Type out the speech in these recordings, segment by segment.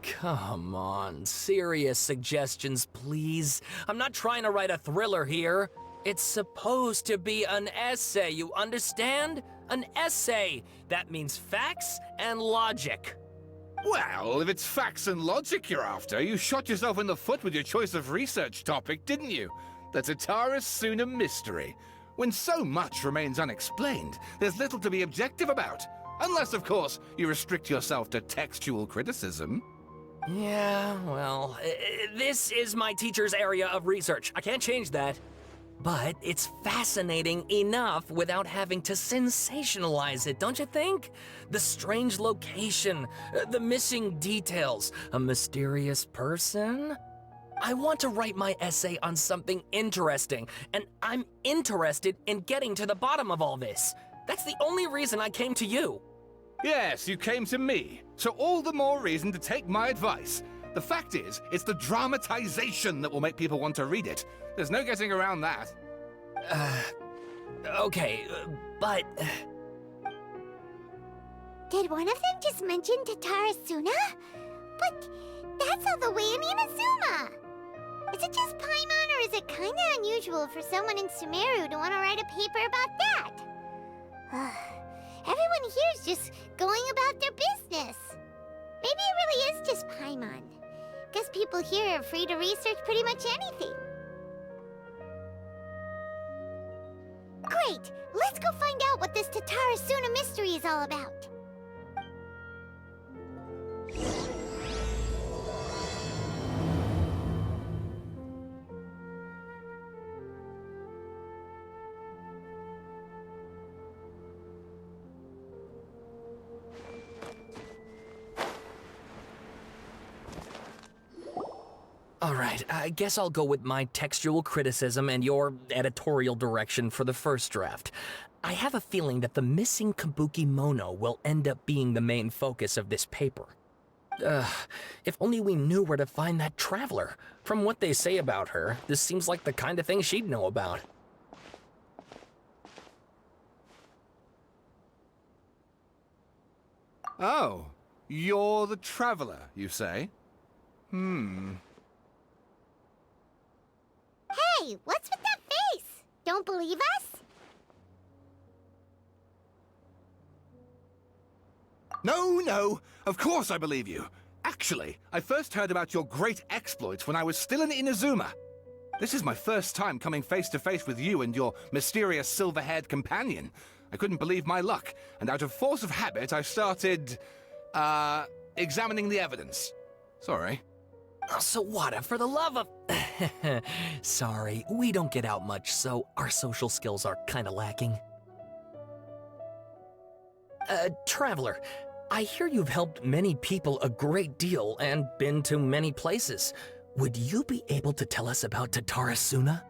Come on, serious suggestions, please. I'm not trying to write a thriller here. It's supposed to be an essay, you understand? An essay! That means facts and logic. Well, if it's facts and logic you're after, you shot yourself in the foot with your choice of research topic, didn't you? The Tatarasuna mystery. When so much remains unexplained, there's little to be objective about. Unless, of course, you restrict yourself to textual criticism. Yeah, well, this is my teacher's area of research. I can't change that. But it's fascinating enough without having to sensationalize it, don't you think? The strange location, the missing details, a mysterious person. I want to write my essay on something interesting, and I'm interested in getting to the bottom of all this. That's the only reason I came to you. Yes, you came to me, so all the more reason to take my advice. The fact is, it's the dramatization that will make people want to read it. There's no getting around that. Okay, but... Did one of them just mention Tatarasuna? But that's all the way in Inazuma! Is it just Paimon, or is it kinda unusual for someone in Sumeru to want to write a paper about that? Everyone here's just going about their business. Maybe it really is just Paimon. Guess people here are free to research pretty much anything. Great! Let's go find out what this Tatarasuna mystery is all about. Alright, I guess I'll go with my textual criticism and your editorial direction for the first draft. I have a feeling that the missing Kabuki Mono will end up being the main focus of this paper. If only we knew where to find that traveler. From what they say about her, this seems like the kind of thing she'd know about. Oh, you're the traveler, you say? Hey, what's with that face? Don't believe us? No, of course I believe you. Actually, I first heard about your great exploits when I was still in Inazuma. This is my first time coming face to face with you and your mysterious silver-haired companion. I couldn't believe my luck, and out of force of habit, I started, examining the evidence. Sorry. Sawada, for the love of... Sorry, we don't get out much, so our social skills are kinda lacking. Traveler, I hear you've helped many people a great deal and been to many places. Would you be able to tell us about Tatarasuna?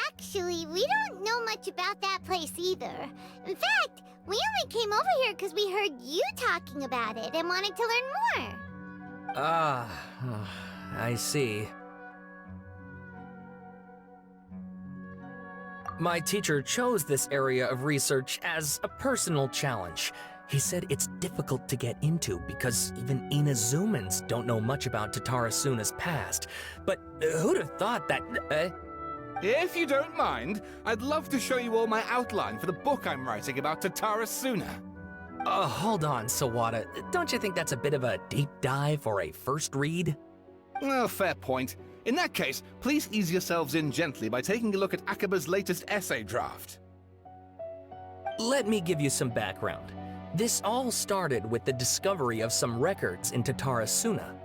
Actually, we don't know much about that place either. In fact, we only came over here because we heard you talking about it and wanted to learn more. I see. My teacher chose this area of research as a personal challenge. He said it's difficult to get into because even Inazumans don't know much about Tatarasuna's past. But who'd have thought that... If you don't mind, I'd love to show you all my outline for the book I'm writing about Tatarasuna. Hold on, Sawada. Don't you think that's a bit of a deep dive or a first read? Well, fair point. In that case, please ease yourselves in gently by taking a look at Akaba's latest essay draft. Let me give you some background. This all started with the discovery of some records in Tatarasuna.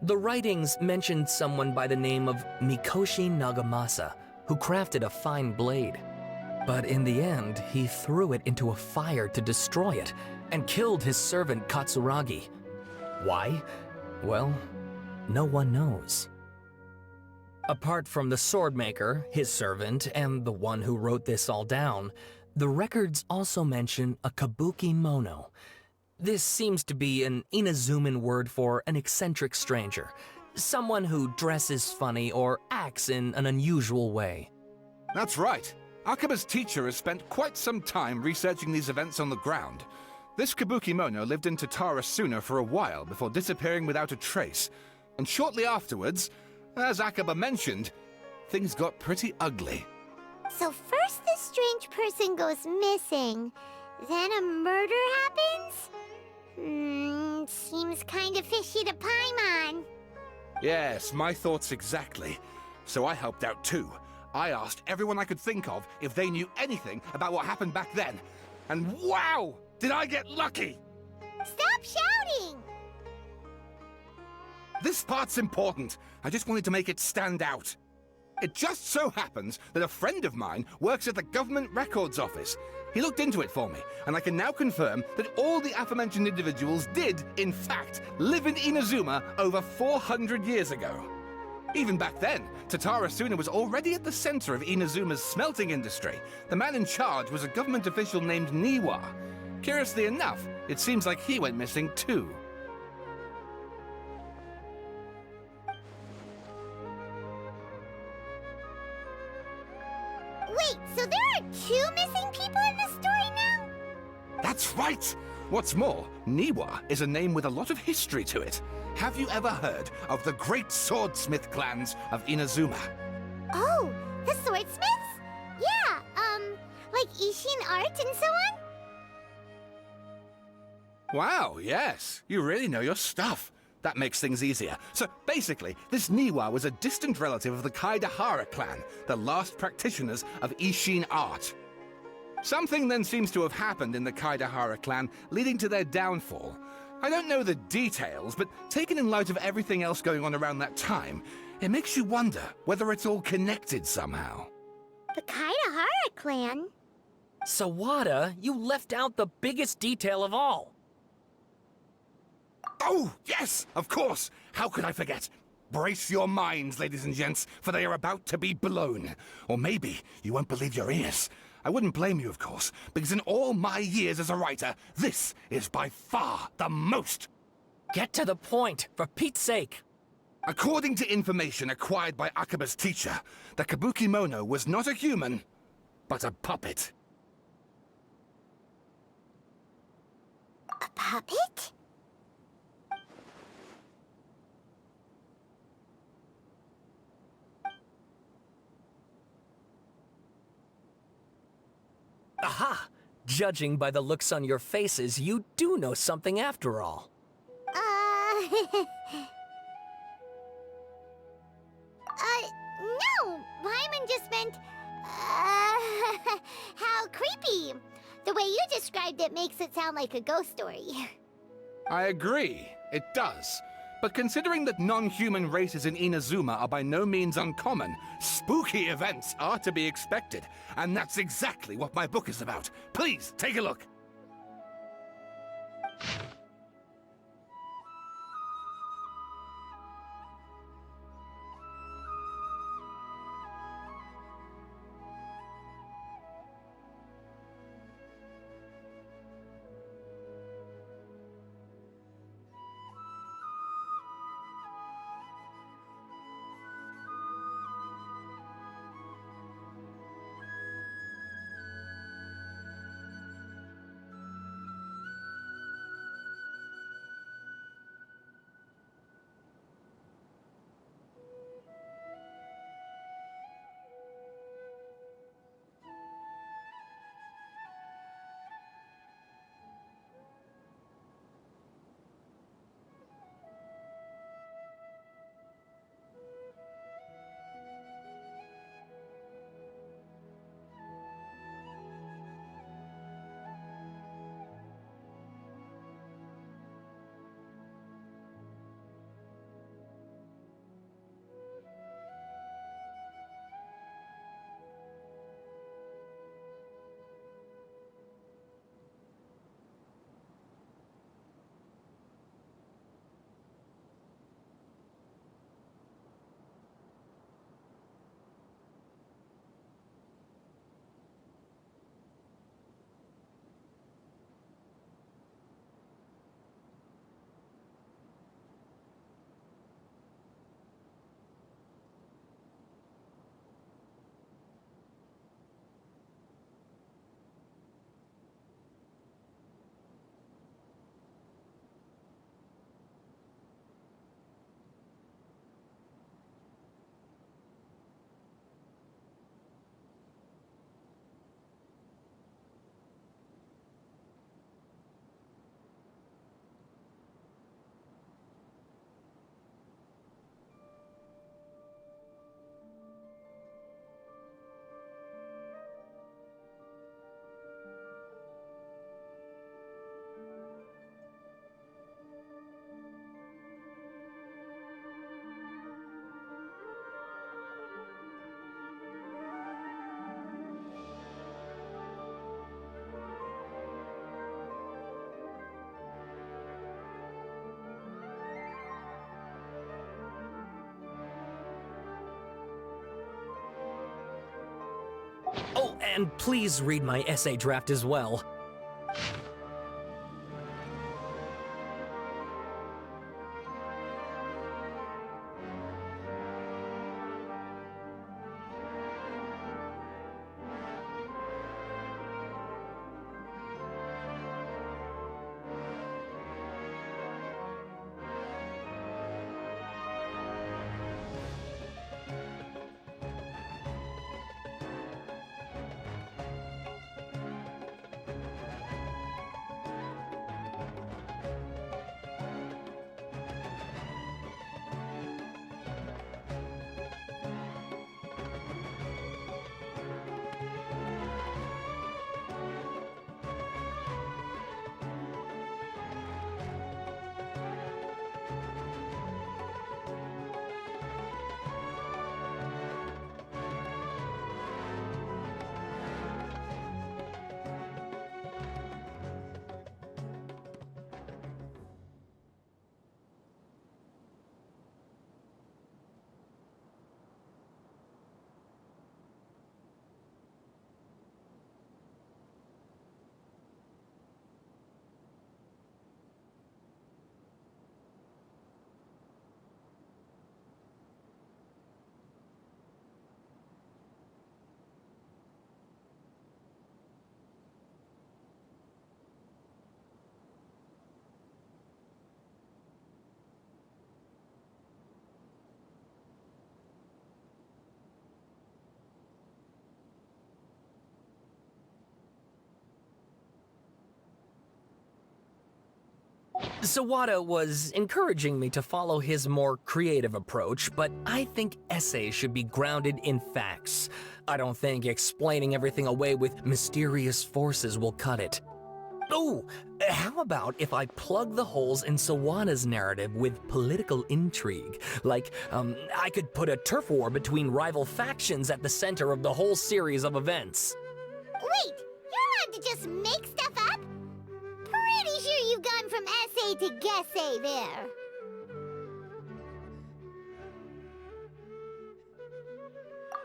The writings mentioned someone by the name of Mikoshi Nagamasa, who crafted a fine blade. But in the end, he threw it into a fire to destroy it, and killed his servant Katsuragi. Why? Well, no one knows. Apart from the swordmaker, his servant, and the one who wrote this all down, the records also mention a Kabuki Mono. This seems to be an Inazuman word for an eccentric stranger. Someone who dresses funny or acts in an unusual way. That's right. Akaba's teacher has spent quite some time researching these events on the ground. This Kabukimono lived in Tatarasuna for a while before disappearing without a trace. And shortly afterwards, as Akaba mentioned, things got pretty ugly. So first this strange person goes missing, then a murder happens? Seems kind of fishy to Paimon. Yes, my thoughts exactly. So I helped out too. I asked everyone I could think of if they knew anything about what happened back then. And wow! Did I get lucky! Stop shouting! This part's important. I just wanted to make it stand out. It just so happens that a friend of mine works at the Government Records Office. He looked into it for me, and I can now confirm that all the aforementioned individuals did, in fact, live in Inazuma over 400 years ago. Even back then, Tatarasuna was already at the center of Inazuma's smelting industry. The man in charge was a government official named Niwa. Curiously enough, it seems like he went missing too. Wait, so there are 2 missing people in this story now? That's right! What's more, Niwa is a name with a lot of history to it. Have you ever heard of the great swordsmith clans of Inazuma? Oh, the swordsmiths? Yeah, like Ishin art and so on? Wow, yes. You really know your stuff. That makes things easier. So basically, this Niwa was a distant relative of the Kaidahara clan, the last practitioners of Ishin art. Something then seems to have happened in the Kaidahara clan, leading to their downfall. I don't know the details, but taken in light of everything else going on around that time, it makes you wonder whether it's all connected somehow. The Kaidahara clan? Sawada, you left out the biggest detail of all. Oh, yes, of course. How could I forget? Brace your minds, ladies and gents, for they are about to be blown. Or maybe you won't believe your ears. I wouldn't blame you, of course, because in all my years as a writer, this is by far the most. Get to the point, for Pete's sake. According to information acquired by Akaba's teacher, the Kabukimono was not a human, but a puppet. A puppet? Aha! Judging by the looks on your faces, you do know something after all. No! Paimon just meant, how creepy! The way you described it makes it sound like a ghost story. I agree, it does. But considering that non-human races in Inazuma are by no means uncommon, spooky events are to be expected. And that's exactly what my book is about. Please, take a look. And please read my essay draft as well. Sawada was encouraging me to follow his more creative approach, but I think essays should be grounded in facts. I don't think explaining everything away with mysterious forces will cut it. Oh, how about if I plug the holes in Sawada's narrative with political intrigue? Like, I could put a turf war between rival factions at the center of the whole series of events. Wait, you're allowed to just make stuff up? Pretty sure you've gone from essay to guessay there.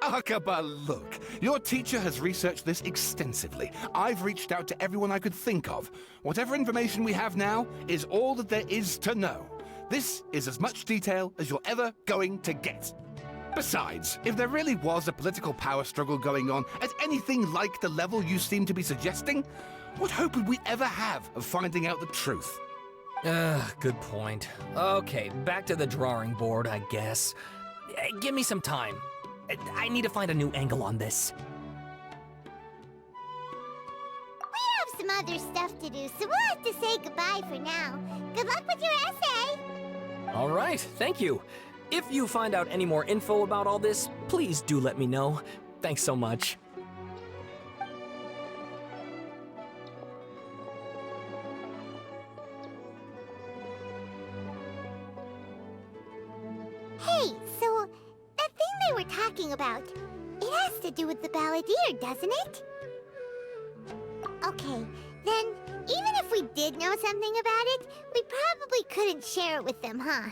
Akaba, look. Your teacher has researched this extensively. I've reached out to everyone I could think of. Whatever information we have now is all that there is to know. This is as much detail as you're ever going to get. Besides, if there really was a political power struggle going on at anything like the level you seem to be suggesting, what hope would we ever have of finding out the truth? Good point. Okay, back to the drawing board, I guess. Give me some time. I need to find a new angle on this. We have some other stuff to do, so we'll have to say goodbye for now. Good luck with your essay! All right, thank you. If you find out any more info about all this, please do let me know. Thanks so much. Hey, so that thing they were talking about, it has to do with the balladeer, doesn't it? Okay, then even if we did know something about it, we probably couldn't share it with them, huh?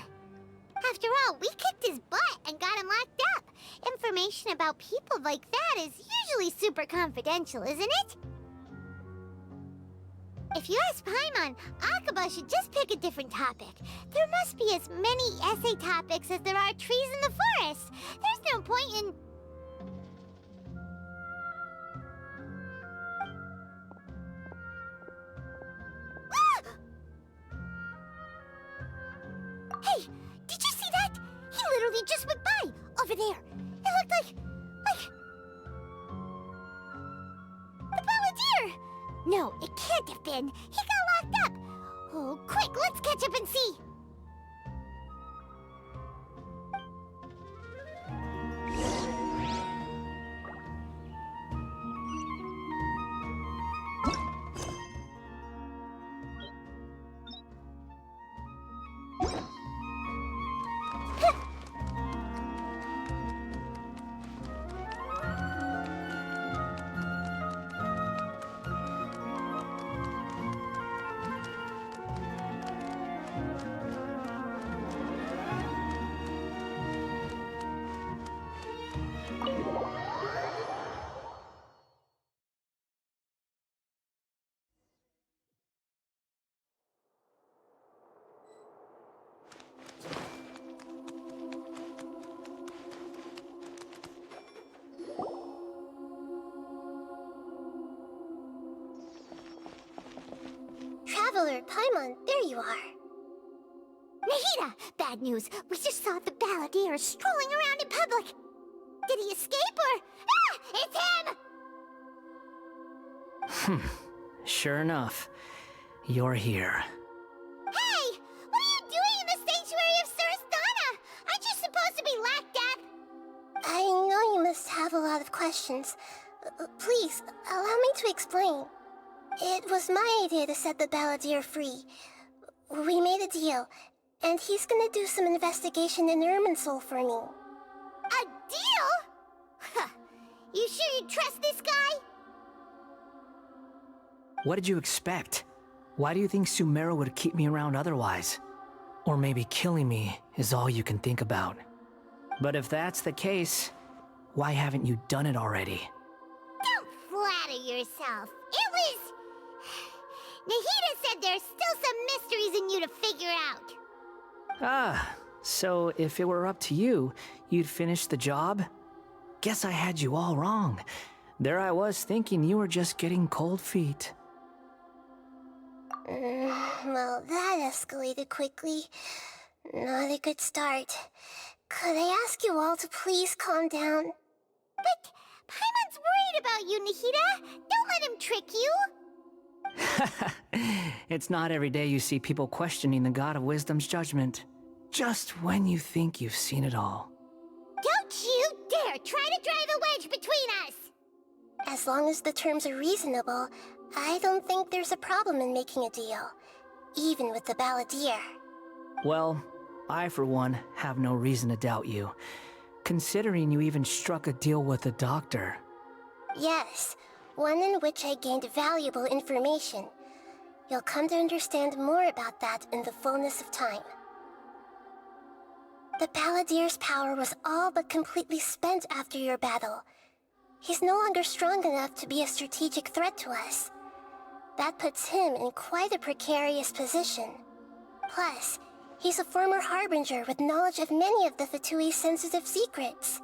After all, we kicked his butt and got him locked up. Information about people like that is usually super confidential, isn't it? If you ask Paimon, Akaba should just pick a different topic. There must be as many essay topics as there are trees in the forest. There's no point in... Hey, did you see that? He literally just went by, over there. It looked like... the balladeer! No, it can't have been. He got locked up. Oh, quick, let's catch up and see. Lord Paimon, there you are. Nahida! Bad news. We just saw the balladeer strolling around in public. Did he escape or... Ah! It's him! Sure enough, you're here. Hey! What are you doing in the sanctuary of Surasthana? Aren't you supposed to be lacked up? I know you must have a lot of questions. Please, allow me to explain. It was my idea to set the balladeer free. We made a deal, and he's gonna do some investigation in Irminsul for me. A deal? Huh. You sure you trust this guy? What did you expect? Why do you think Sumeru would keep me around otherwise? Or maybe killing me is all you can think about. But if that's the case, why haven't you done it already? Don't flatter yourself. It was... Nahida said there's still some mysteries in you to figure out. Ah, so if it were up to you, you'd finish the job? Guess I had you all wrong. There I was thinking you were just getting cold feet. Well, that escalated quickly. Not a good start. Could I ask you all to please calm down? But Paimon's worried about you, Nahida. Don't let him trick you. It's not every day you see people questioning the God of Wisdom's judgment. Just when you think you've seen it all. Don't you dare try to drive a wedge between us! As long as the terms are reasonable, I don't think there's a problem in making a deal. Even with the balladeer. Well, I for one have no reason to doubt you, considering you even struck a deal with the doctor. Yes, one in which I gained valuable information. You'll come to understand more about that in the fullness of time. The balladeer's power was all but completely spent after your battle. He's no longer strong enough to be a strategic threat to us. That puts him in quite a precarious position. Plus, he's a former Harbinger with knowledge of many of the Fatui's sensitive secrets.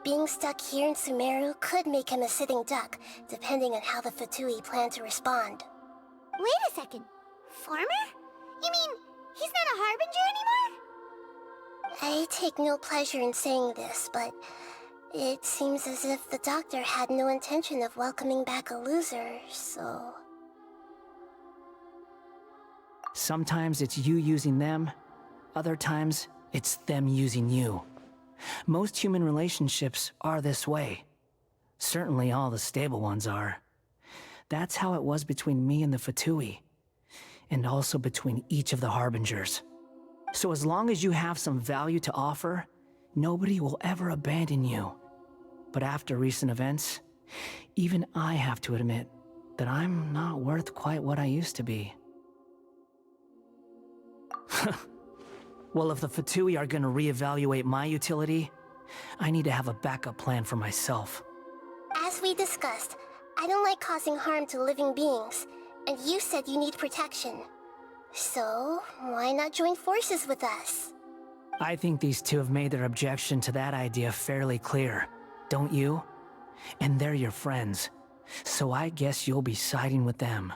Being stuck here in Sumeru could make him a sitting duck, depending on how the Fatui plan to respond. Wait a second. Former? You mean, he's not a Harbinger anymore? I take no pleasure in saying this, but it seems as if the doctor had no intention of welcoming back a loser, so... Sometimes it's you using them, other times it's them using you. Most human relationships are this way. Certainly all the stable ones are. That's how it was between me and the Fatui, and also between each of the Harbingers. So as long as you have some value to offer, nobody will ever abandon you. But after recent events, even I have to admit that I'm not worth quite what I used to be. Well, if the Fatui are gonna reevaluate my utility, I need to have a backup plan for myself. As we discussed, I don't like causing harm to living beings, and you said you need protection. So, why not join forces with us? I think these two have made their objection to that idea fairly clear, don't you? And they're your friends, so I guess you'll be siding with them.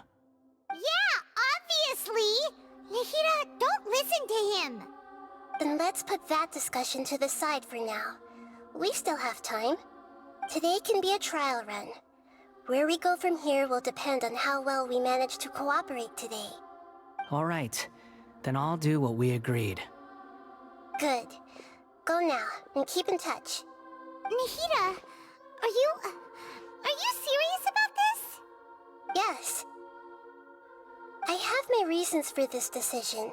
Yeah, obviously! Nahida, don't listen to him! Then let's put that discussion to the side for now. We still have time. Today can be a trial run. Where we go from here will depend on how well we manage to cooperate today. All right, then I'll do what we agreed. Good. Go now, and keep in touch. Nahida, are you serious about this? Yes. I have my reasons for this decision.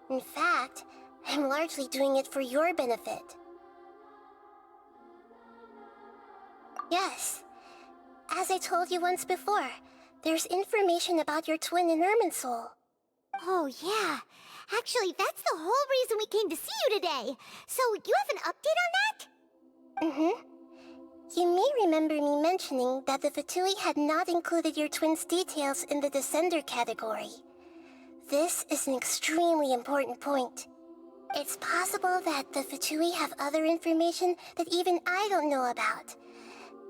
In fact, I'm largely doing it for your benefit. Yes. As I told you once before, there's information about your twin in Irminsul. Oh, yeah. Actually, that's the whole reason we came to see you today. So, you have an update on that? Mm-hmm. You may remember me mentioning that the Fatui had not included your twin's details in the Descender category. This is an extremely important point. It's possible that the Fatui have other information that even I don't know about.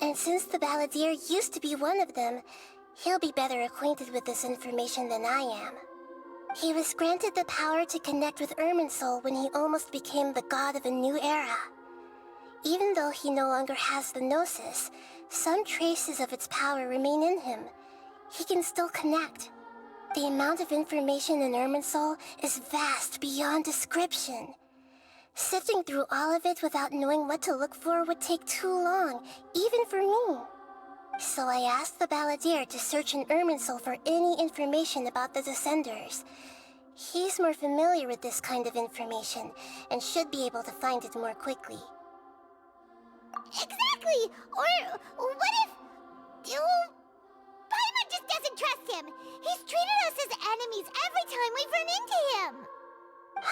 And since the balladeer used to be one of them, he'll be better acquainted with this information than I am. He was granted the power to connect with Irminsul when he almost became the god of a new era. Even though he no longer has the Gnosis, some traces of its power remain in him. He can still connect. The amount of information in Irminsul is vast beyond description. Sifting through all of it without knowing what to look for would take too long, even for me. So I asked the Balladeer to search in Irminsul for any information about the Descenders. He's more familiar with this kind of information, and should be able to find it more quickly. Exactly! Or what if... Paimon just doesn't trust him! He's treated us as enemies every time we've run into him!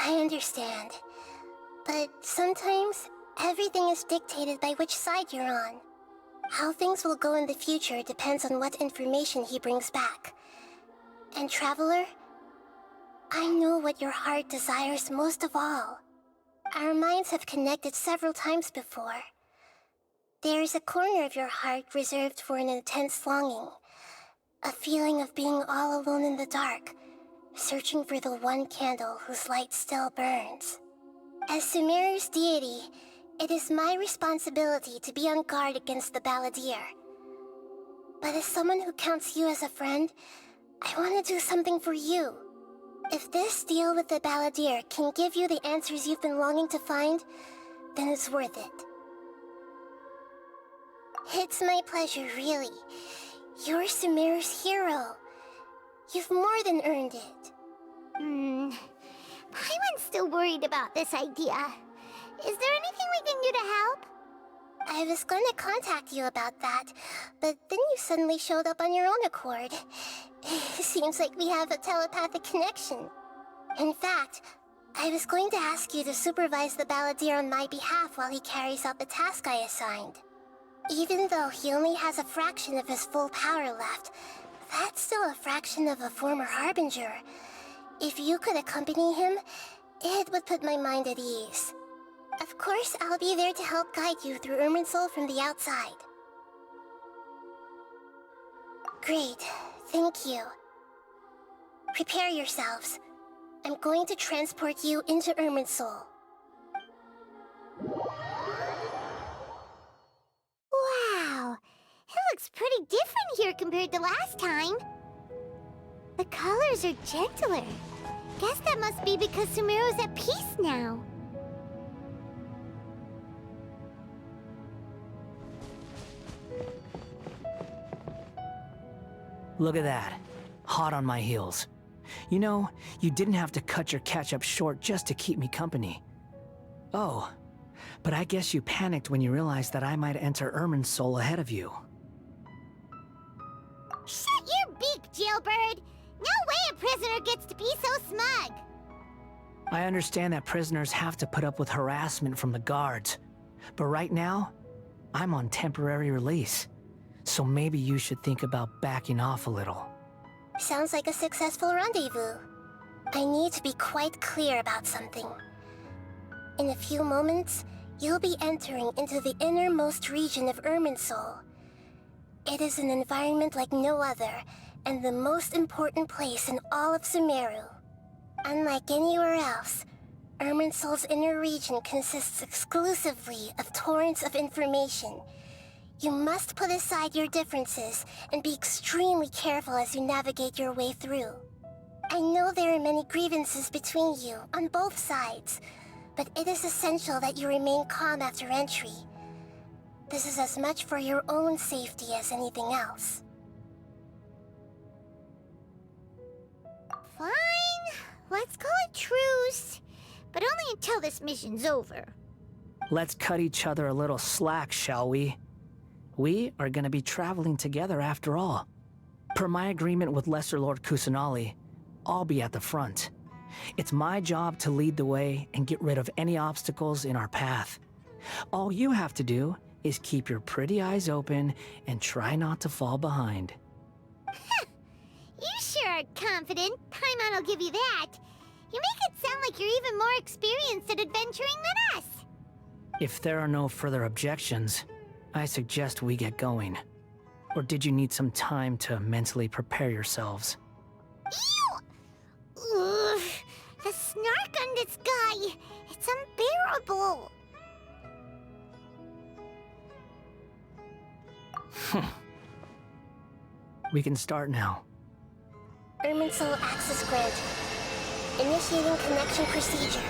I understand. But sometimes, everything is dictated by which side you're on. How things will go in the future depends on what information he brings back. And Traveler, I know what your heart desires most of all. Our minds have connected several times before. There is a corner of your heart reserved for an intense longing. A feeling of being all alone in the dark, searching for the one candle whose light still burns. As Sumeru's deity, it is my responsibility to be on guard against the Balladeer. But as someone who counts you as a friend, I want to do something for you. If this deal with the Balladeer can give you the answers you've been longing to find, then it's worth it. It's my pleasure, really. You're Sumeru's hero. You've more than earned it. Paimon's still worried about this idea. Is there anything we can do to help? I was going to contact you about that, but then you suddenly showed up on your own accord. Seems like we have a telepathic connection. In fact, I was going to ask you to supervise the Balladeer on my behalf while he carries out the task I assigned. Even though he only has a fraction of his full power left, that's still a fraction of a former Harbinger. If you could accompany him, it would put my mind at ease. Of course, I'll be there to help guide you through Irminsul from the outside. Great, thank you. Prepare yourselves. I'm going to transport you into Irminsul. Wow, it looks pretty different here compared to last time. The colors are gentler. Guess that must be because Sumeru's at peace now. Look at that. Hot on my heels. You know, you didn't have to cut your catch-up short just to keep me company. Oh, but I guess you panicked when you realized that I might enter Irminsul ahead of you. Shut your beak, jailbird! No way a prisoner gets to be so smug! I understand that prisoners have to put up with harassment from the guards, but right now, I'm on temporary release. So maybe you should think about backing off a little. Sounds like a successful rendezvous. I need to be quite clear about something. In a few moments, you'll be entering into the innermost region of Irminsul. It is an environment like no other, and the most important place in all of Sumeru. Unlike anywhere else, Irminsul's inner region consists exclusively of torrents of information. You must put aside your differences and be extremely careful as you navigate your way through. I know there are many grievances between you, on both sides, but it is essential that you remain calm after entry. This is as much for your own safety as anything else. Fine, let's call it truce. But only until this mission's over. Let's cut each other a little slack, shall we? We are gonna be traveling together after all. Per my agreement with Lesser Lord Kusanali, I'll be at the front. It's my job to lead the way and get rid of any obstacles in our path. All you have to do is keep your pretty eyes open and try not to fall behind. You sure are confident. Paimon will give you that. You make it sound like you're even more experienced at adventuring than us. If there are no further objections, I suggest we get going. Or did you need some time to mentally prepare yourselves? Ew! snark on this guy. It's unbearable. We can start now. Irminsul access granted. Initiating connection procedure.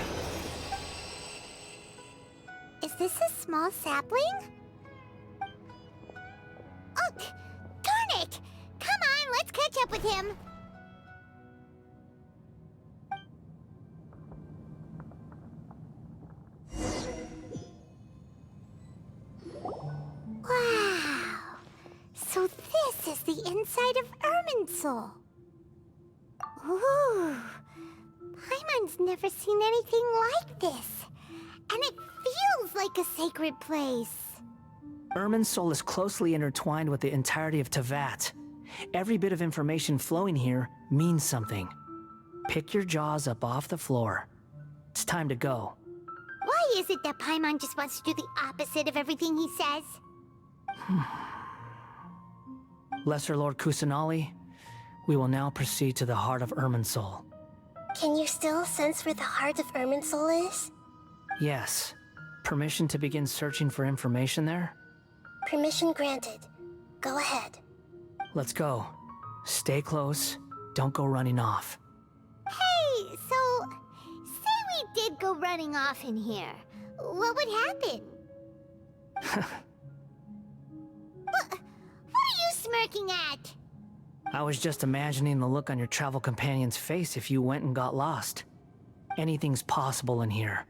Is this a small sapling? Oh, darn it! Come on, let's catch up with him. Wow! So this is the inside of Irminsul. Ooh, Paimon's never seen anything like this. And it feels like a sacred place. Irminsul is closely intertwined with the entirety of Teyvat. Every bit of information flowing here means something. Pick your jaws up off the floor. It's time to go. Why is it that Paimon just wants to do the opposite of everything he says? Lesser Lord Kusanali, we will now proceed to the heart of Irminsul. Can you still sense where the heart of Irminsul is? Yes. Permission to begin searching for information there? Permission granted. Go ahead. Let's go. Stay close. Don't go running off. Hey, so... say we did go running off in here. What would happen? What are you smirking at? I was just imagining the look on your travel companion's face if you went and got lost. Anything's possible in here.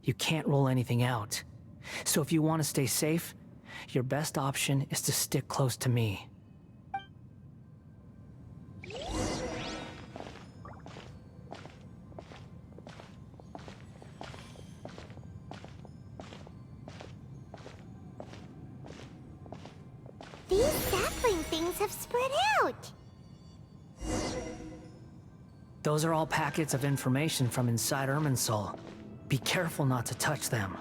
You can't rule anything out. So if you want to stay safe, your best option is to stick close to me. These sapling things have spread out. Those are all packets of information from inside Irminsul. Be careful not to touch them.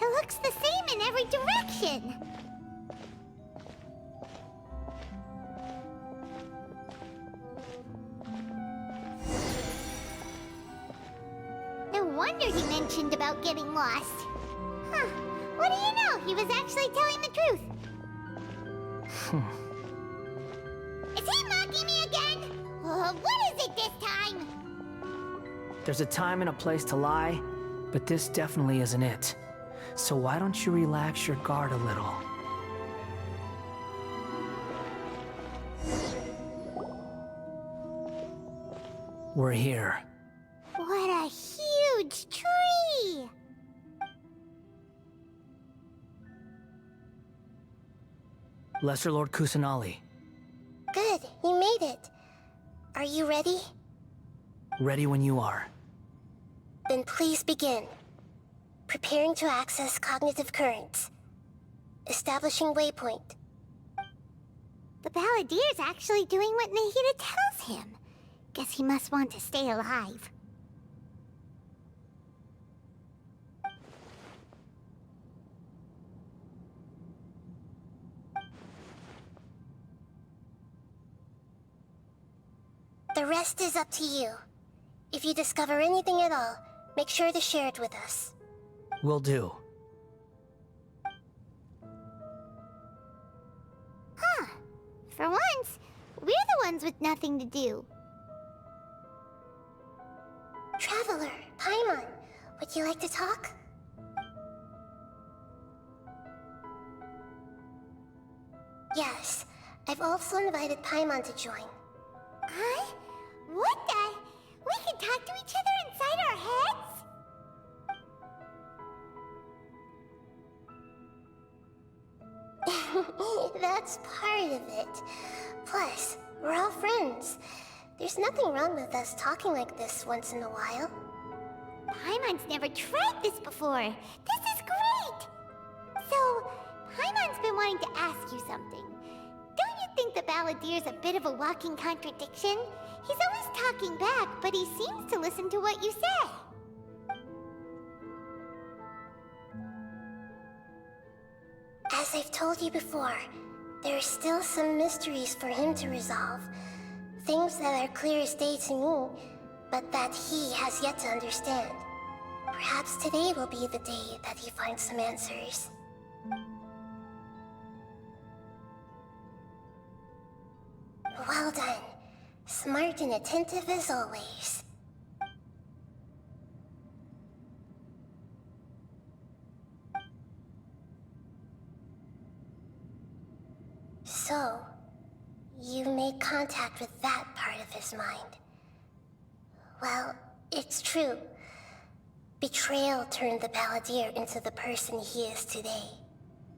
It looks the same in every direction. No wonder he mentioned about getting lost. Huh. What do you know? He was actually telling the truth. Is he mocking me again? What is it this time? There's a time and a place to lie, but this definitely isn't it. So why don't you relax your guard a little? We're here. What a huge tree! Lesser Lord Kusanali, Good, you made it. Are you ready? ready when you are. Then please begin. Preparing to access cognitive currents. Establishing waypoint. The Balladier's actually doing what Nahida tells him. Guess he must want to stay alive. The rest is up to you. If you discover anything at all, make sure to share it with us. Will do. Huh. For once, we're the ones with nothing to do. Traveler, Paimon, would you like to talk? Yes, I've also invited Paimon to join. Huh? What the? We can talk to each other inside our heads? That's part of it. Plus, we're all friends. There's nothing wrong with us talking like this once in a while. Paimon's never tried this before. This is great! So, Paimon's been wanting to ask you something. Don't you think the Balladier's a bit of a walking contradiction? He's always talking back, but he seems to listen to what you say. As I've told you before, there are still some mysteries for him to resolve. Things that are clear as day to me, but that he has yet to understand. Perhaps today will be the day that he finds some answers. Well done. Smart and attentive as always. So, you made contact with that part of his mind. Well, it's true. Betrayal turned the Balladeer into the person he is today.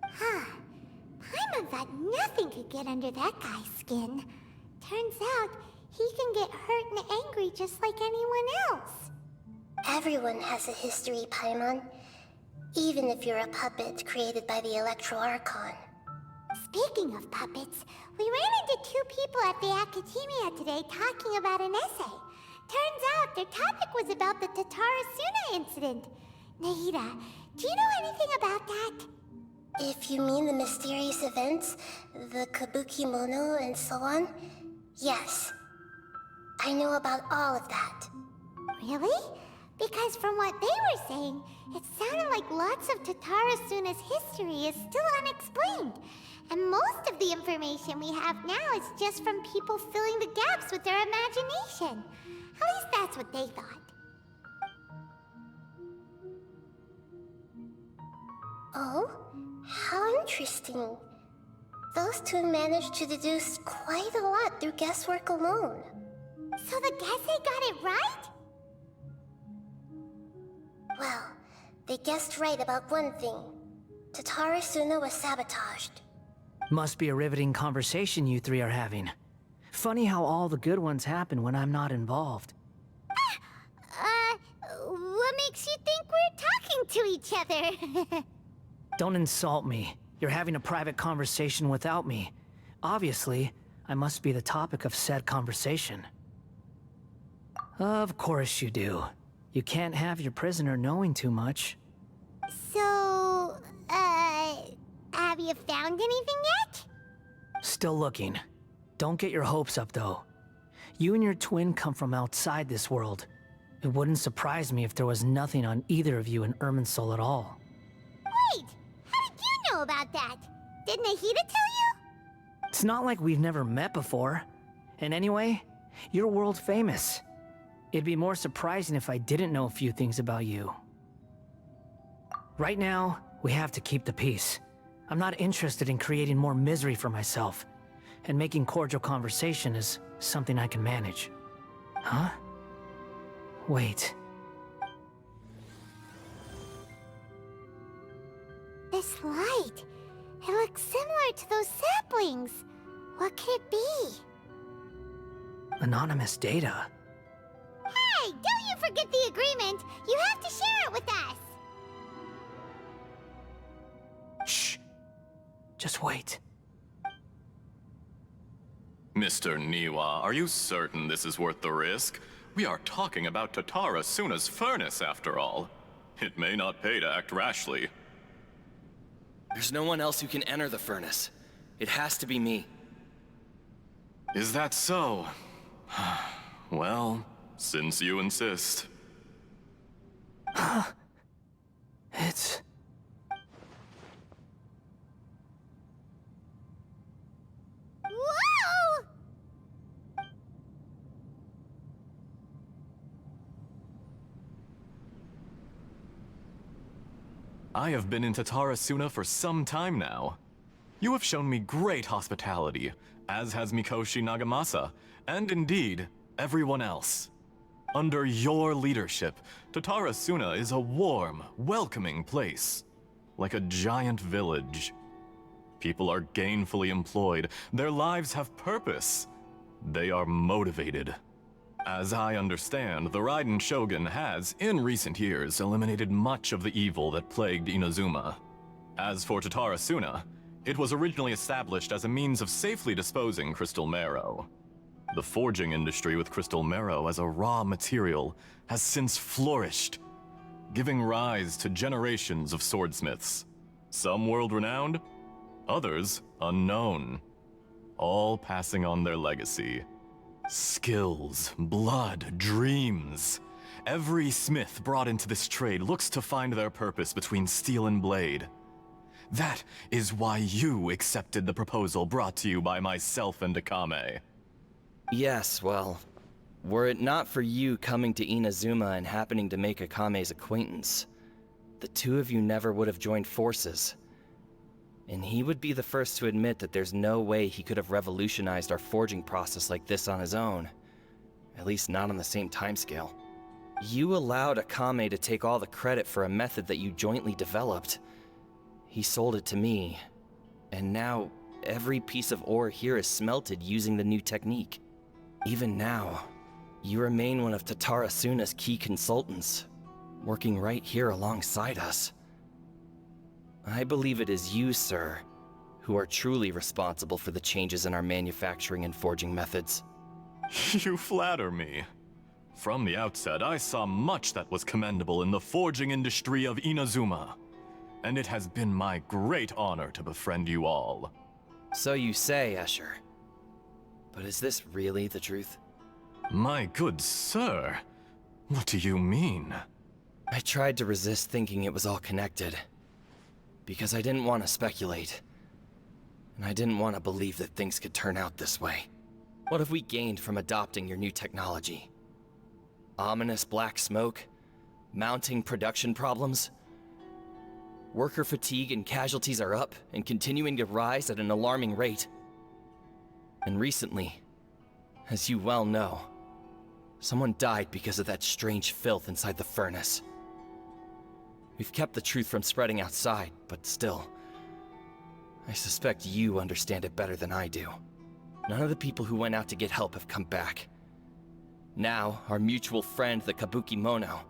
Huh. Paimon thought nothing could get under that guy's skin. Turns out, he can get hurt and angry just like anyone else. Everyone has a history, Paimon. Even if you're a puppet created by the Electro Archon. Speaking of puppets, we ran into two people at the Academia today talking about an essay. Turns out their topic was about the Tatarasuna incident. Nahida, do you know anything about that? If you mean the mysterious events, the Kabuki Mono and so on, yes. I know about all of that. Really? Because from what they were saying, it sounded like lots of Tatarasuna's history is still unexplained. And most of the information we have now is just from people filling the gaps with their imagination. At least that's what they thought. Oh? How interesting. Those two managed to deduce quite a lot through guesswork alone. So the Gese got it right? Well, they guessed right about one thing. Tatarasuna was sabotaged. Must be a riveting conversation you three are having. Funny how all the good ones happen when I'm not involved. What makes you think we're talking to each other? Don't insult me. You're having a private conversation without me. Obviously, I must be the topic of said conversation. Of course you do. You can't have your prisoner knowing too much. So, have you found anything yet? Still looking. Don't get your hopes up, though. You and your twin come from outside this world. It wouldn't surprise me if there was nothing on either of you in Irminsul at all. Wait! How did you know about that? Did Nahida tell you? It's not like we've never met before. And anyway, you're world famous. It'd be more surprising if I didn't know a few things about you. Right now, we have to keep the peace. I'm not interested in creating more misery for myself. And making cordial conversation is something I can manage. Huh? Wait. This light. It looks similar to those saplings. What could it be? Anonymous data. Hey, don't you forget the agreement! You have to share it with us! Shh. Just wait. Mr. Niwa, are you certain this is worth the risk? We are talking about Tatarasuna's furnace, after all. It may not pay to act rashly. There's no one else who can enter the furnace. It has to be me. Is that so? Well, since you insist. It's... Whoa! I have been in Tatarasuna for some time now. You have shown me great hospitality, as has Mikoshi Nagamasa, and indeed, everyone else. Under your leadership, Tatarasuna is a warm, welcoming place. Like a giant village. People are gainfully employed, their lives have purpose. They are motivated. As I understand, the Raiden Shogun has, in recent years, eliminated much of the evil that plagued Inazuma. As for Tatarasuna, it was originally established as a means of safely disposing crystal marrow. The forging industry with crystal marrow as a raw material has since flourished, giving rise to generations of swordsmiths. Some world-renowned, others unknown, all passing on their legacy. Skills, blood, dreams. Every smith brought into this trade looks to find their purpose between steel and blade. That is why you accepted the proposal brought to you by myself and Akame. Yes, well, were it not for you coming to Inazuma and happening to make Akame's acquaintance, the two of you never would have joined forces. And he would be the first to admit that there's no way he could have revolutionized our forging process like this on his own. At least not on the same timescale. You allowed Akame to take all the credit for a method that you jointly developed. He sold it to me, and now every piece of ore here is smelted using the new technique. Even now, you remain one of Tatara Suna's key consultants, working right here alongside us. I believe it is you, sir, who are truly responsible for the changes in our manufacturing and forging methods. You flatter me. From the outset, I saw much that was commendable in the forging industry of Inazuma, and it has been my great honor to befriend you all. So you say, Escher. But is this really the truth? My good sir, what do you mean? I tried to resist thinking it was all connected, because I didn't want to speculate, and I didn't want to believe that things could turn out this way. What have we gained from adopting your new technology? Ominous black smoke? Mounting production problems? Worker fatigue and casualties are up and continuing to rise at an alarming rate. And recently, as you well know, someone died because of that strange filth inside the furnace. We've kept the truth from spreading outside, but still, I suspect you understand it better than I do. None of the people who went out to get help have come back. Now, our mutual friend, the Kabuki Mono,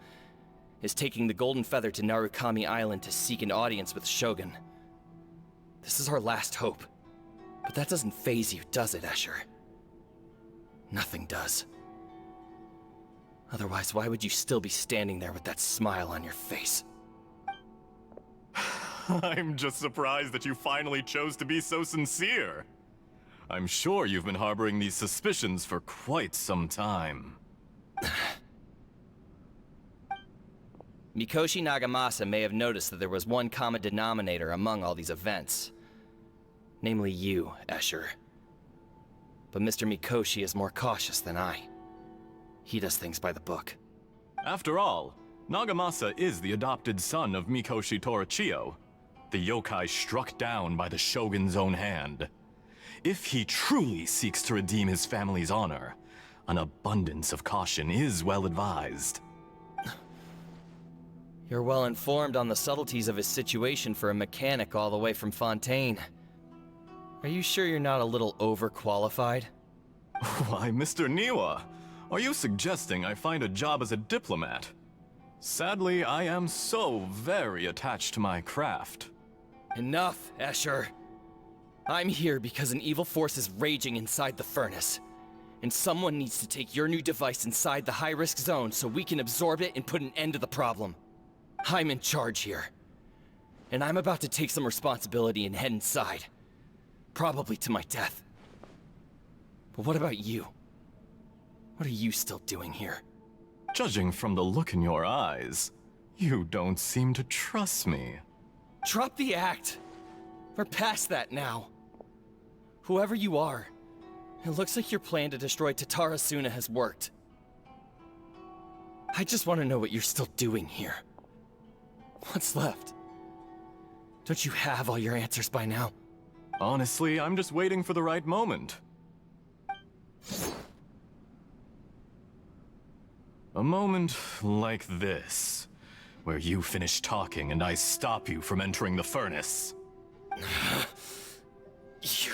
is taking the Golden Feather to Narukami Island to seek an audience with Shogun. This is our last hope. But that doesn't faze you, does it, Escher? Nothing does. Otherwise, why would you still be standing there with that smile on your face? I'm just surprised that you finally chose to be so sincere. I'm sure you've been harboring these suspicions for quite some time. Mikoshi Nagamasa may have noticed that there was one common denominator among all these events. Namely you, Escher. But Mr. Mikoshi is more cautious than I. He does things by the book. After all, Nagamasa is the adopted son of Mikoshi Torachiyo, the yokai struck down by the Shogun's own hand. If he truly seeks to redeem his family's honor, an abundance of caution is well advised. You're well informed on the subtleties of his situation for a mechanic all the way from Fontaine. Are you sure you're not a little overqualified? Why, Mr. Niwa, are you suggesting I find a job as a diplomat? Sadly, I am so very attached to my craft. Enough, Escher. I'm here because an evil force is raging inside the furnace. And someone needs to take your new device inside the high-risk zone so we can absorb it and put an end to the problem. I'm in charge here. And I'm about to take some responsibility and head inside. Probably to my death. But what about you? What are you still doing here? Judging from the look in your eyes, you don't seem to trust me. Drop the act! We're past that now. Whoever you are, it looks like your plan to destroy Tatara Suna has worked. I just want to know what you're still doing here. What's left? Don't you have all your answers by now? Honestly, I'm just waiting for the right moment. A moment like this, where you finish talking and I stop you from entering the furnace. You...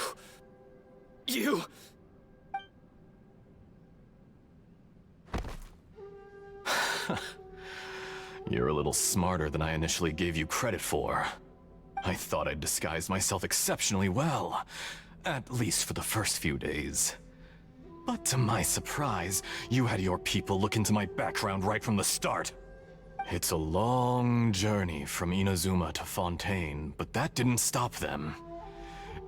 You're a little smarter than I initially gave you credit for. I thought I'd disguised myself exceptionally well, at least for the first few days. But to my surprise, you had your people look into my background right from the start. It's a long journey from Inazuma to Fontaine, but that didn't stop them.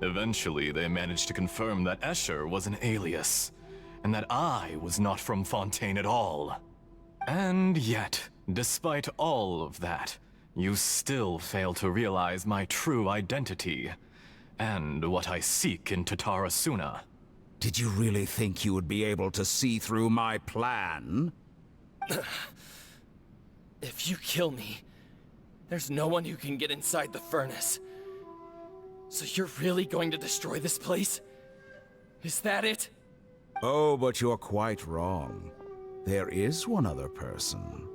Eventually, they managed to confirm that Escher was an alias, and that I was not from Fontaine at all. And yet, despite all of that, you still fail to realize my true identity, and what I seek in Tatarasuna. Did you really think you would be able to see through my plan? If you kill me, there's no one who can get inside the furnace. So you're really going to destroy this place? Is that it? Oh, but you're quite wrong. There is one other person.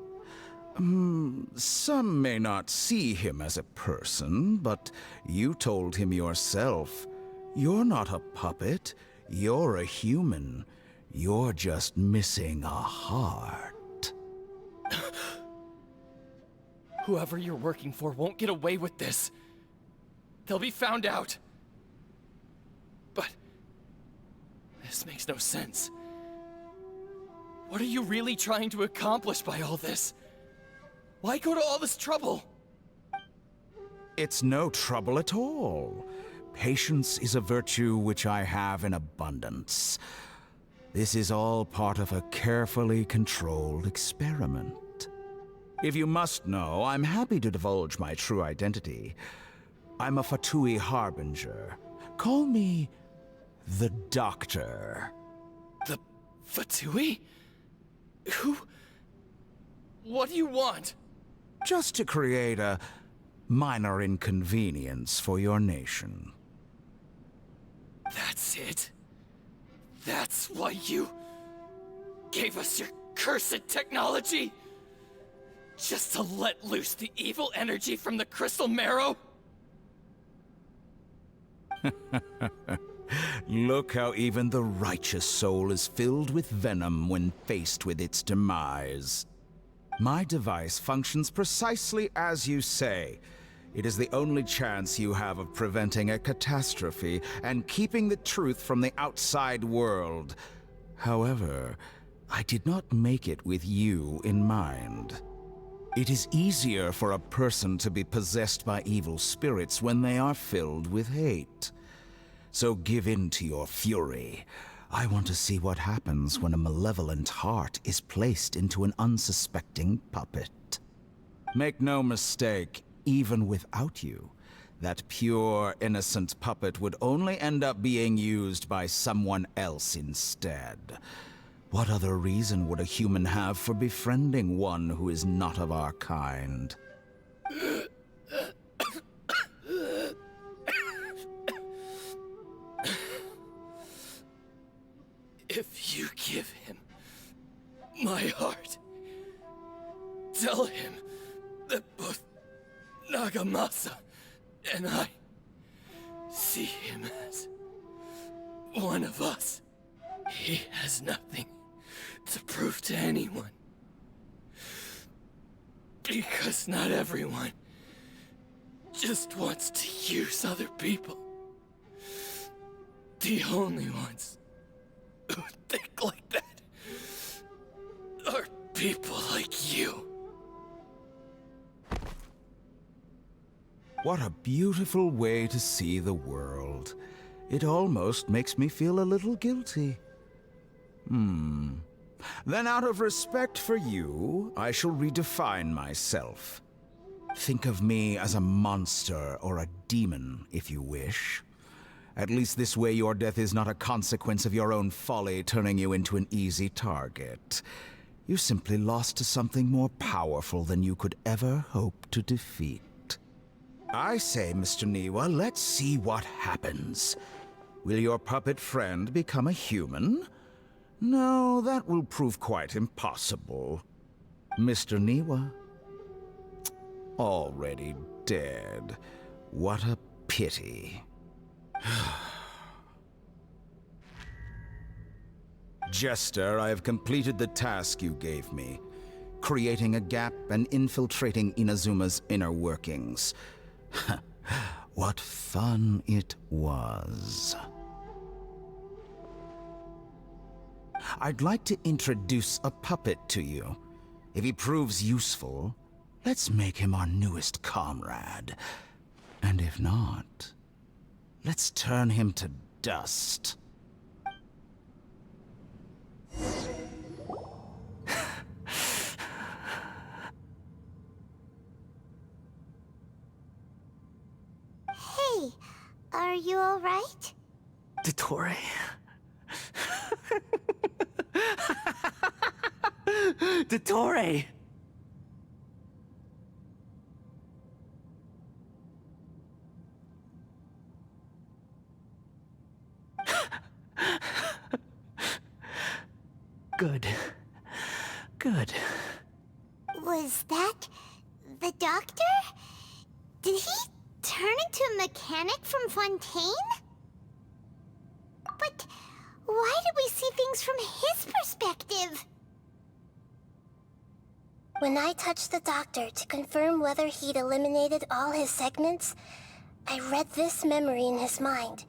Some may not see him as a person, but you told him yourself. You're not a puppet. You're a human. You're just missing a heart. Whoever you're working for won't get away with this. They'll be found out. But this makes no sense. What are you really trying to accomplish by all this? Why go to all this trouble? It's no trouble at all. Patience is a virtue which I have in abundance. This is all part of a carefully controlled experiment. If you must know, I'm happy to divulge my true identity. I'm a Fatui Harbinger. Call me the Doctor. The Fatui? Who? What do you want? Just to create a minor inconvenience for your nation. That's it? That's why you gave us your cursed technology? Just to let loose the evil energy from the crystal marrow? Look how even the righteous soul is filled with venom when faced with its demise. My device functions precisely as you say. It is the only chance you have of preventing a catastrophe and keeping the truth from the outside world. However, I did not make it with you in mind. It is easier for a person to be possessed by evil spirits when they are filled with hate. So give in to your fury. I want to see what happens when a malevolent heart is placed into an unsuspecting puppet. Make no mistake, even without you, that pure, innocent puppet would only end up being used by someone else instead. What other reason would a human have for befriending one who is not of our kind? If you give him my heart, tell him that both Nagamasa and I see him as one of us. He has nothing to prove to anyone. Because not everyone just wants to use other people. The only ones who think like that are people like you. What a beautiful way to see the world. It almost makes me feel a little guilty. Then out of respect for you, I shall redefine myself. Think of me as a monster or a demon, if you wish. At least this way your death is not a consequence of your own folly turning you into an easy target. You simply lost to something more powerful than you could ever hope to defeat. I say, Mr. Niwa, let's see what happens. Will your puppet friend become a human? No, that will prove quite impossible. Mr. Niwa? Already dead. What a pity. Jester, I have completed the task you gave me. Creating a gap and infiltrating Inazuma's inner workings. What fun it was. I'd like to introduce a puppet to you. If he proves useful, let's make him our newest comrade. And if not, let's turn him to dust. Hey, are you alright? Dottore. Dottore! Good. Good. Was that the doctor? Did he turn into a mechanic from Fontaine? But why did we see things from his perspective? When I touched the doctor to confirm whether he'd eliminated all his segments, I read this memory in his mind.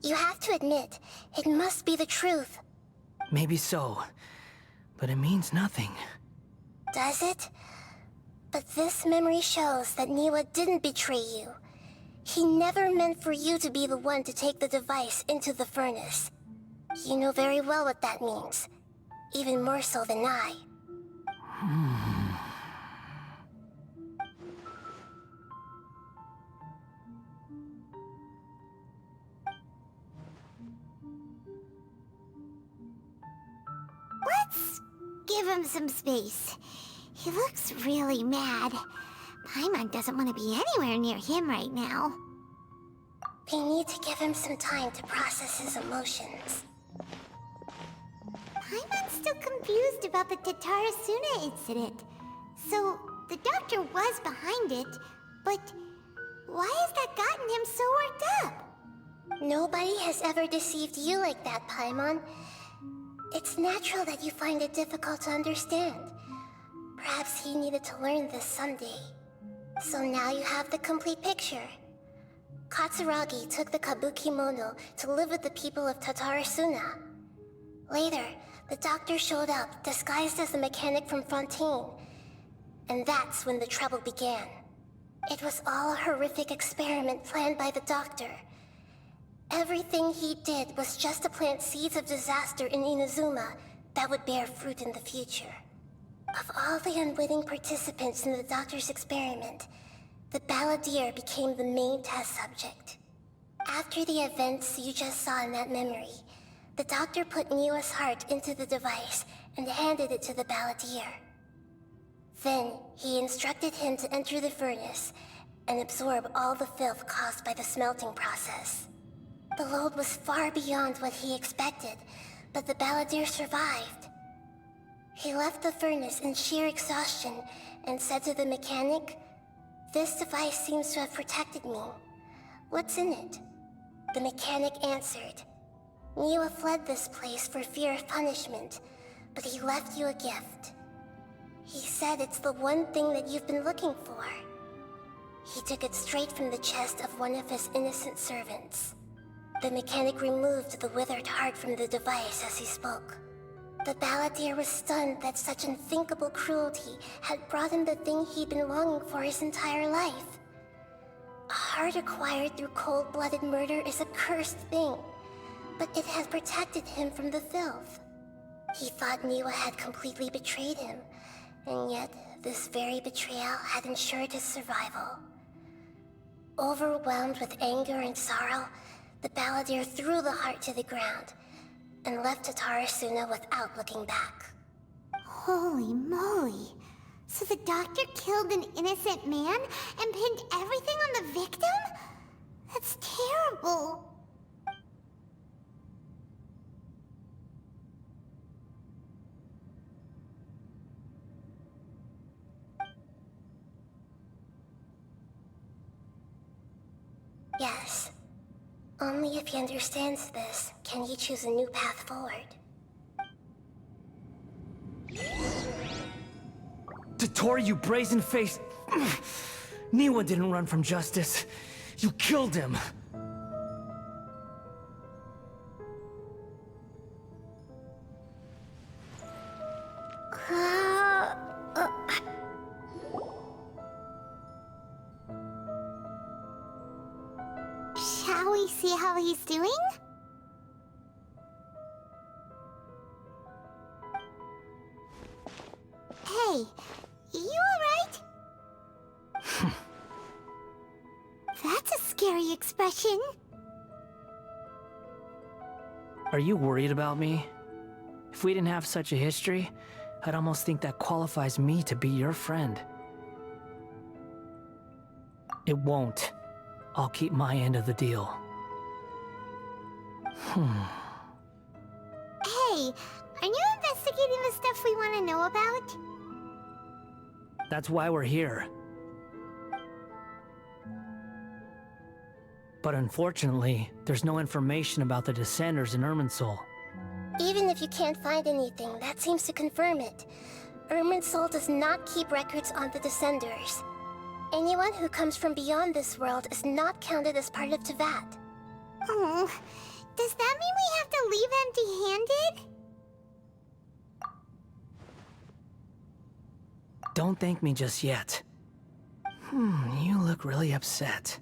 You have to admit, it must be the truth. Maybe so, but it means nothing. Does it? But this memory shows that Niwa didn't betray you. He never meant for you to be the one to take the device into the furnace. You know very well what that means. Even more so than I. Let's give him some space. He looks really mad. Paimon doesn't want to be anywhere near him right now. We need to give him some time to process his emotions. Paimon's still confused about the Tatarasuna incident. So, the doctor was behind it, but why has that gotten him so worked up? Nobody has ever deceived you like that, Paimon. It's natural that you find it difficult to understand. Perhaps he needed to learn this someday. So now you have the complete picture. Katsuragi took the Kabuki Mono to live with the people of Tatarasuna. Later, the doctor showed up, disguised as a mechanic from Fontaine. And that's when the trouble began. It was all a horrific experiment planned by the doctor. Everything he did was just to plant seeds of disaster in Inazuma that would bear fruit in the future. Of all the unwitting participants in the doctor's experiment, the balladeer became the main test subject. After the events you just saw in that memory, the doctor put Niwa's heart into the device and handed it to the balladeer. Then, he instructed him to enter the furnace and absorb all the filth caused by the smelting process. The load was far beyond what he expected, but the balladeer survived. He left the furnace in sheer exhaustion and said to the mechanic, "This device seems to have protected me. What's in it?" The mechanic answered, "Niwa fled this place for fear of punishment, but he left you a gift. He said it's the one thing that you've been looking for." He took it straight from the chest of one of his innocent servants. The mechanic removed the withered heart from the device as he spoke. The balladeer was stunned that such unthinkable cruelty had brought him the thing he'd been longing for his entire life. A heart acquired through cold-blooded murder is a cursed thing, but it had protected him from the filth. He thought Niwa had completely betrayed him, and yet this very betrayal had ensured his survival. Overwhelmed with anger and sorrow, the balladeer threw the heart to the ground and left Tatarasuna without looking back. Holy moly. So the doctor killed an innocent man and pinned everything on the victim? That's terrible. Yes. Only if he understands this can he choose a new path forward. Dottore, you brazen-faced... Niwa didn't run from justice. You killed him. Shall we see how he's doing? Hey, you alright? That's a scary expression. Are you worried about me? If we didn't have such a history, I'd almost think that qualifies me to be your friend. It won't. I'll keep my end of the deal. Hey, are you investigating the stuff we want to know about? That's why we're here. But unfortunately, there's no information about the Descenders in Irminsul. Even if you can't find anything, that seems to confirm it. Irminsul does not keep records on the Descenders. Anyone who comes from beyond this world is not counted as part of Tevat. Oh, does that mean we have to leave empty-handed? Don't thank me just yet. You look really upset.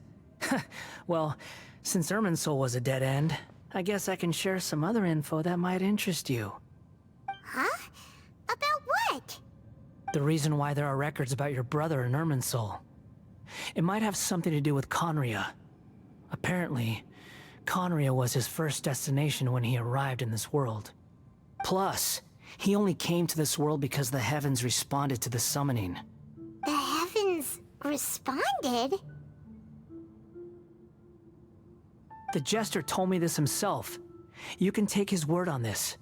Well, since Irminsul was a dead end, I guess I can share some other info that might interest you. Huh? About what? The reason why there are records about your brother in Irminsul. It might have something to do with Conria. Apparently, Conria was his first destination when he arrived in this world. Plus, he only came to this world because the heavens responded to the summoning. The heavens responded? The Jester told me this himself. You can take his word on this.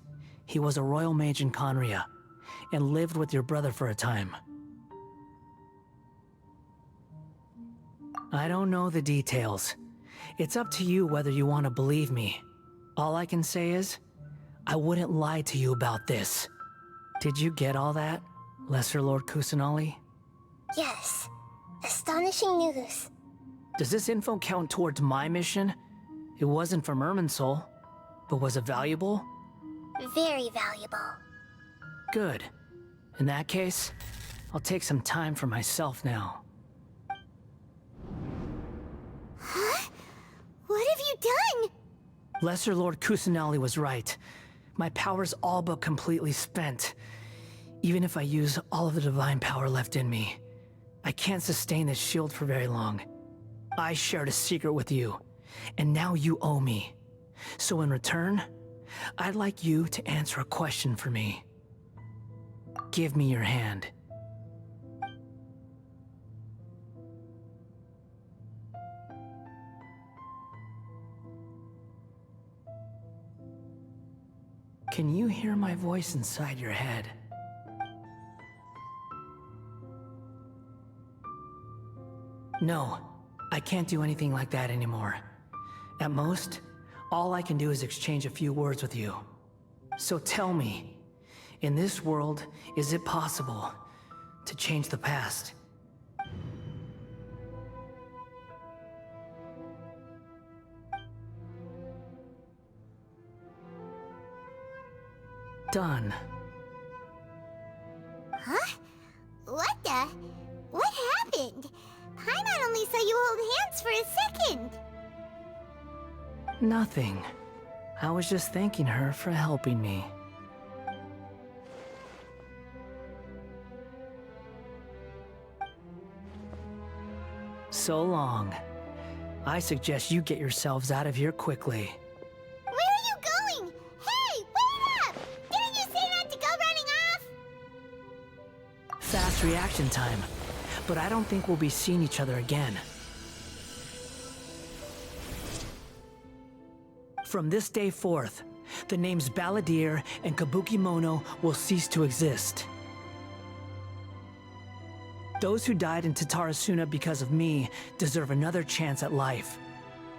He was a royal mage in Conria, and lived with your brother for a time. I don't know the details. It's up to you whether you want to believe me. All I can say is, I wouldn't lie to you about this. Did you get all that, Lesser Lord Kusanali? Yes. Astonishing news. Does this info count towards my mission? It wasn't from Irminsul, but was it valuable? Very valuable. Good. In that case, I'll take some time for myself now. Huh? What have you done? Lesser Lord Kusanali was right. My power's all but completely spent. Even if I use all of the divine power left in me, I can't sustain this shield for very long. I shared a secret with you, and now you owe me. So in return, I'd like you to answer a question for me. Give me your hand. Can you hear my voice inside your head? No, I can't do anything like that anymore. At most, all I can do is exchange a few words with you. So tell me, in this world, is it possible to change the past? Done. Huh? What the? What happened? Paimon only saw you hold hands for a second. Nothing. I was just thanking her for helping me. So long. I suggest you get yourselves out of here quickly. Where are you going? Hey, wait up! Didn't you say not to go running off? Fast reaction time. But I don't think we'll be seeing each other again. From this day forth, the names Balladeer and Kabukimono will cease to exist. Those who died in Tatarasuna because of me deserve another chance at life.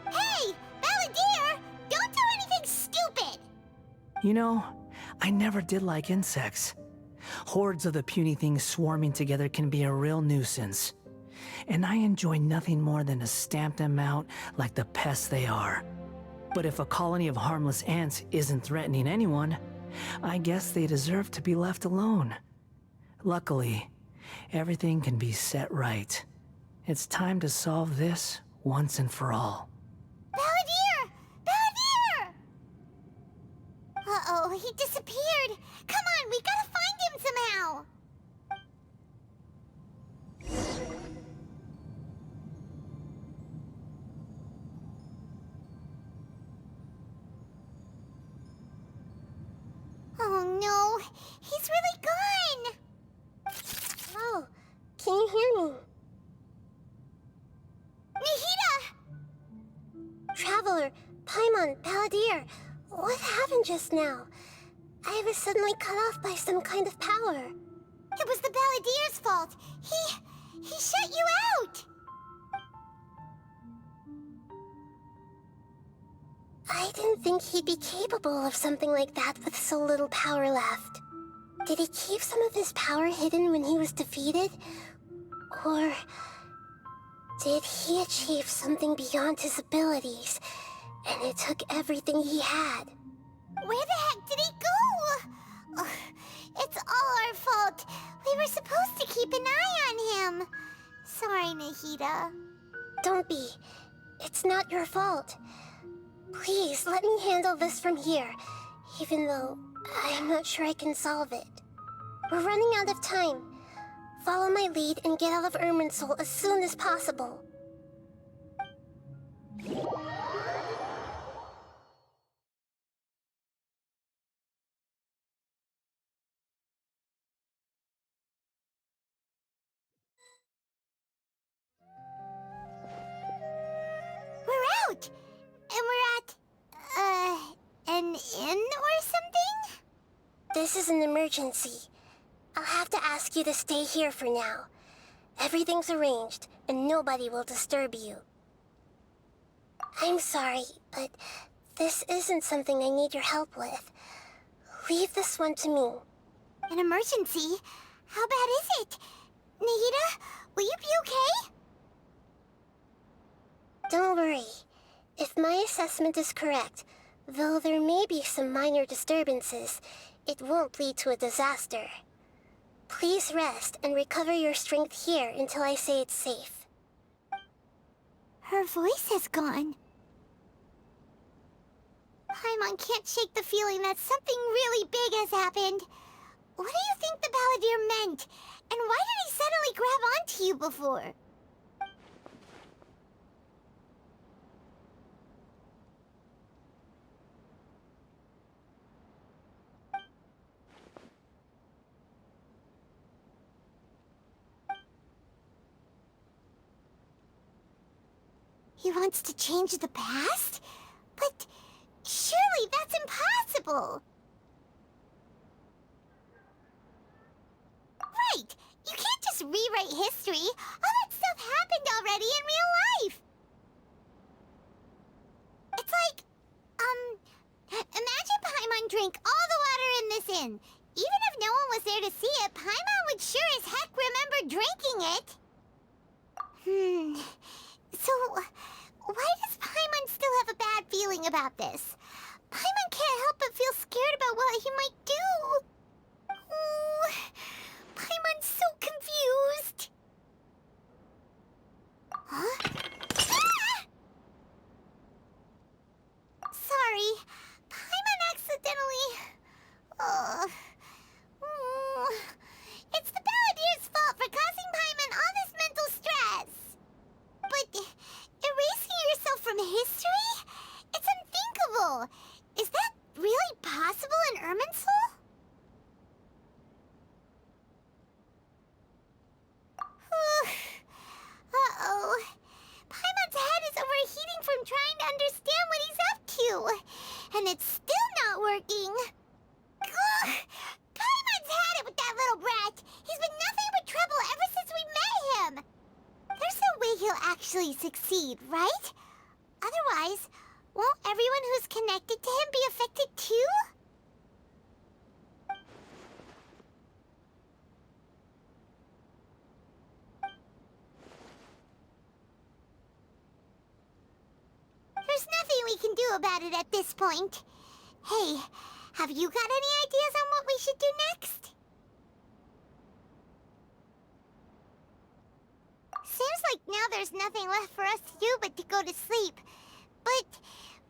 Hey, Balladeer! Don't do anything stupid! You know, I never did like insects. Hordes of the puny things swarming together can be a real nuisance. And I enjoy nothing more than to stamp them out like the pests they are. But if a colony of harmless ants isn't threatening anyone, I guess they deserve to be left alone. Luckily, everything can be set right. It's time to solve this once and for all. Balladeer! Paimon, Paladיר, what happened just now? I was suddenly cut off by some kind of power. It was the Paladir's fault. He shut you out! I didn't think he'd be capable of something like that with so little power left. Did he keep some of his power hidden when he was defeated? Or did he achieve something beyond his abilities, and it took everything he had? Where the heck did he go? Ugh, it's all our fault. We were supposed to keep an eye on him. Sorry, Nahida. Don't be. It's not your fault. Please, let me handle this from here, even though I'm not sure I can solve it. We're running out of time. Follow my lead and get out of Irminsul as soon as possible. We're out! And we're at, an inn or something? This is an emergency. I'll have to ask you to stay here for now. Everything's arranged, and nobody will disturb you. I'm sorry, but this isn't something I need your help with. Leave this one to me. An emergency? How bad is it? Nahida, will you be okay? Don't worry. If my assessment is correct, though there may be some minor disturbances, it won't lead to a disaster. Please rest and recover your strength here until I say it's safe. Her voice has gone. Paimon can't shake the feeling that something really big has happened. What do you think the Palladir meant? And why did he suddenly grab onto you before? He wants to change the past? But surely that's impossible! Right! You can't just rewrite history! All that stuff happened already in real life! It's like, imagine Paimon drank all the water in this inn. Even if no one was there to see it, Paimon would sure as heck remember drinking it! So, why does Paimon still have a bad feeling about this? Paimon can't help but feel scared about what he might do. Oh, Paimon's so confused. Huh? Ah! Sorry, Paimon accidentally... It's the Palladir's fault for causing Paimon all this mental stress. But erasing yourself from history? It's unthinkable. Is that really possible in Irminsul? Uh-oh. Paimon's head is overheating from trying to understand what he's up to. And it's still not working. Ugh. Paimon's had it with that little brat. He's been nothing but trouble ever since we met him. There's no way he'll actually succeed, right? Otherwise, won't everyone who's connected to him be affected too? There's nothing we can do about it at this point. Hey, have you got any ideas on what we should do next? Seems like now there's nothing left for us to do but to go to sleep. But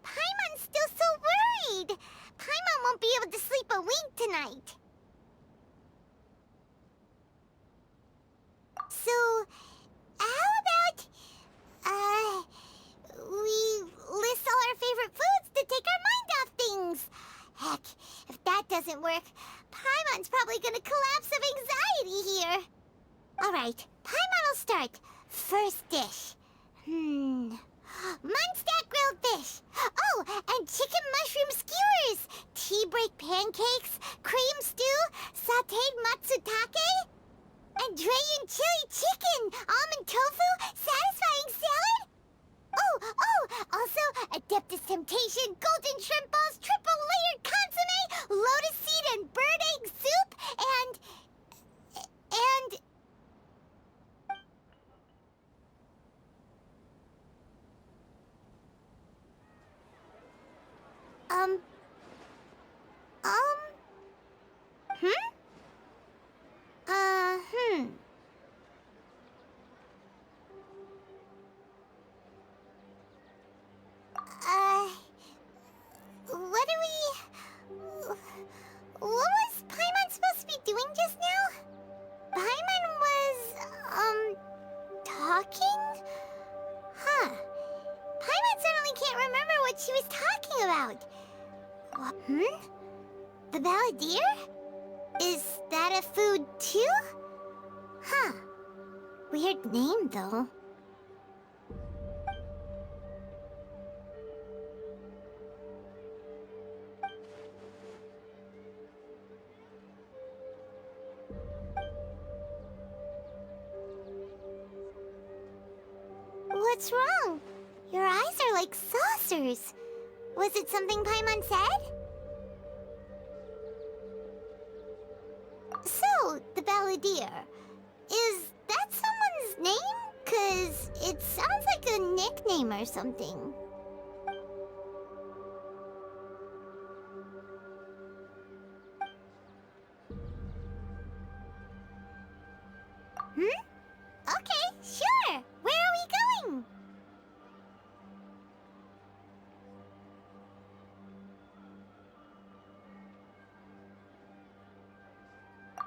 Paimon's still so worried. Paimon won't be able to sleep a wink tonight. So, how about, we list all our favorite foods to take our mind off things? Heck, if that doesn't work, Paimon's probably gonna collapse of anxiety here. Alright, Paimon will start. First dish. Munstack grilled fish. Oh, and chicken mushroom skewers, tea break pancakes, cream stew, sautéed matsutake, and Dragon chili chicken, almond tofu, satisfying salad. Also, Adeptus Temptation, golden shrimp balls, triple layered consomme, lotus seed and bird egg soup, and... What was Paimon supposed to be doing just now? Paimon was, talking? Huh. Paimon certainly can't remember what she was talking about. The Balladeer? Is that a food too? Huh. Weird name, though. What's wrong? Your eyes are like saucers. Was it something Paimon said? So, the Balladeer. Is that someone's name? 'Cause it sounds like a nickname or something. Okay, sure. Where are we going?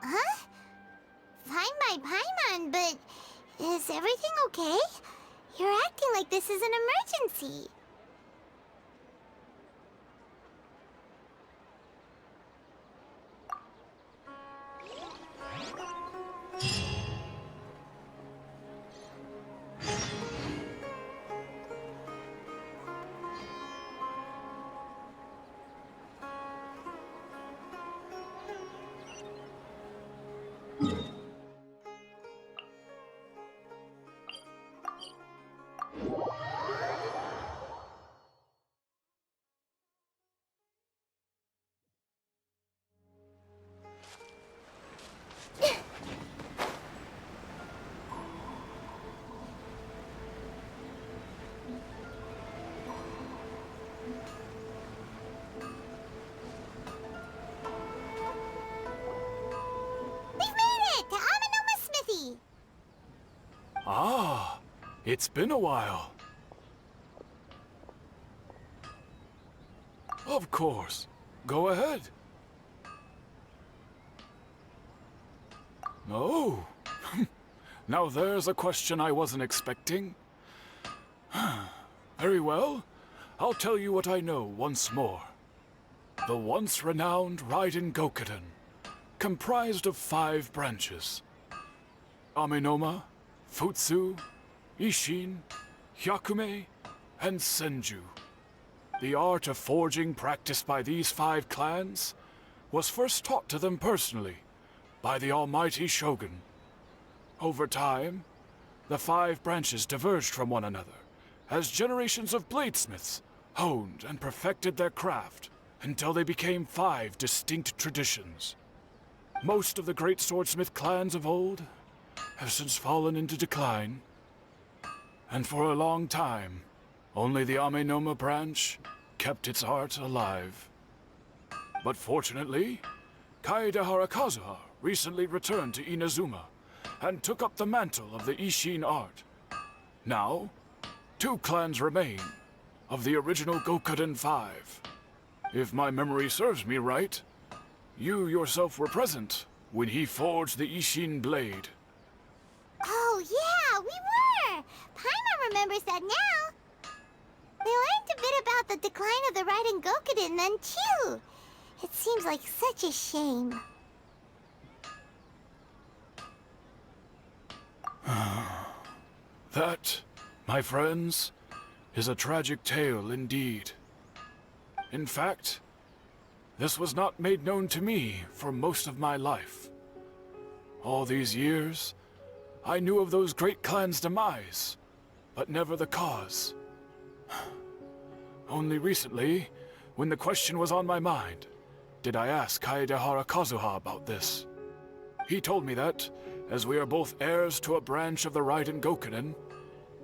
Huh? Fine by Paimon, but is everything okay? You're acting like this is an emergency. Ah, it's been a while. Of course. Go ahead. Oh. Now there's a question I wasn't expecting. Very well. I'll tell you what I know once more. The once renowned Raiden Gokuden, comprised of 5 branches. Amenoma, Futsu, Ishin, Hyakume, and Senju. The art of forging practiced by these 5 clans was first taught to them personally by the almighty Shogun. Over time, the 5 branches diverged from one another as generations of bladesmiths honed and perfected their craft until they became 5 distinct traditions. Most of the great swordsmith clans of old have since fallen into decline, and for a long time, only the Amenoma branch kept its art alive. But fortunately, Kaede Harakazuha recently returned to Inazuma and took up the mantle of the Ishin art. Now, 2 clans remain of the original Gokuden 5. If my memory serves me right, you yourself were present when he forged the Ishin blade. Oh, yeah, we were! Paimon remembers that now. We learned a bit about the decline of the Raiden Gokuden then, too. It seems like such a shame. That, my friends, is a tragic tale indeed. In fact, this was not made known to me for most of my life. All these years, I knew of those great clans' demise, but never the cause. Only recently, when the question was on my mind, did I ask Kaedehara Kazuha about this. He told me that, as we are both heirs to a branch of the Raiden Gokunin,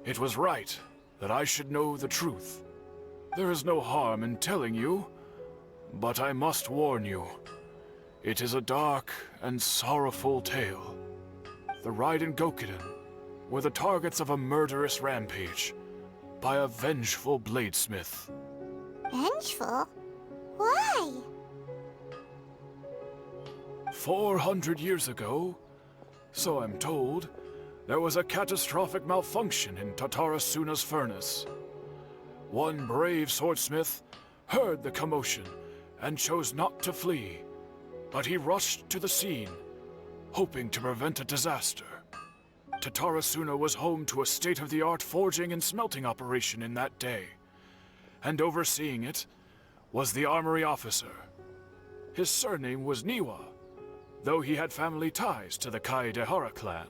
it was right that I should know the truth. There is no harm in telling you, but I must warn you. It is a dark and sorrowful tale. The Raiden Gokunin were the targets of a murderous rampage by a vengeful bladesmith. Vengeful? Why? 400 years ago, so I'm told, there was a catastrophic malfunction in Tatarasuna's furnace. One brave swordsmith heard the commotion and chose not to flee, but he rushed to the scene, hoping to prevent a disaster. Tatarasuna was home to a state-of-the-art forging and smelting operation in that day, and overseeing it was the armory officer. His surname was Niwa, though he had family ties to the Kaedehara clan.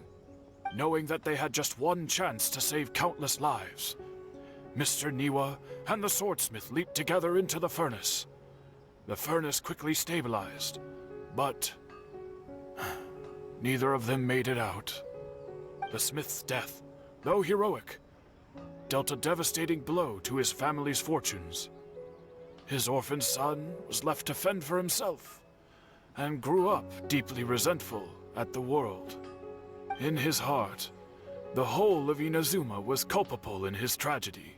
Knowing that they had just one chance to save countless lives, Mr. Niwa and the swordsmith leaped together into the furnace. The furnace quickly stabilized, but neither of them made it out. The smith's death, though heroic, dealt a devastating blow to his family's fortunes. His orphaned son was left to fend for himself, and grew up deeply resentful at the world. In his heart, the whole of Inazuma was culpable in his tragedy.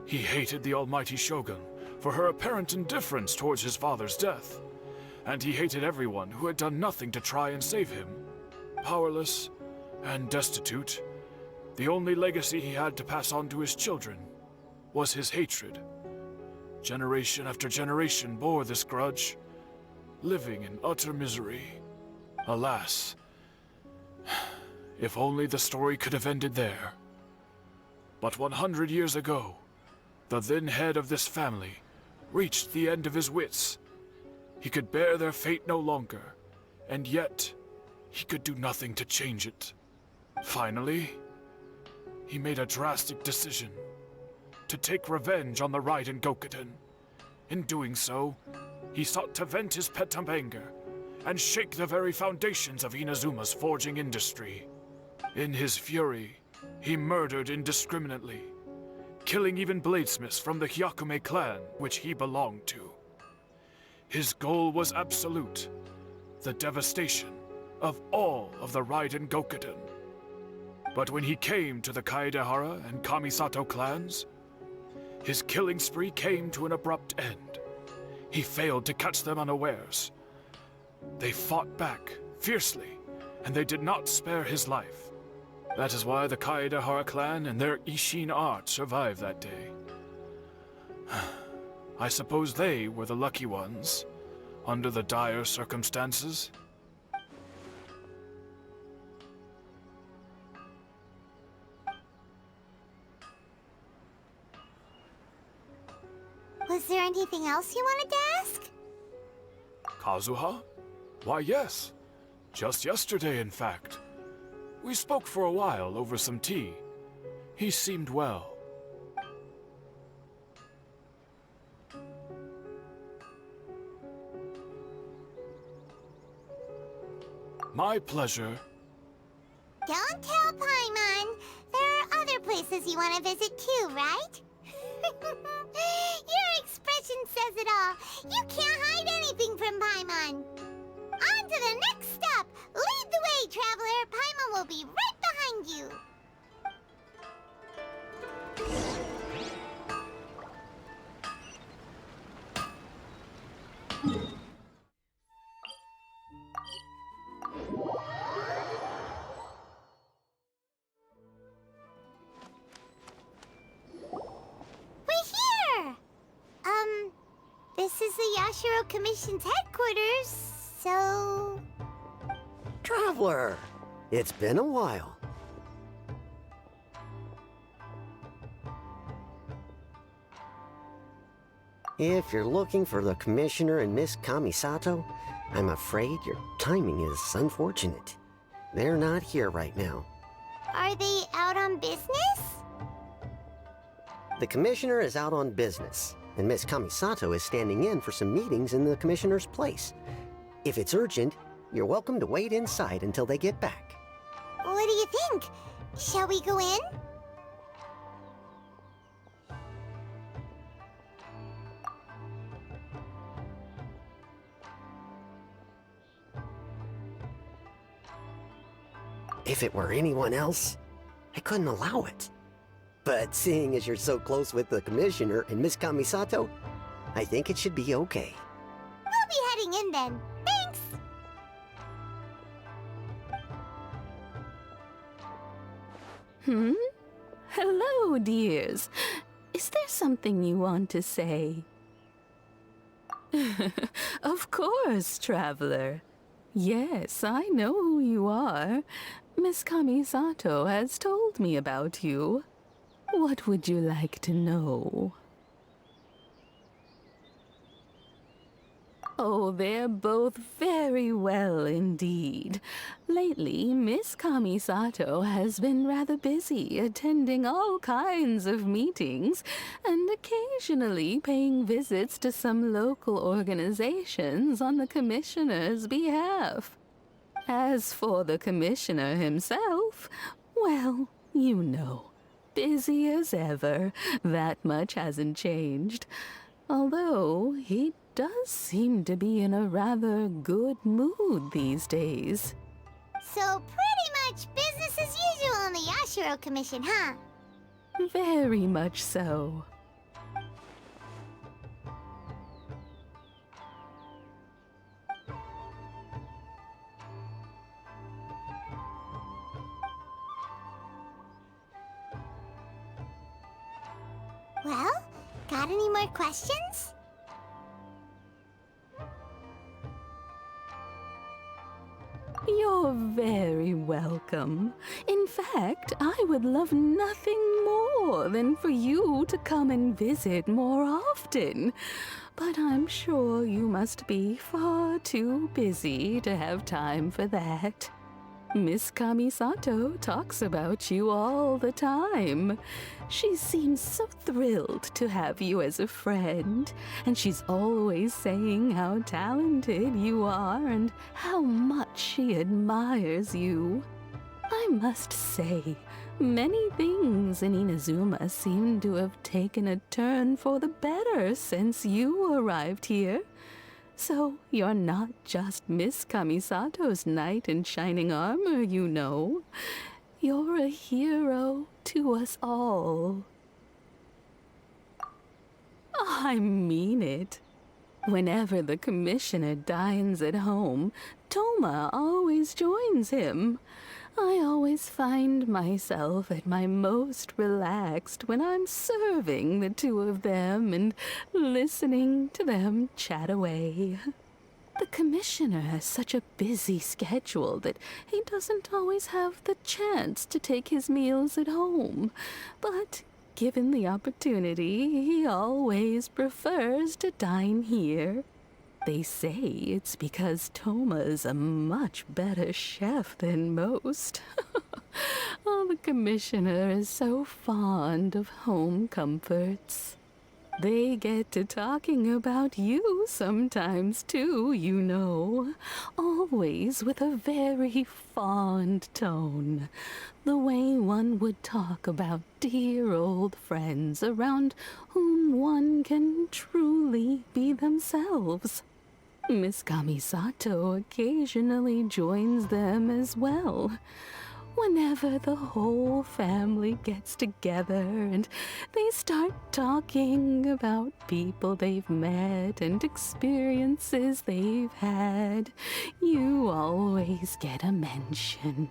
He hated the almighty Shogun for her apparent indifference towards his father's death, and he hated everyone who had done nothing to try and save him. Powerless and destitute, the only legacy he had to pass on to his children was his hatred. Generation after generation bore this grudge, living in utter misery. Alas, if only the story could have ended there. But 100 years ago, the then head of this family reached the end of his wits. He could bear their fate no longer, and yet he could do nothing to change it. Finally, he made a drastic decision to take revenge on the Raiden Gokunin. In doing so, he sought to vent his pent anger and shake the very foundations of Inazuma's forging industry. In his fury, he murdered indiscriminately, killing even bladesmiths from the Hyakume clan, which he belonged to. His goal was absolute, the devastation of all of the Raiden Gokunin. But when he came to the Kaedehara and Kamisato clans, his killing spree came to an abrupt end. He failed to catch them unawares. They fought back fiercely, and they did not spare his life. That is why the Kaedehara clan and their Ishin art survived that day. I suppose they were the lucky ones, under the dire circumstances. Was there anything else you wanted to ask? Kazuha? Why, yes. Just yesterday, in fact. We spoke for a while over some tea. He seemed well. My pleasure. Don't tell Paimon. There are other places you want to visit too, right? Your expression says it all. You can't hide anything from Paimon. On to the next stop. Lead the way, traveler. Paimon will be right behind you. This is the Yashiro Commission's headquarters, so... Traveler, it's been a while. If you're looking for the Commissioner and Miss Kamisato, I'm afraid your timing is unfortunate. They're not here right now. Are they out on business? The Commissioner is out on business, and Miss Kamisato is standing in for some meetings in the Commissioner's place. If it's urgent, you're welcome to wait inside until they get back. What do you think? Shall we go in? If it were anyone else, I couldn't allow it. But seeing as you're so close with the Commissioner and Miss Kamisato, I think it should be okay. We'll be heading in then. Thanks! Hello, dears. Is there something you want to say? Of course, traveler. Yes, I know who you are. Miss Kamisato has told me about you. What would you like to know? Oh, they're both very well indeed. Lately, Miss Kamisato has been rather busy attending all kinds of meetings and occasionally paying visits to some local organizations on the Commissioner's behalf. As for the Commissioner himself, well, you know, busy as ever. That much hasn't changed. Although he does seem to be in a rather good mood these days. So pretty much business as usual on the Yashiro Commission, huh? Very much so. Well, got any more questions? You're very welcome. In fact, I would love nothing more than for you to come and visit more often. But I'm sure you must be far too busy to have time for that. Miss Kamisato talks about you all the time. She seems so thrilled to have you as a friend, and she's always saying how talented you are and how much she admires you. I must say, many things in Inazuma seem to have taken a turn for the better since you arrived here. So you're not just Miss Kamisato's knight in shining armor, you know. You're a hero to us all. I mean it. Whenever the Commissioner dines at home, Toma always joins him. I always find myself at my most relaxed when I'm serving the two of them and listening to them chat away. The Commissioner has such a busy schedule that he doesn't always have the chance to take his meals at home. But given the opportunity, he always prefers to dine here. They say it's because Toma's a much better chef than most. Oh, the Commissioner is so fond of home comforts. They get to talking about you sometimes too, you know. Always with a very fond tone. The way one would talk about dear old friends around whom one can truly be themselves. Miss Kamisato occasionally joins them as well. Whenever the whole family gets together and they start talking about people they've met and experiences they've had, you always get a mention.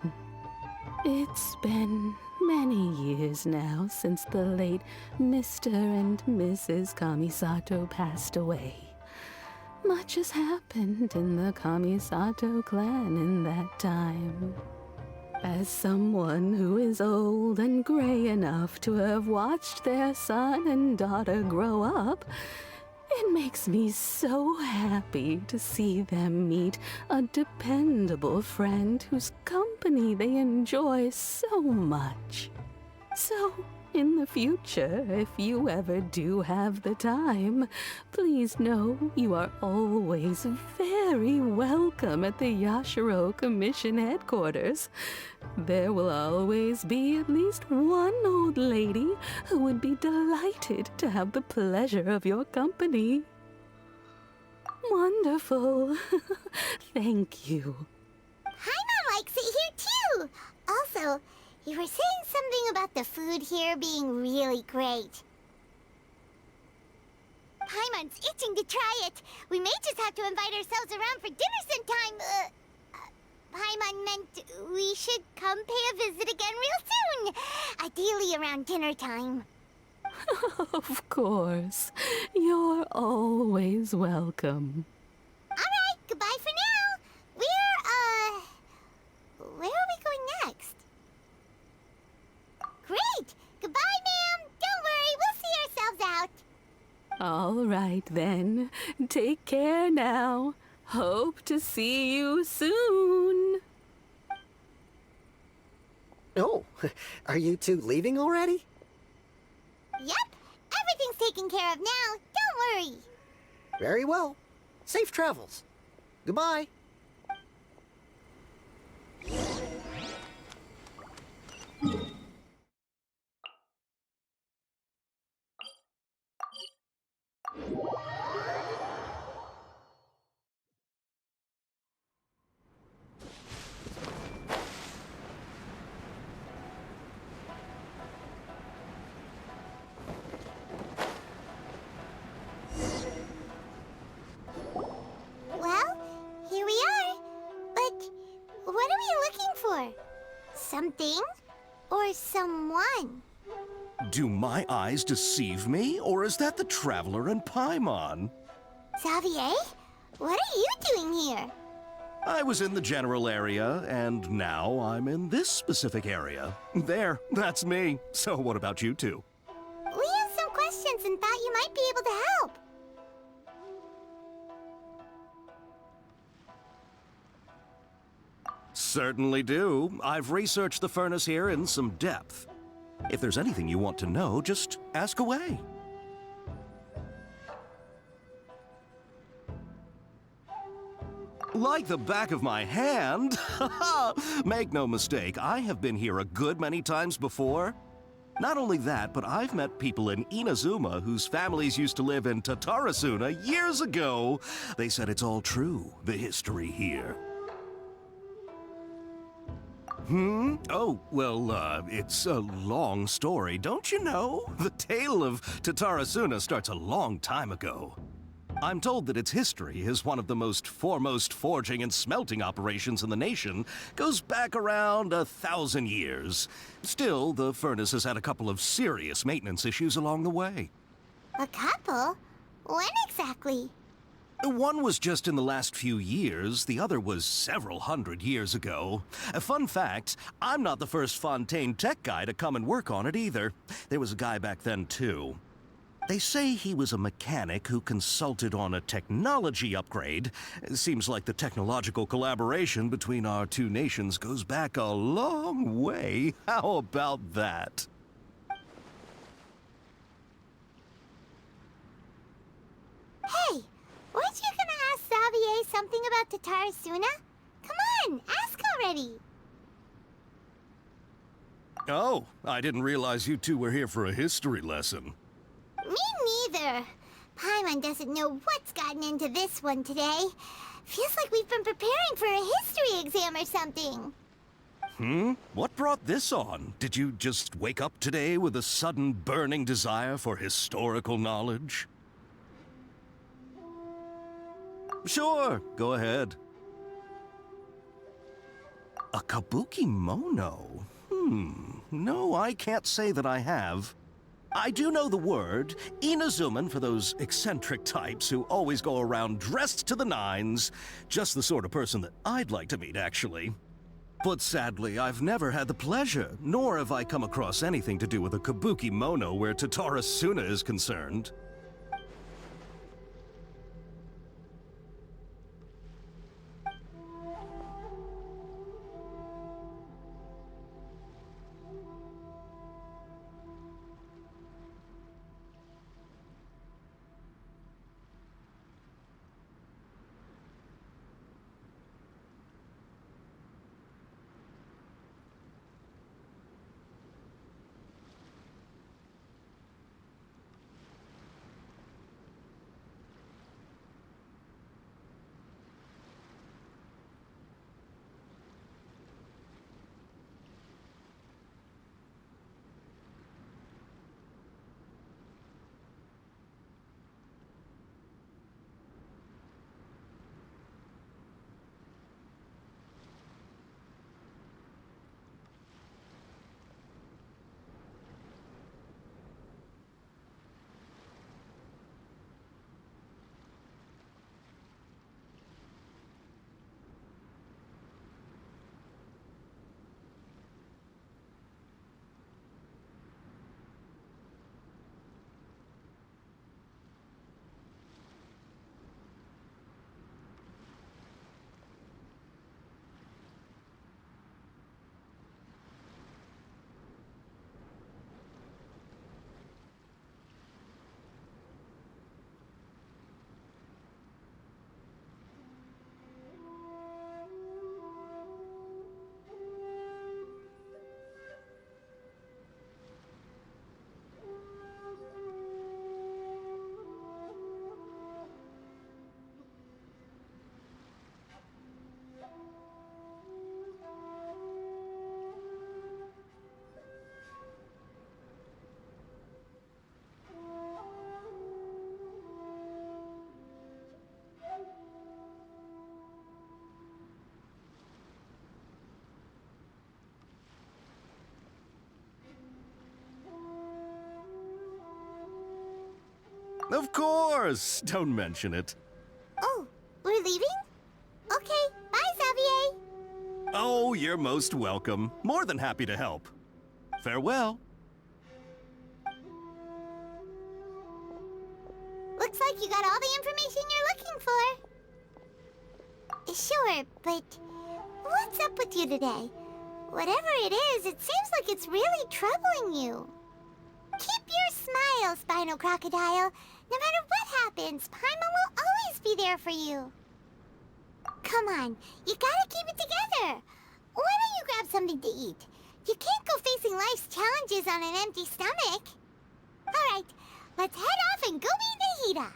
It's been many years now since the late Mr. and Mrs. Kamisato passed away. Much has happened in the Kamisato clan in that time. As someone who is old and gray enough to have watched their son and daughter grow up, It makes me so happy to see them meet a dependable friend whose company they enjoy so much. So, in the future, if you ever do have the time, please know you are always very welcome at the Yashiro Commission headquarters. There will always be at least one old lady who would be delighted to have the pleasure of your company. Wonderful. Thank you. Paimon likes it here too. Also, you were saying something about the food here being really great. Paimon's itching to try it. We may just have to invite ourselves around for dinner sometime. Paimon meant we should come pay a visit again real soon. Ideally around dinner time. Of course. You're always welcome. Alright, goodbye for now. Where are we going next? Great! Goodbye, ma'am! Don't worry, we'll see ourselves out. All right, then. Take care now. Hope to see you soon. Oh, are you two leaving already? Yep, everything's taken care of now. Don't worry. Very well. Safe travels. Goodbye. Well, here we are. But what are we looking for? Something or someone? Do my eyes deceive me, or is that the Traveler and Paimon? Xavier, what are you doing here? I was in the general area, and now I'm in this specific area. There, that's me. So what about you two? We have some questions and thought you might be able to help. Certainly do. I've researched the furnace here in some depth. If there's anything you want to know, just ask away. Like the back of my hand? Make no mistake, I have been here a good many times before. Not only that, but I've met people in Inazuma whose families used to live in Tatarasuna years ago. They said it's all true, the history here. Oh, well, it's a long story, don't you know? The tale of Tatarasuna starts a long time ago. I'm told that its history is one of the most foremost forging and smelting operations in the nation, goes back around 1,000 years. Still, the furnace has had a couple of serious maintenance issues along the way. A couple? When exactly? One was just in the last few years, the other was several hundred years ago. A fun fact, I'm not the first Fontaine tech guy to come and work on it either. There was a guy back then too. They say he was a mechanic who consulted on a technology upgrade. It seems like the technological collaboration between our two nations goes back a long way. How about that? Hey, weren't you gonna ask Xavier something about Tatarasuna? Come on, ask already. Oh, I didn't realize you two were here for a history lesson. Me neither. Paimon doesn't know what's gotten into this one today. Feels like we've been preparing for a history exam or something. What brought this on? Did you just wake up today with a sudden burning desire for historical knowledge? Sure, go ahead. A kabuki mono? No, I can't say that I have. I do know the word, Inazuman for those eccentric types who always go around dressed to the nines. Just the sort of person that I'd like to meet, actually. But sadly, I've never had the pleasure, nor have I come across anything to do with a kabuki mono where Tatarasuna is concerned. Of course! Don't mention it. Oh, we're leaving? Okay, bye, Xavier. Oh, you're most welcome. More than happy to help. Farewell. Looks like you got all the information you're looking for. Sure, but what's up with you today? Whatever it is, it seems like it's really troubling you. Keep your smile, Spinal Crocodile. No matter what happens, Paimon will always be there for you. Come on, you gotta keep it together. Why don't you grab something to eat? You can't go facing life's challenges on an empty stomach. All right, let's head off and go meet Nahida.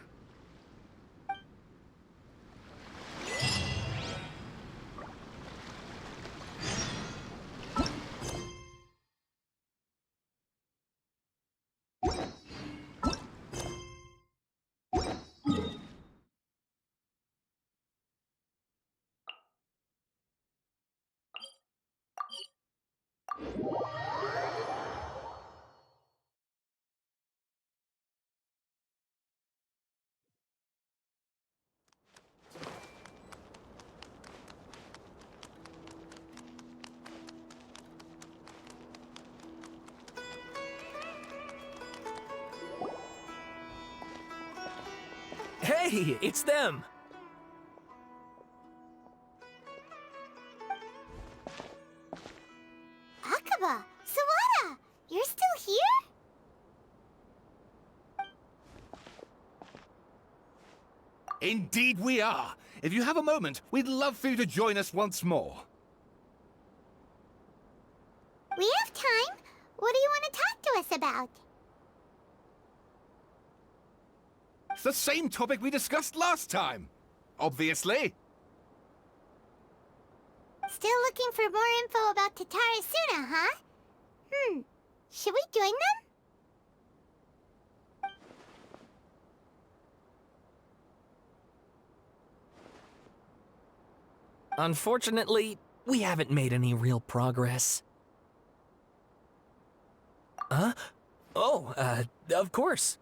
Hey, it's them! Akaba, Sawada, you're still here? Indeed we are. If you have a moment, we'd love for you to join us once more. We have time. What do you want to talk to us about? It's the same topic we discussed last time. Obviously. Still looking for more info about Tatarasuna, huh? Should we join them? Unfortunately, we haven't made any real progress. Huh? Oh, of course.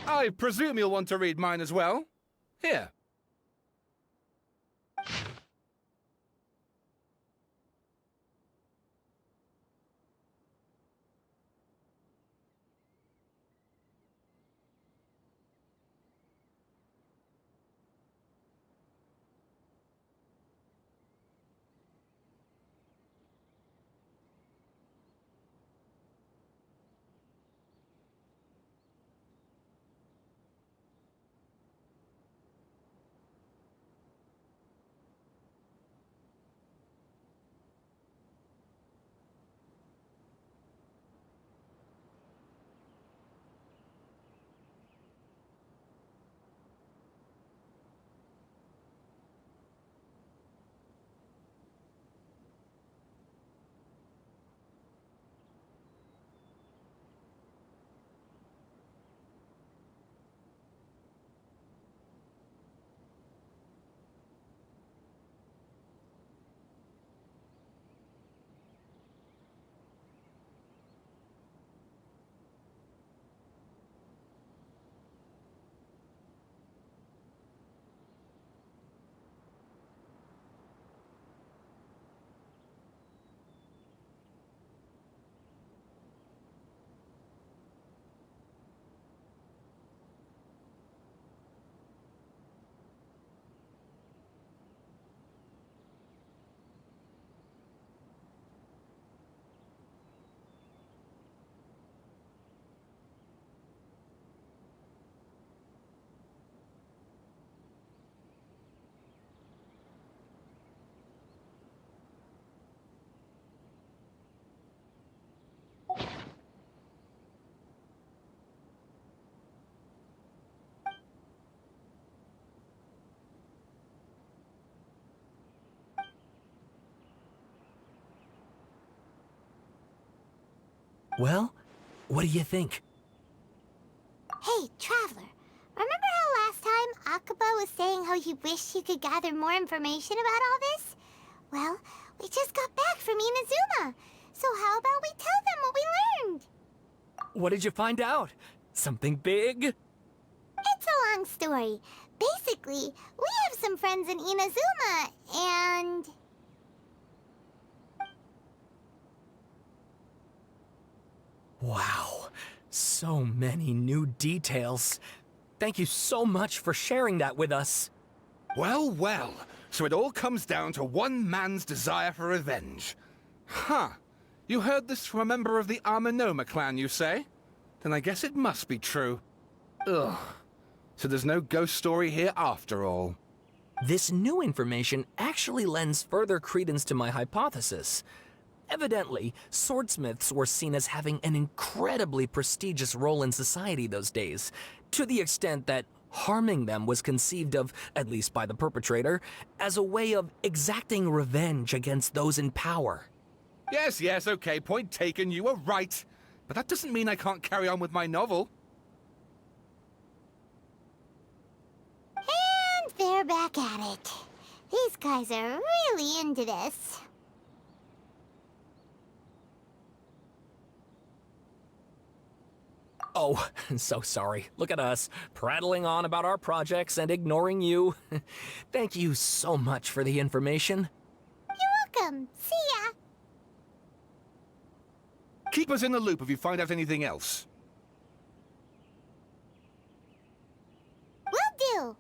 I presume you'll want to read mine as well. Here. Well, what do you think? Hey, Traveler. Remember how last time Akaba was saying how he wished he could gather more information about all this? Well, we just got back from Inazuma. So how about we tell them what we learned? What did you find out? Something big? It's a long story. Basically, we have some friends in Inazuma, and... Wow, so many new details. Thank you so much for sharing that with us. Well, well. So it all comes down to one man's desire for revenge. Huh. You heard this from a member of the Amenoma clan, you say? Then I guess it must be true. Ugh. So there's no ghost story here after all. This new information actually lends further credence to my hypothesis. Evidently, swordsmiths were seen as having an incredibly prestigious role in society those days, to the extent that harming them was conceived of, at least by the perpetrator, as a way of exacting revenge against those in power. Yes, okay, point taken, you were right. But that doesn't mean I can't carry on with my novel. And they're back at it. These guys are really into this. Oh, so sorry. Look at us, prattling on about our projects and ignoring you. Thank you so much for the information. You're welcome. See ya. Keep us in the loop if you find out anything else. Will do.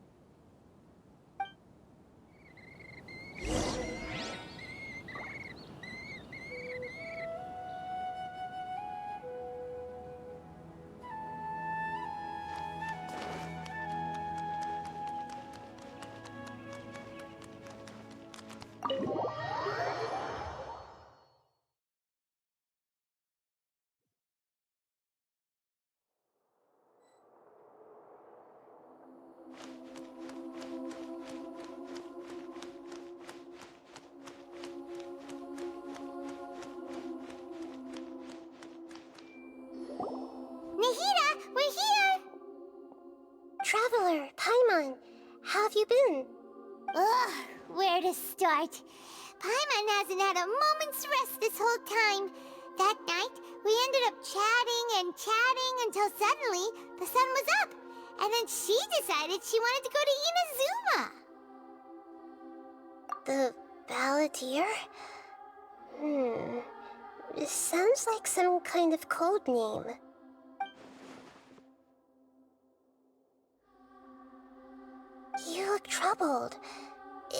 Nahida, we're here! Traveler, Paimon, how have you been? Ugh, where to start? Paimon hasn't had a moment's rest this whole time. That night, we ended up chatting and chatting until suddenly the sun was up. And then she decided she wanted to go to Inazuma. The Balladeer? It sounds like some kind of code name. You look troubled.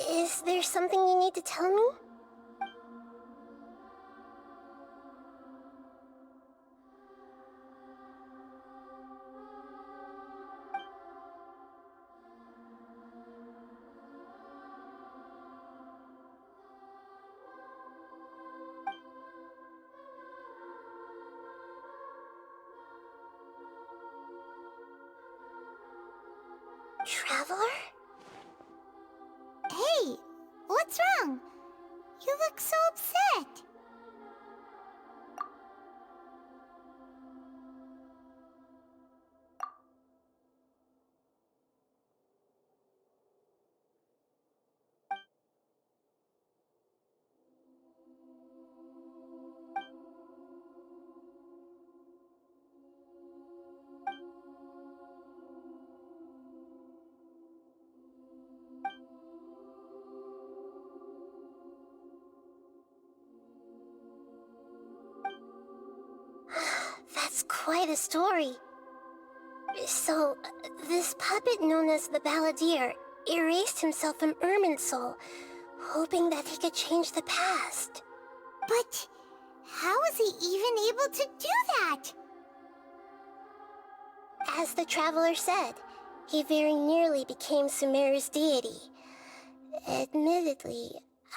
Is there something you need to tell me? Traveler? Hey, what's wrong? You look so upset. That's quite a story. So, this puppet known as the Balladeer erased himself from Irminsul, hoping that he could change the past. But how was he even able to do that? As the Traveler said, he very nearly became Sumeru's deity. Admittedly,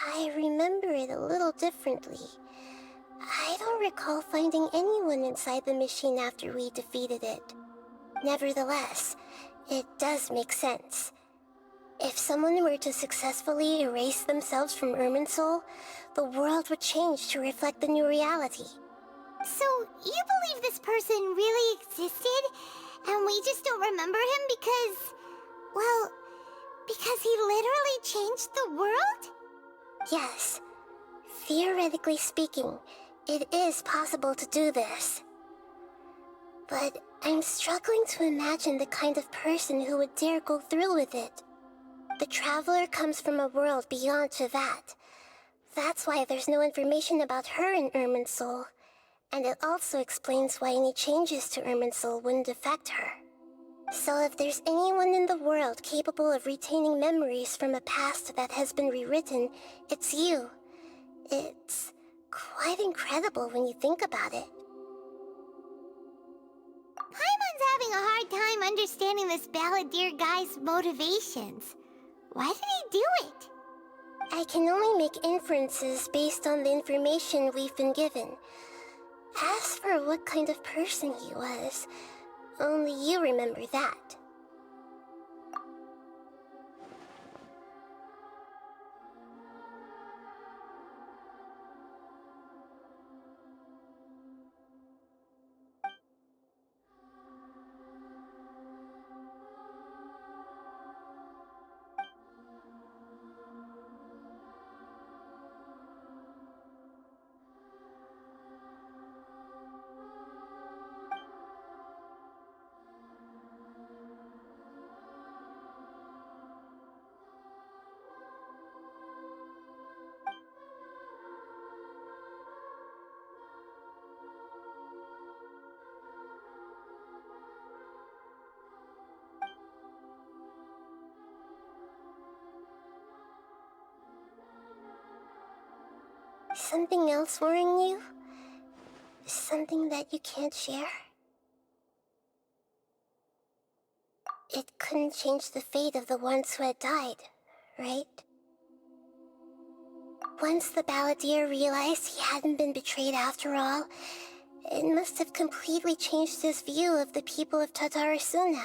I remember it a little differently. I don't recall finding anyone inside the machine after we defeated it. Nevertheless, it does make sense. If someone were to successfully erase themselves from Irminsul, the world would change to reflect the new reality. So, you believe this person really existed, and we just don't remember him because... well, because he literally changed the world? Yes. Theoretically speaking, it is possible to do this. But I'm struggling to imagine the kind of person who would dare go through with it. The Traveler comes from a world beyond to that. That's why there's no information about her in Irminsul. And it also explains why any changes to Irminsul wouldn't affect her. So if there's anyone in the world capable of retaining memories from a past that has been rewritten, it's you. It's quite incredible when you think about it. Paimon's having a hard time understanding this balladeer guy's motivations. Why did he do it? I can only make inferences based on the information we've been given. As for what kind of person he was, only you remember that. Something else worrying you? Something that you can't share? It couldn't change the fate of the ones who had died, right? Once the balladeer realized he hadn't been betrayed after all, it must have completely changed his view of the people of Tatarasuna.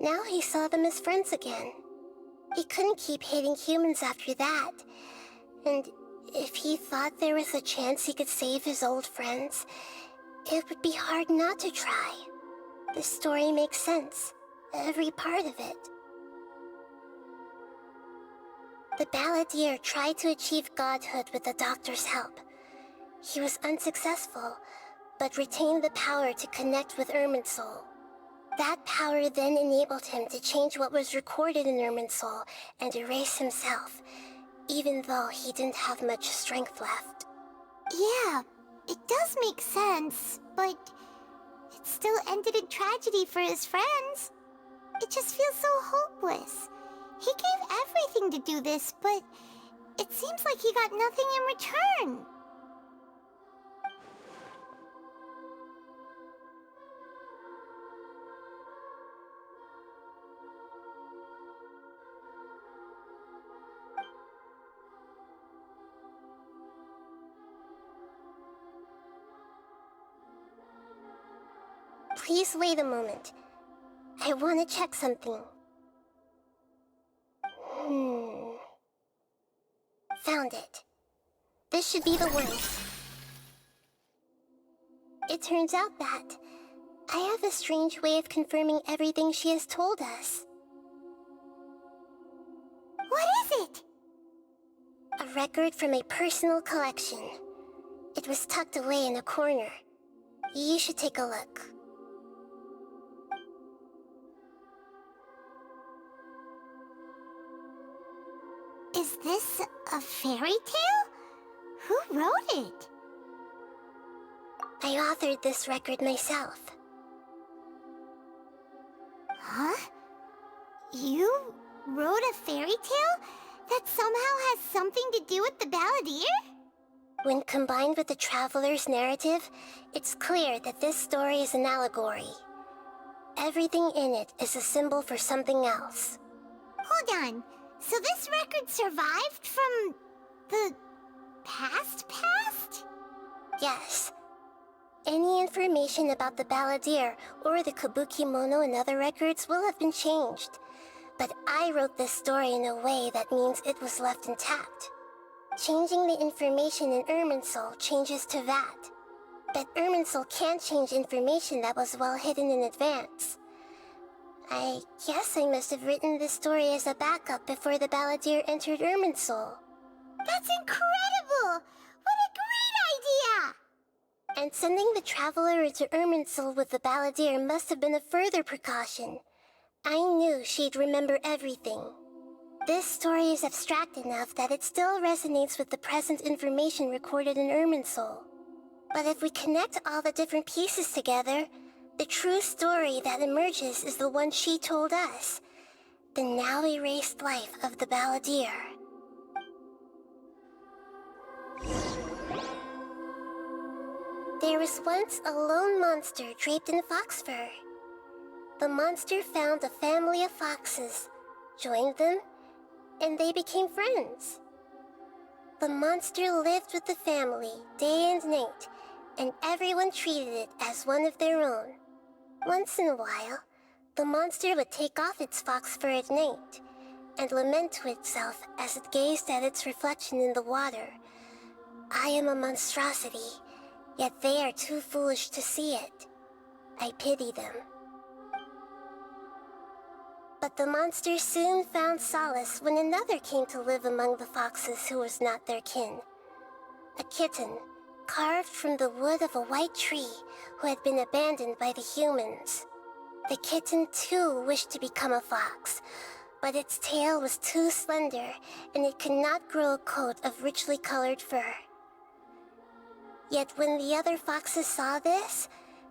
Now he saw them as friends again. He couldn't keep hating humans after that, and if he thought there was a chance he could save his old friends, it would be hard not to try. The story makes sense, every part of it. The balladeer tried to achieve godhood with the doctor's help. He was unsuccessful, but retained the power to connect with Irminsul. That power then enabled him to change what was recorded in Irminsul and erase himself, even though he didn't have much strength left. Yeah, it does make sense, but it still ended in tragedy for his friends. It just feels so hopeless. He gave everything to do this, but it seems like he got nothing in return. Please wait a moment. I want to check something. Found it. This should be the one. It turns out that I have a strange way of confirming everything she has told us. What is it? A record from a personal collection. It was tucked away in a corner. You should take a look. Is this a fairy tale? Who wrote it? I authored this record myself. Huh? You wrote a fairy tale that somehow has something to do with the balladeer? When combined with the Traveler's narrative, it's clear that this story is an allegory. Everything in it is a symbol for something else. Hold on. So this record survived from the past? Yes. Any information about the balladeer or the kabuki mono in other records will have been changed. But I wrote this story in a way that means it was left intact. Changing the information in Irminsul changes to that. But Irminsul can't change information that was well hidden in advance. I guess I must have written this story as a backup before the Balladeer entered Irminsul. That's incredible! What a great idea! And sending the Traveler into Irminsul with the Balladeer must have been a further precaution. I knew she'd remember everything. This story is abstract enough that it still resonates with the present information recorded in Irminsul. But if we connect all the different pieces together, the true story that emerges is the one she told us. The now erased life of the Balladeer. There was once a lone monster draped in fox fur. The monster found a family of foxes, joined them, and they became friends. The monster lived with the family day and night, and everyone treated it as one of their own. Once in a while, the monster would take off its fox fur at night and lament to itself as it gazed at its reflection in the water. I am a monstrosity, yet they are too foolish to see it. I pity them. But the monster soon found solace when another came to live among the foxes who was not their kin. A kitten, carved from the wood of a white tree who had been abandoned by the humans. The kitten too wished to become a fox, but its tail was too slender and it could not grow a coat of richly colored fur. Yet when the other foxes saw this,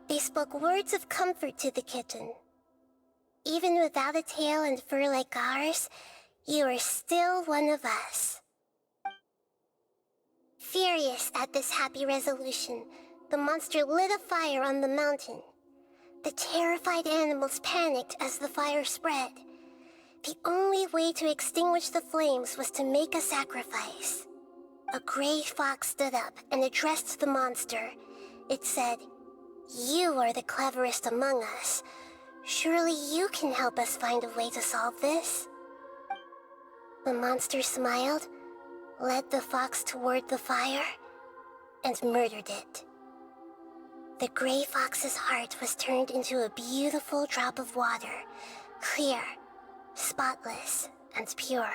they spoke words of comfort to the kitten. Even without a tail and fur like ours, you are still one of us. Furious at this happy resolution, the monster lit a fire on the mountain. The terrified animals panicked as the fire spread. The only way to extinguish the flames was to make a sacrifice. A gray fox stood up and addressed the monster. It said, "You are the cleverest among us. Surely you can help us find a way to solve this." The monster smiled, led the fox toward the fire, and murdered it. The gray fox's heart was turned into a beautiful drop of water, clear, spotless, and pure.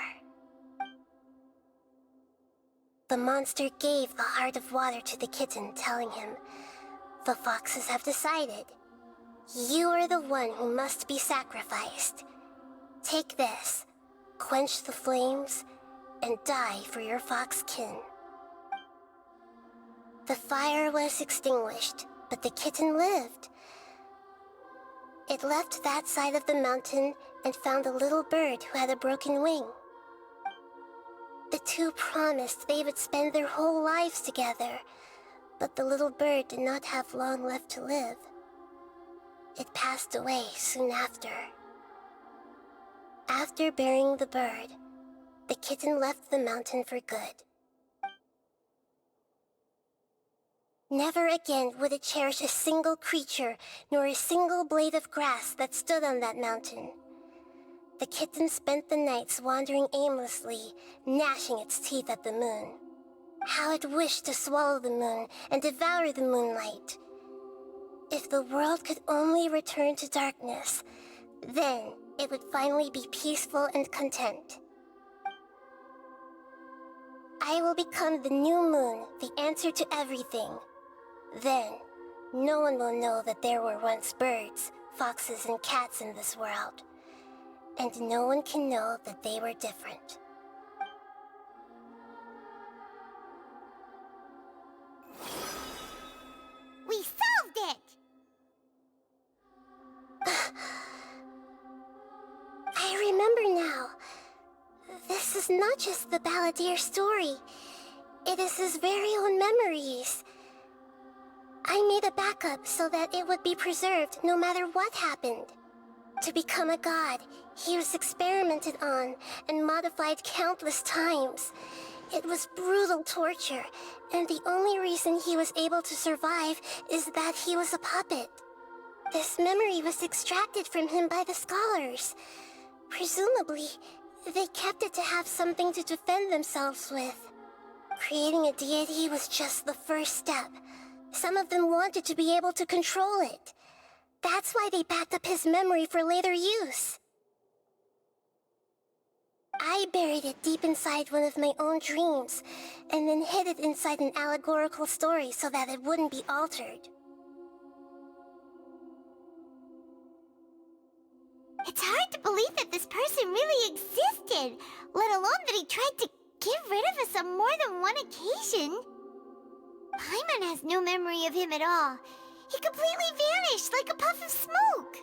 The monster gave the heart of water to the kitten, telling him, "The foxes have decided. You are the one who must be sacrificed. Take this, quench the flames, and die for your fox kin." The fire was extinguished, but the kitten lived. It left that side of the mountain and found a little bird who had a broken wing. The two promised they would spend their whole lives together, but the little bird did not have long left to live. It passed away soon after. After burying the bird, the kitten left the mountain for good. Never again would it cherish a single creature, nor a single blade of grass that stood on that mountain. The kitten spent the nights wandering aimlessly, gnashing its teeth at the moon. How it wished to swallow the moon and devour the moonlight. If the world could only return to darkness, then it would finally be peaceful and content. I will become the new moon, the answer to everything. Then, no one will know that there were once birds, foxes, and cats in this world. And no one can know that they were different. We solved it! I remember now. This is not just the Balladeer story. It is his very own memories. I made a backup so that it would be preserved no matter what happened. To become a god, he was experimented on and modified countless times. It was brutal torture, and the only reason he was able to survive is that he was a puppet. This memory was extracted from him by the scholars. Presumably, they kept it to have something to defend themselves with. Creating a deity was just the first step, Some of them wanted to be able to control it. That's why they backed up his memory for later use. I buried it deep inside one of my own dreams, and then hid it inside an allegorical story so that it wouldn't be altered. It's hard to believe that this person really existed, let alone that he tried to get rid of us on more than one occasion. Paimon has no memory of him at all. He completely vanished like a puff of smoke.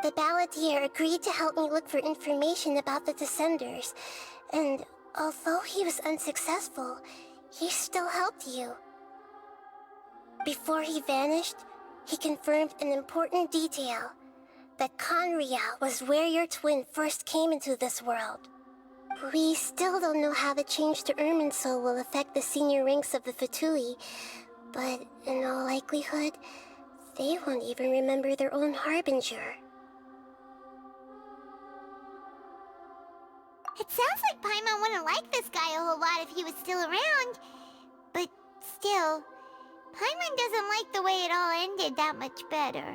The balladeer agreed to help me look for information about the Descenders, and although he was unsuccessful, he still helped you. Before he vanished, he confirmed an important detail, that Conria was where your twin first came into this world. We still don't know how the change to Irminsul will affect the senior ranks of the Fatui, but in all likelihood, they won't even remember their own Harbinger. It sounds like Paimon wouldn't like this guy a whole lot if he was still around. But still, Paimon doesn't like the way it all ended that much better.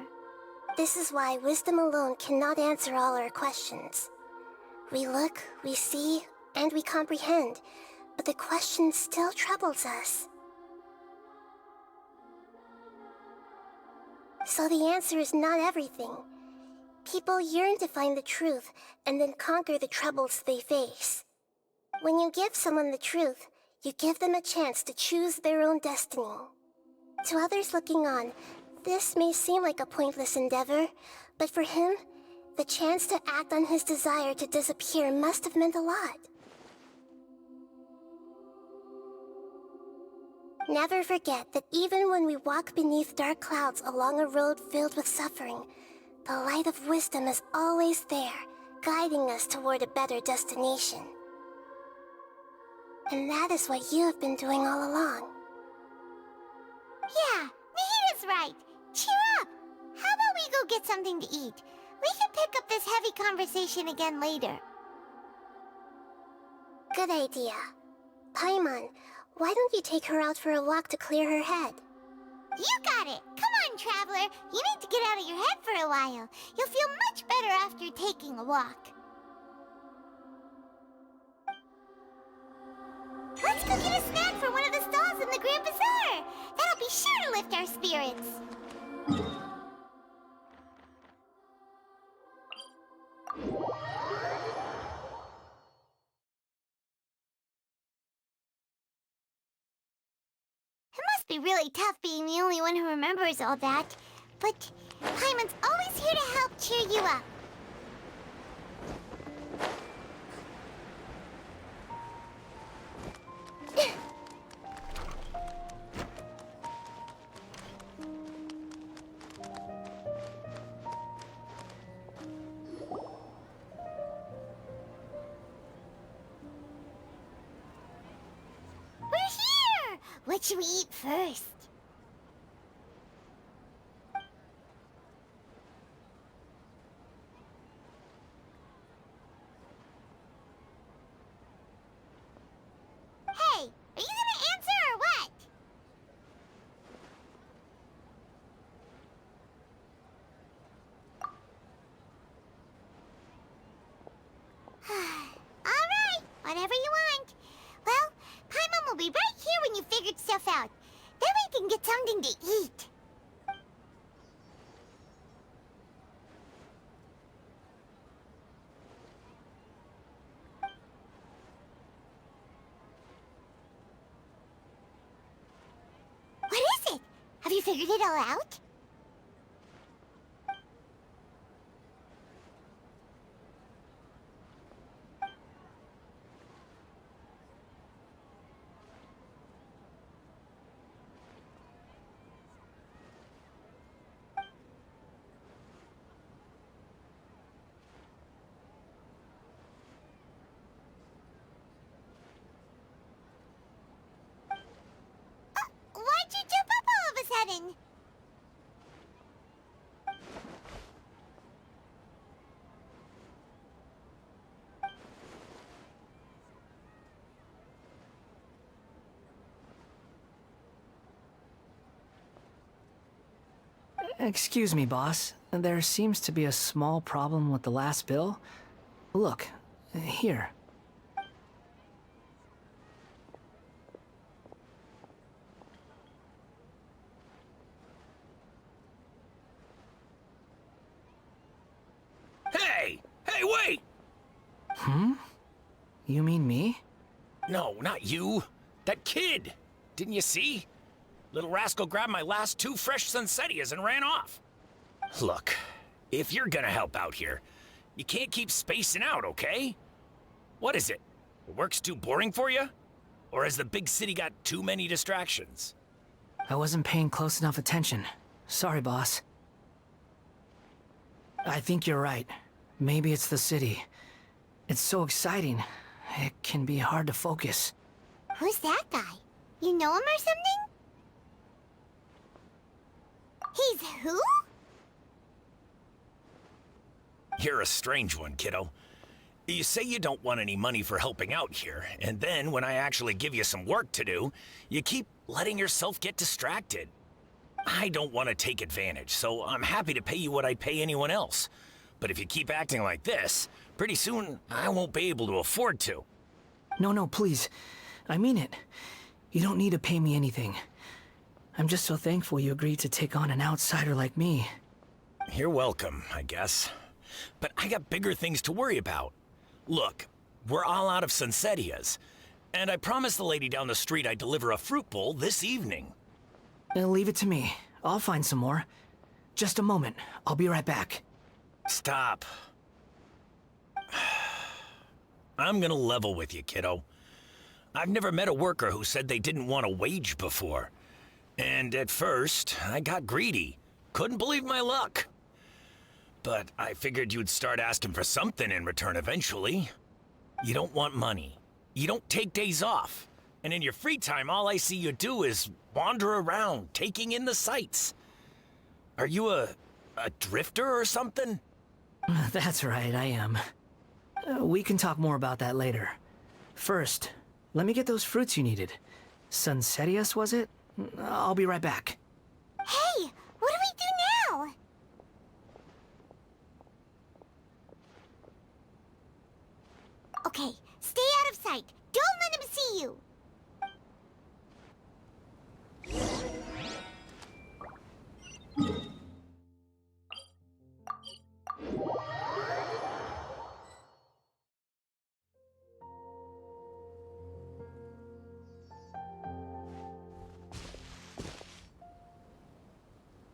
This is why wisdom alone cannot answer all our questions. We look, we see, and we comprehend, but the question still troubles us. So the answer is not everything. People yearn to find the truth, and then conquer the troubles they face. When you give someone the truth, you give them a chance to choose their own destiny. To others looking on, this may seem like a pointless endeavor, but for him, the chance to act on his desire to disappear must have meant a lot. Never forget that even when we walk beneath dark clouds along a road filled with suffering, the light of wisdom is always there, guiding us toward a better destination. And that is what you have been doing all along. Yeah, Nahita's right. Cheer up! How about we go get something to eat? We can pick up this heavy conversation again later. Good idea. Paimon, why don't you take her out for a walk to clear her head? You got it! Come on, Traveler! You need to get out of your head for a while. You'll feel much better after taking a walk. Let's go get a snack from one of the stalls in the Grand Bazaar! That'll be sure to lift our spirits. It must be really tough being the only one who remembers all that. But Paimon's always here to help cheer you up. We're here! What should we eat first? Hey, are you gonna answer or what? Alright, whatever you want. Well, Paimon will be right here when you figured stuff out. Then we can get something to eat. What is it? Have you figured it all out? Why'd you jump up all of a sudden? Excuse me, boss. There seems to be a small problem with the last bill. Look, here. Hey! Hey, wait! Hmm? You mean me? No, not you. That kid! Didn't you see? Little rascal grabbed my last 2 fresh Sunsettias and ran off. Look, if you're gonna help out here, you can't keep spacing out, okay? What is it? Work's too boring for you? Or has the big city got too many distractions? I wasn't paying close enough attention. Sorry, boss. I think you're right. Maybe it's the city. It's so exciting. It can be hard to focus. Who's that guy? You know him or something? He's who? You're a strange one, kiddo. You say you don't want any money for helping out here, and then when I actually give you some work to do, you keep letting yourself get distracted. I don't want to take advantage, so I'm happy to pay you what I'd pay anyone else. But if you keep acting like this, pretty soon I won't be able to afford to. No, please. I mean it. You don't need to pay me anything. I'm just so thankful you agreed to take on an outsider like me. You're welcome, I guess. But I got bigger things to worry about. Look, we're all out of Sunsettias, and I promised the lady down the street I'd deliver a fruit bowl this evening. Leave it to me. I'll find some more. Just a moment. I'll be right back. Stop. I'm gonna level with you, kiddo. I've never met a worker who said they didn't want a wage before. And at first, I got greedy. Couldn't believe my luck. But I figured you'd start asking for something in return eventually. You don't want money. You don't take days off. And in your free time, all I see you do is wander around, taking in the sights. Are you a drifter or something? That's right, I am. We can talk more about that later. First, let me get those fruits you needed. Sunsettias, was it? I'll be right back. Hey, what do we do now? Okay, stay out of sight. Don't let him see you.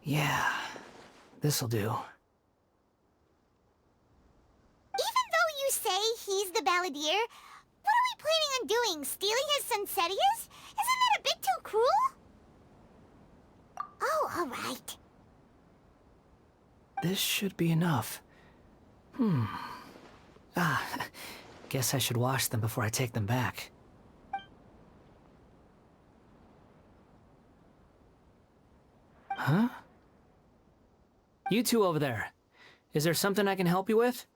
Yeah, this'll do. Even though you say he's the balladeer, what are we planning on doing? Stealing his Sunsettias? Isn't that a bit too cruel? Oh, all right. This should be enough. Guess I should wash them before I take them back. Huh? You two over there. Is there something I can help you with?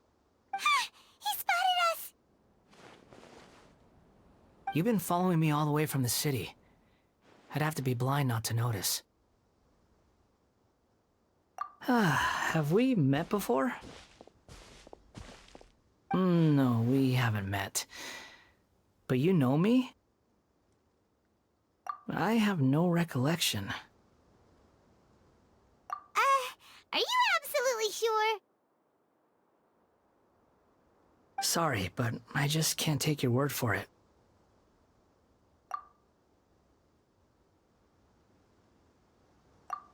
He spotted us! You've been following me all the way from the city. I'd have to be blind not to notice. Have we met before? No, we haven't met. But you know me? I have no recollection. Are you absolutely sure? Sorry, but I just can't take your word for it.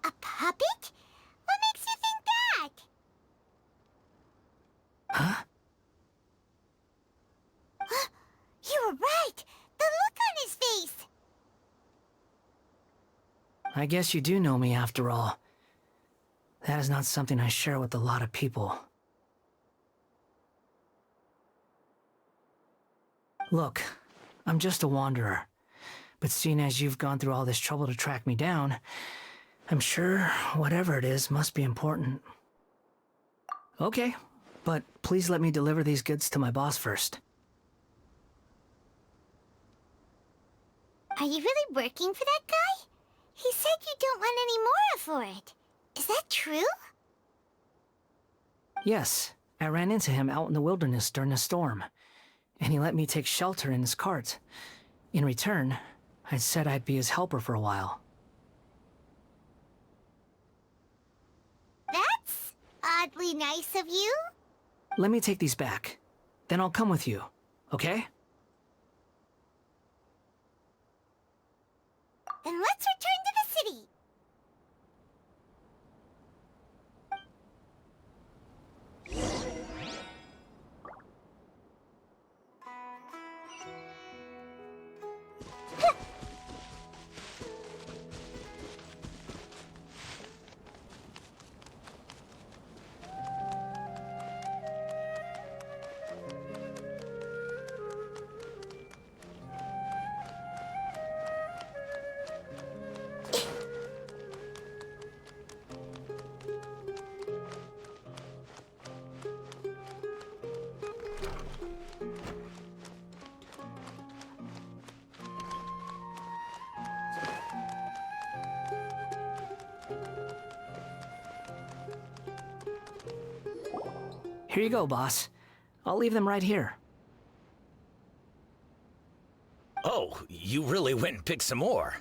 A puppet? What makes you think that? Huh? You were right! The look on his face! I guess you do know me after all. That is not something I share with a lot of people. Look, I'm just a wanderer. But seeing as you've gone through all this trouble to track me down, I'm sure whatever it is must be important. Okay, but please let me deliver these goods to my boss first. Are you really working for that guy? He said you don't want any more for it. Is that true? Yes, I ran into him out in the wilderness during a storm, and he let me take shelter in his cart. In return, I said I'd be his helper for a while. That's oddly nice of you. Let me take these back. Then I'll come with you, okay? Then let's return to the city. Here you go, boss. I'll leave them right here. Oh, you really went and picked some more.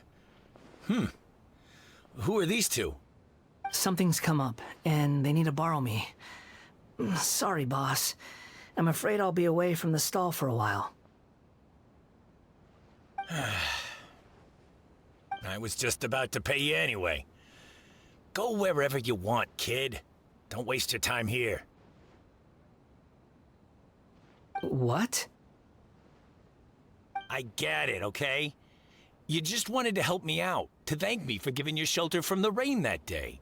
Who are these two? Something's come up, and they need to borrow me. Sorry, boss. I'm afraid I'll be away from the stall for a while. I was just about to pay you anyway. Go wherever you want, kid. Don't waste your time here. What? I get it, okay? You just wanted to help me out, to thank me for giving you shelter from the rain that day.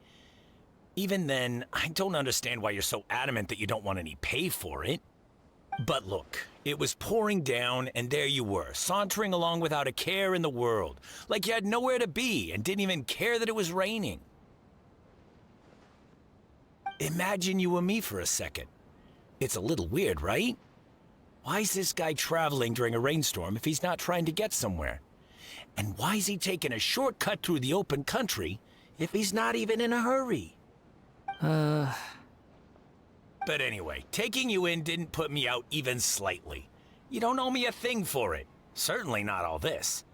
Even then, I don't understand why you're so adamant that you don't want any pay for it. But look, it was pouring down, and there you were, sauntering along without a care in the world, like you had nowhere to be and didn't even care that it was raining. Imagine you and me for a second. It's a little weird, right? Why is this guy traveling during a rainstorm if he's not trying to get somewhere? And why is he taking a shortcut through the open country if he's not even in a hurry? But anyway, taking you in didn't put me out even slightly. You don't owe me a thing for it. Certainly not all this.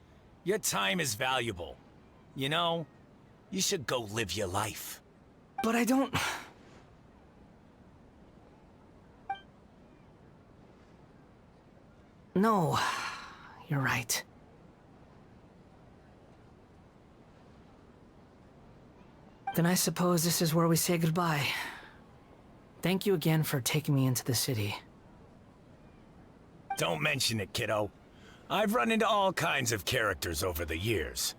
Your time is valuable. You know, you should go live your life. But I don't... No, you're right. Then I suppose this is where we say goodbye. Thank you again for taking me into the city. Don't mention it, kiddo. I've run into all kinds of characters over the years.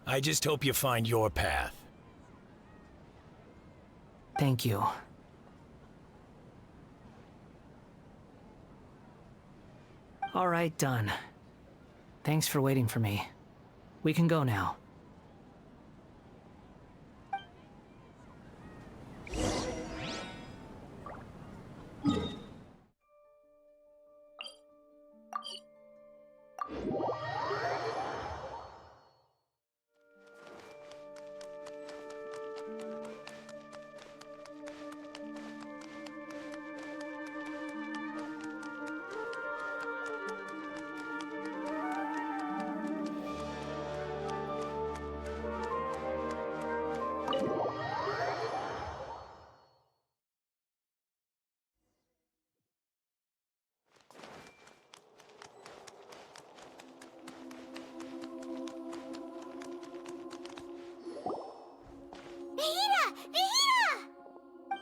I just hope you find your path. Thank you. All right, done. Thanks for waiting for me. We can go now.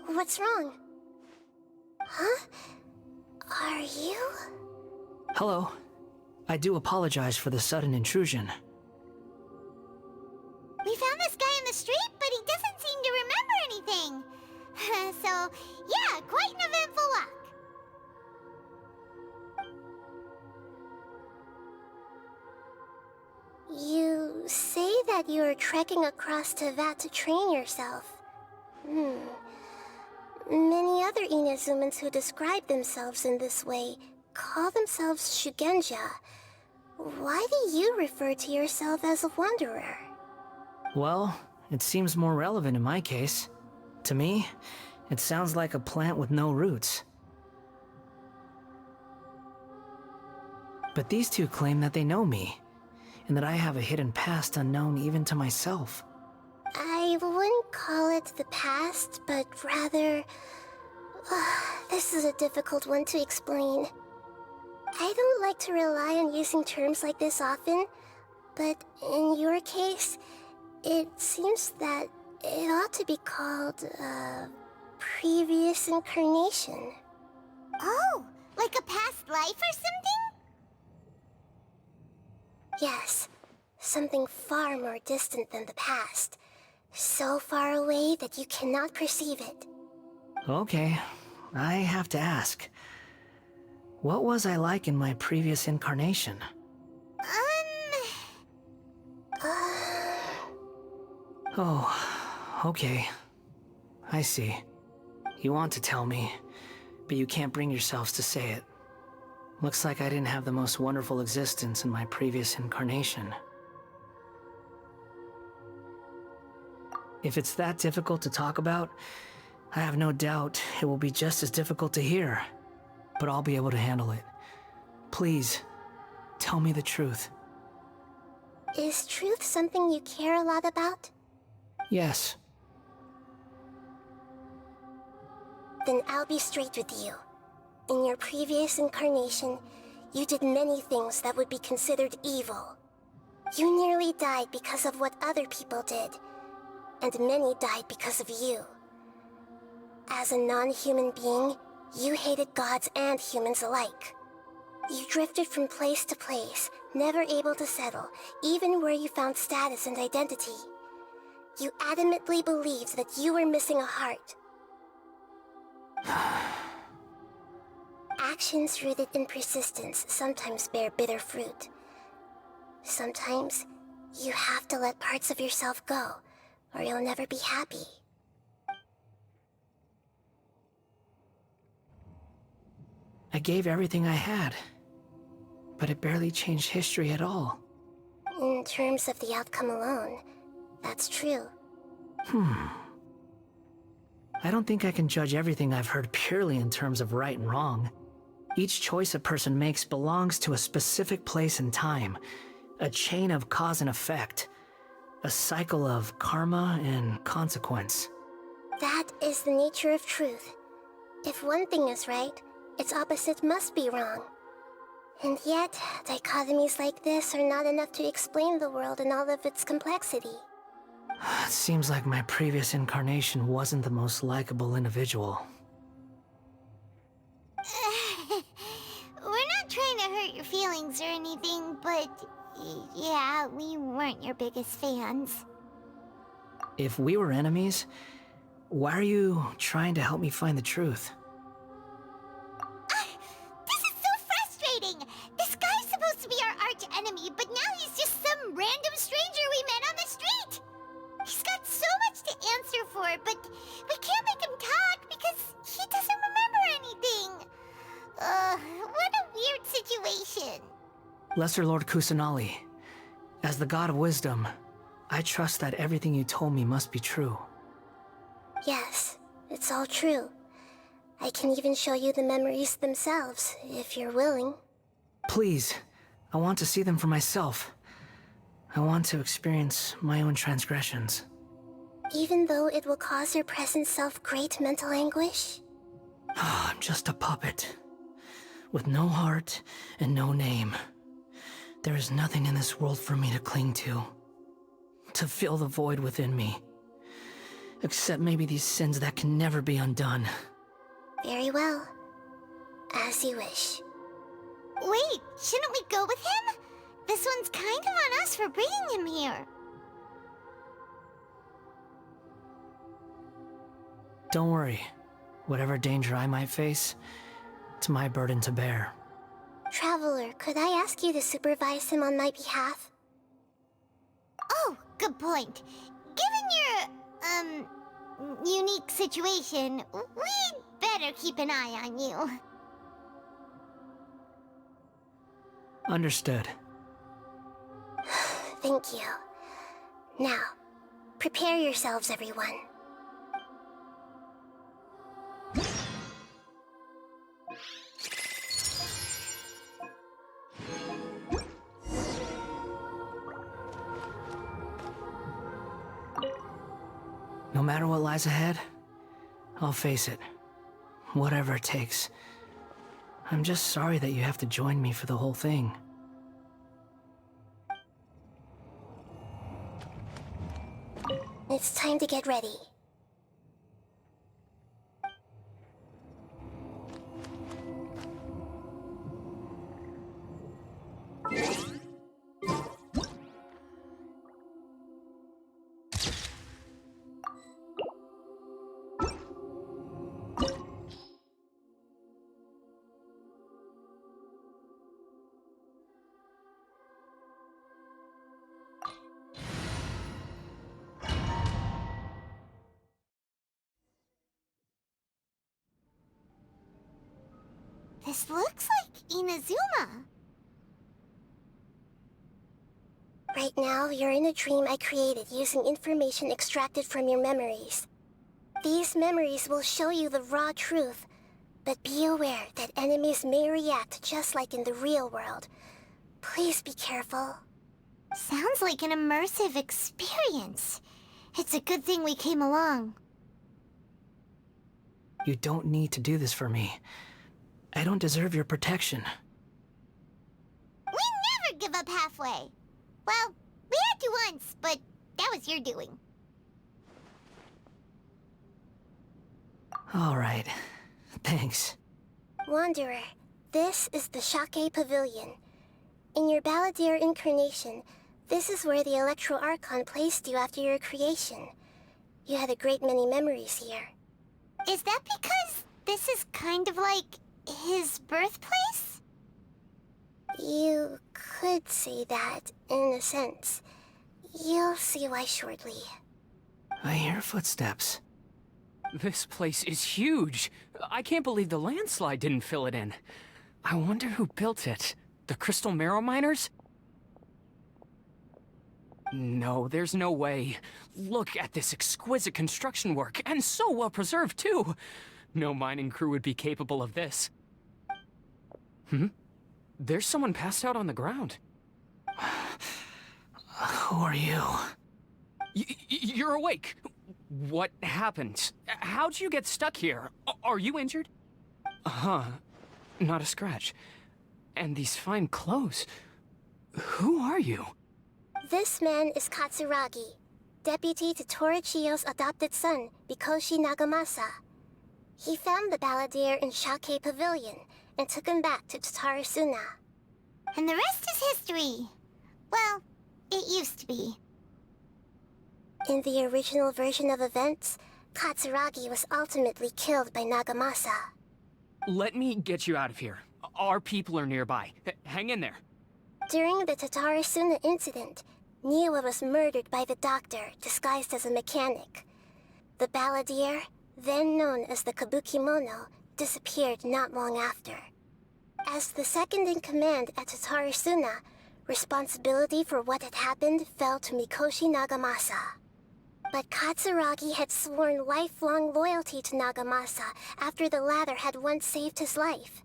What's wrong? Huh? Are you? Hello. I do apologize for the sudden intrusion. We found this guy in the street, but he doesn't seem to remember anything. So, yeah, quite an eventful walk. You say that you're trekking across Tevat to train yourself. Many other Inazumans who describe themselves in this way call themselves Shugenja. Why do you refer to yourself as a wanderer? Well, it seems more relevant in my case. To me, it sounds like a plant with no roots. But these two claim that they know me, and that I have a hidden past unknown even to myself. I wouldn't call it the past, but rather... this is a difficult one to explain. I don't like to rely on using terms like this often, but in your case, it seems that it ought to be called, previous incarnation. Oh, like a past life or something? Yes, something far more distant than the past. So far away that you cannot perceive it. Okay, I have to ask. What was I like in my previous incarnation? Oh, okay. I see. You want to tell me, but you can't bring yourselves to say it. Looks like I didn't have the most wonderful existence in my previous incarnation. If it's that difficult to talk about, I have no doubt it will be just as difficult to hear, but I'll be able to handle it. Please, tell me the truth. Is truth something you care a lot about? Yes. Then I'll be straight with you. In your previous incarnation, you did many things that would be considered evil. You nearly died because of what other people did, and many died because of you. As a non-human being, you hated gods and humans alike. You drifted from place to place, never able to settle, even where you found status and identity. You adamantly believed that you were missing a heart. Actions rooted in persistence sometimes bear bitter fruit. Sometimes, you have to let parts of yourself go, or you'll never be happy. I gave everything I had, but it barely changed history at all. In terms of the outcome alone, that's true. I don't think I can judge everything I've heard purely in terms of right and wrong. Each choice a person makes belongs to a specific place and time, a chain of cause and effect, a cycle of karma and consequence. That is the nature of truth. If one thing is right, its opposite must be wrong. And yet, dichotomies like this are not enough to explain the world in all of its complexity. It seems like my previous incarnation wasn't the most likable individual. We're not trying to hurt your feelings or anything, but yeah, we weren't your biggest fans. If we were enemies, why are you trying to help me find the truth? This is so frustrating! This guy's supposed to be our arch enemy, but now he's just some random stranger we met on the street! He's got so much to answer for, but we can't make him talk because he doesn't remember anything. What a weird situation. Lesser Lord Kusanali, as the God of Wisdom, I trust that everything you told me must be true. Yes, it's all true. I can even show you the memories themselves, if you're willing. Please, I want to see them for myself. I want to experience my own transgressions. Even though it will cause your present self great mental anguish? I'm just a puppet, with no heart and no name. There is nothing in this world for me to cling to fill the void within me. Except maybe these sins that can never be undone. Very well. As you wish. Wait, shouldn't we go with him? This one's kind of on us for bringing him here. Don't worry. Whatever danger I might face, it's my burden to bear. Traveler, could I ask you to supervise him on my behalf? Oh, good point. Given your, unique situation, we'd better keep an eye on you. Understood. Thank you. Now, Prepare yourselves, everyone. No matter what lies ahead, I'll face it. Whatever it takes. I'm just sorry that you have to join me for the whole thing. It's time to get ready. This looks like Inazuma. Right now, you're in a dream I created using information extracted from your memories. These memories will show you the raw truth, but be aware that enemies may react just like in the real world. Please be careful. Sounds like an immersive experience. It's a good thing we came along. You don't need to do this for me. I don't deserve your protection. We never give up halfway. Well, we had to once, but that was your doing. All right. Thanks. Wanderer, this is the Shake Pavilion. In your Balladeer incarnation, this is where the Electro Archon placed you after your creation. You had a great many memories here. Is that because this is kind of like his birthplace? You could say that, in a sense. You'll see why shortly. I hear footsteps. This place is huge. I can't believe the landslide didn't fill it in. I wonder who built it. The Crystal Marrow Miners? No, there's no way. Look at this exquisite construction work, and so well preserved, too. No mining crew would be capable of this. There's someone passed out on the ground. Who are you? You're awake. What happened? How'd you get stuck here? Are you injured? Not a scratch. And these fine clothes. Who are you? This man is Katsuragi, deputy to Torichiyo's adopted son, Mikoshi Nagamasa. He found the Balladeer in Shake Pavilion and took him back to Tatarasuna. And the rest is history. Well, it used to be. In the original version of events, Katsuragi was ultimately killed by Nagamasa. Let me get you out of here. Our people are nearby. Hang in there. During the Tatarasuna incident, Niwa was murdered by the doctor disguised as a mechanic. The Balladeer, then known as the Kabukimono, disappeared not long after. As the second-in-command at Tatarasuna, responsibility for what had happened fell to Mikoshi Nagamasa. But Katsuragi had sworn lifelong loyalty to Nagamasa after the latter had once saved his life.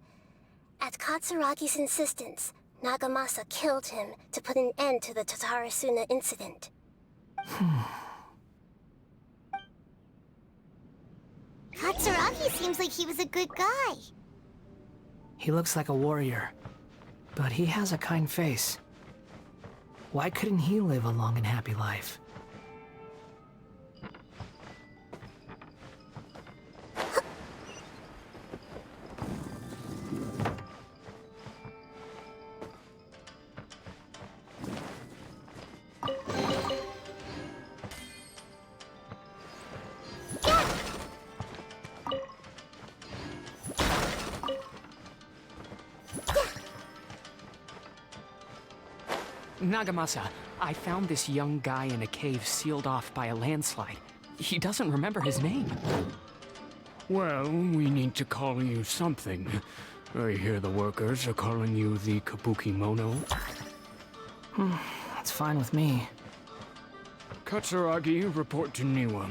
At Katsuragi's insistence, Nagamasa killed him to put an end to the Tatarasuna incident. Katsuragi seems like he was a good guy. He looks like a warrior, but he has a kind face. Why couldn't he live a long and happy life? Nagamasa, I found this young guy in a cave sealed off by a landslide. He doesn't remember his name. Well, we need to call you something. I hear the workers are calling you the Kabukimono. That's fine with me. Katsuragi, report to Niwa.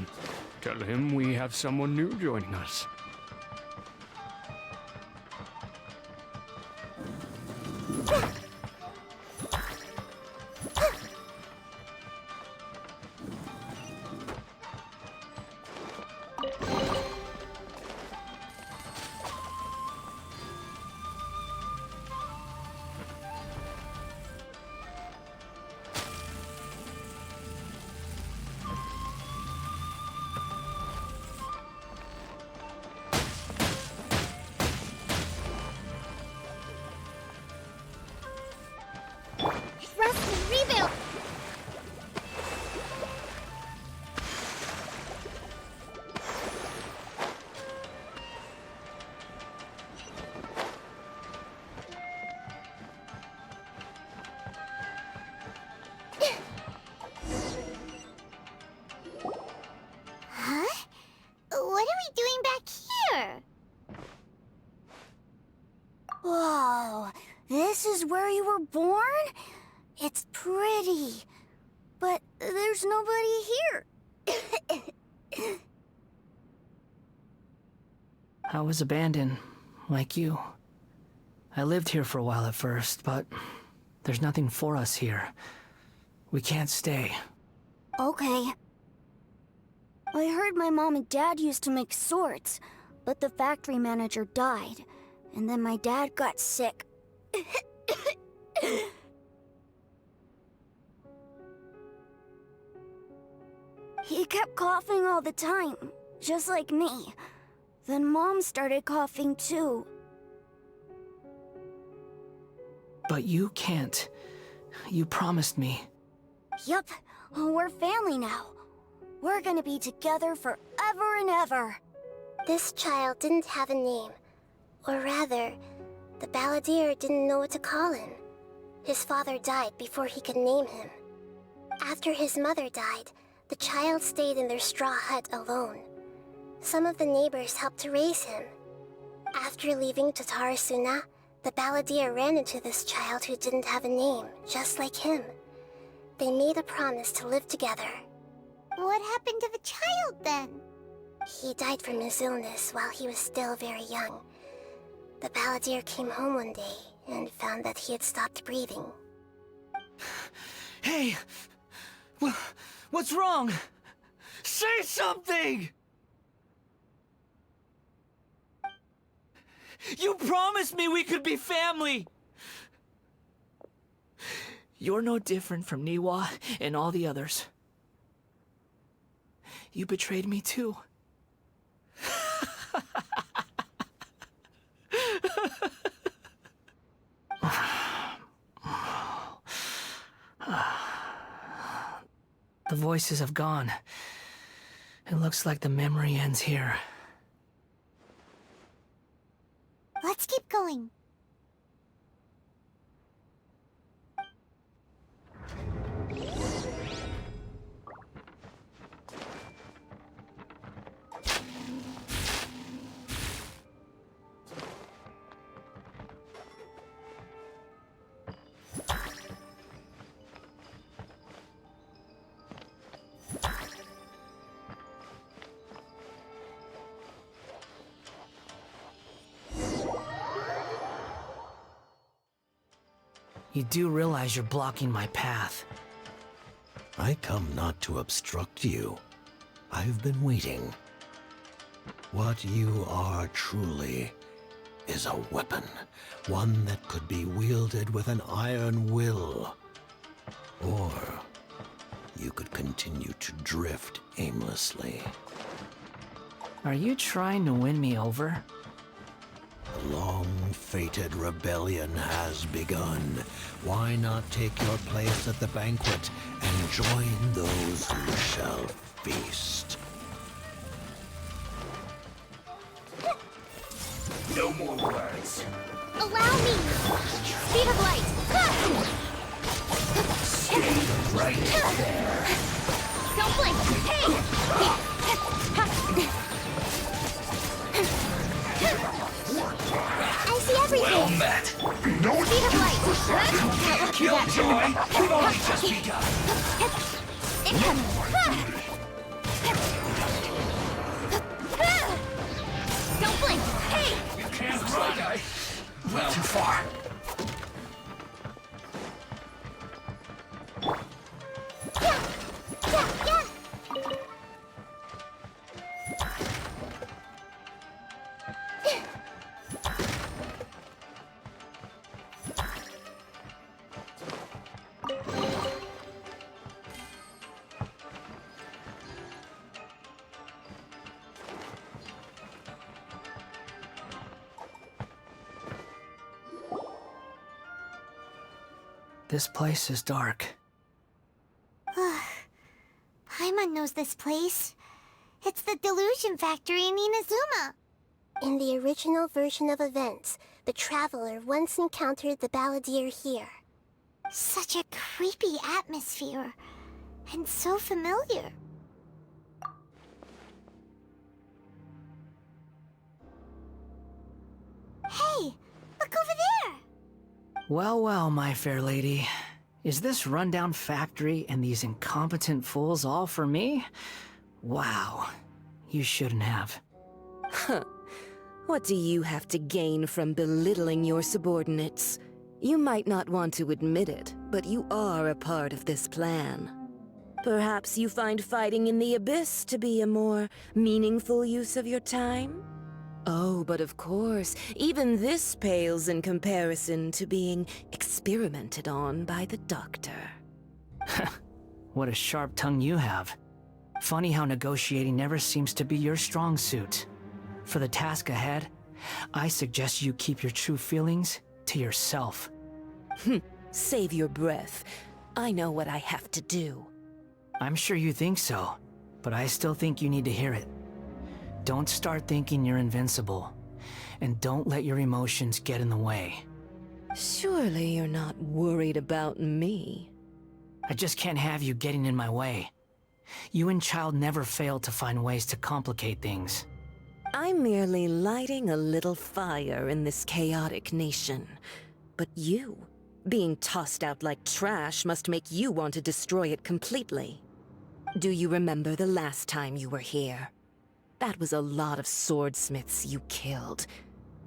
Tell him we have someone new joining us. Rebuild! Huh? What are we doing back here? Whoa, this is where you were born? It's pretty, but there's nobody here. I was abandoned, like you. I lived here for a while at first, but there's nothing for us here. We can't stay. Okay. I heard my mom and dad used to make swords, but the factory manager died, and then my dad got sick. He kept coughing all the time, just like me. Then Mom started coughing too. But you can't. You promised me. Yup, we're family now. We're gonna be together forever and ever. This child didn't have a name. Or rather, the balladeer didn't know what to call him. His father died before he could name him. After his mother died, the child stayed in their straw hut alone. Some of the neighbors helped to raise him. After leaving Tatarasuna, the balladeer ran into this child who didn't have a name, just like him. They made a promise to live together. What happened to the child then? He died from his illness while he was still very young. The balladeer came home one day and found that he had stopped breathing. Hey! What's wrong? Say something! You promised me we could be family! You're no different from Niwa and all the others. You betrayed me too. The voices have gone. It looks like the memory ends here. Let's keep going. You do realize you're blocking my path. I come not to obstruct you. I've been waiting. What you are truly is a weapon, one that could be wielded with an iron will. Or you could continue to drift aimlessly. Are you trying to win me over? The long-fated rebellion has begun. Why not take your place at the banquet and join those who shall feast? No more words. Allow me! Speed of light! Stay right there. Don't blink! Hey! I see everything! Well met. No Speed of light! That will keep that. Killjoy, we've only just begun. Don't blink! Hey! You can't run! Well, too far. This place is dark. Paimon knows this place. It's the Delusion Factory in Inazuma. In the original version of events, the Traveler once encountered the Balladeer here. Such a creepy atmosphere. And so familiar. Hey, look over there! Well, well, my fair lady. Is this rundown factory and these incompetent fools all for me? Wow. You shouldn't have. Huh. What do you have to gain from belittling your subordinates? You might not want to admit it, but you are a part of this plan. Perhaps you find fighting in the Abyss to be a more meaningful use of your time? Oh, but of course, even this pales in comparison to being experimented on by the Doctor. What a sharp tongue you have. Funny how negotiating never seems to be your strong suit. For the task ahead, I suggest you keep your true feelings to yourself. Save your breath. I know what I have to do. I'm sure you think so, but I still think you need to hear it. Don't start thinking you're invincible, and don't let your emotions get in the way. Surely you're not worried about me. I just can't have you getting in my way. You and Child never fail to find ways to complicate things. I'm merely lighting a little fire in this chaotic nation. But you, being tossed out like trash, must make you want to destroy it completely. Do you remember the last time you were here? That was a lot of swordsmiths you killed.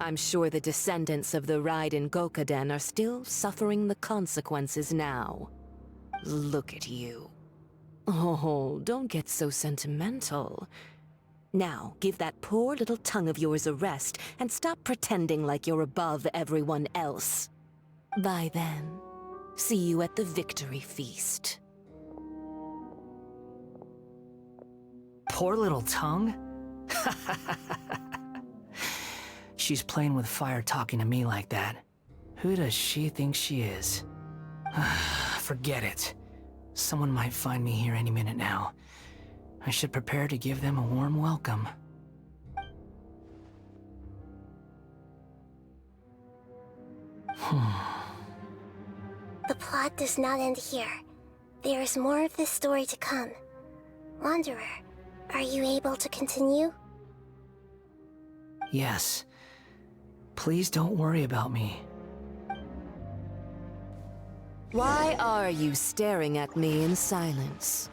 I'm sure the descendants of the Raiden Gokaden are still suffering the consequences now. Look at you. Oh, don't get so sentimental. Now, give that poor little tongue of yours a rest and stop pretending like you're above everyone else. By then, see you at the victory feast. Poor little tongue? She's playing with fire talking to me like that. Who does she think she is? Forget it. Someone might find me here any minute now. I should prepare to give them a warm welcome. The plot does not end here. There is more of this story to come. Wanderer, are you able to continue? Yes. Please don't worry about me. Why are you staring at me in silence?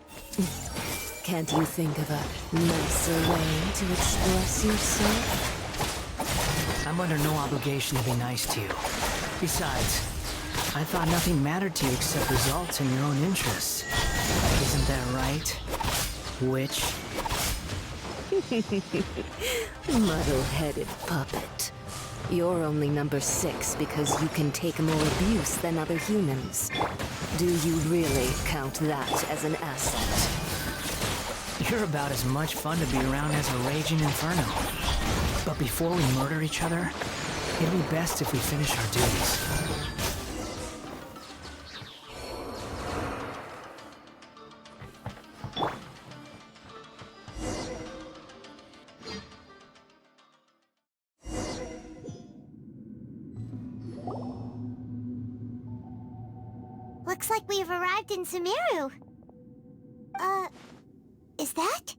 Can't you think of a nicer way to express yourself? I'm under no obligation to be nice to you. Besides, I thought nothing mattered to you except results in your own interests. Isn't that right, witch? Muddle-headed puppet. You're only number 6 because you can take more abuse than other humans. Do you really count that as an asset? You're about as much fun to be around as a raging inferno. But before we murder each other, it'd be best if we finish our duties. Looks like we've arrived in Sumeru. Is that?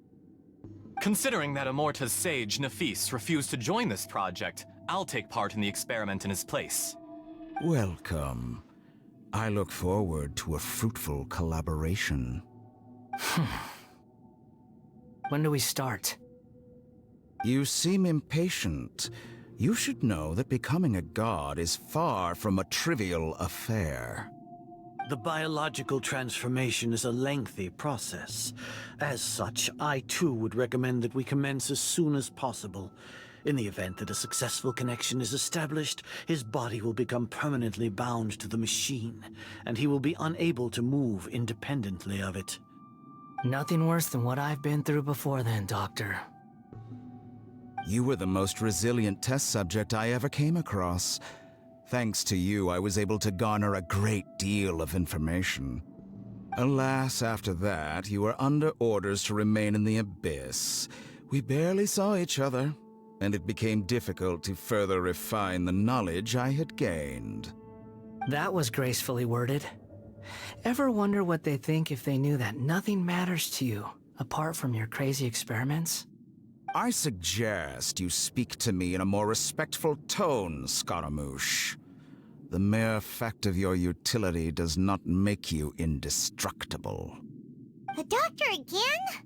Considering that Amorta's sage, Nafis, refused to join this project, I'll take part in the experiment in his place. Welcome. I look forward to a fruitful collaboration. When do we start? You seem impatient. You should know that becoming a god is far from a trivial affair. The biological transformation is a lengthy process. As such, I too would recommend that we commence as soon as possible. In the event that a successful connection is established, his body will become permanently bound to the machine, and he will be unable to move independently of it. Nothing worse than what I've been through before then, Doctor. You were the most resilient test subject I ever came across. Thanks to you, I was able to garner a great deal of information. Alas, after that, you were under orders to remain in the Abyss. We barely saw each other, and it became difficult to further refine the knowledge I had gained. That was gracefully worded. Ever wonder what they think if they knew that nothing matters to you, apart from your crazy experiments? I suggest you speak to me in a more respectful tone, Scaramouche. The mere fact of your utility does not make you indestructible. The doctor again?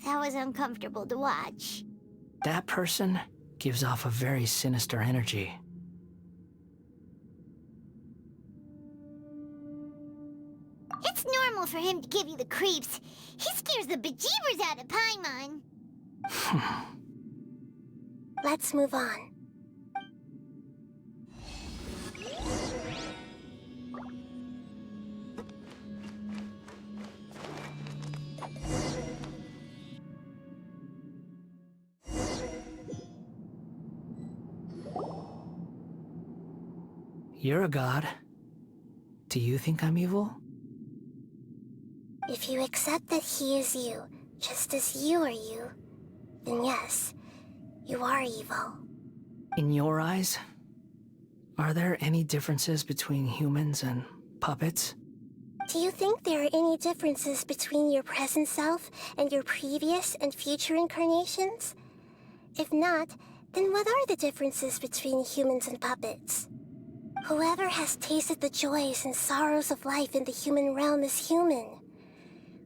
That was uncomfortable to watch. That person gives off a very sinister energy. It's normal for him to give you the creeps. He scares the bejeebers out of Paimon. Let's move on. You're a god. Do you think I'm evil? If you accept that he is you, just as you are you, then yes, you are evil. In your eyes, are there any differences between humans and puppets? Do you think there are any differences between your present self and your previous and future incarnations? If not, then what are the differences between humans and puppets? Whoever has tasted the joys and sorrows of life in the human realm is human.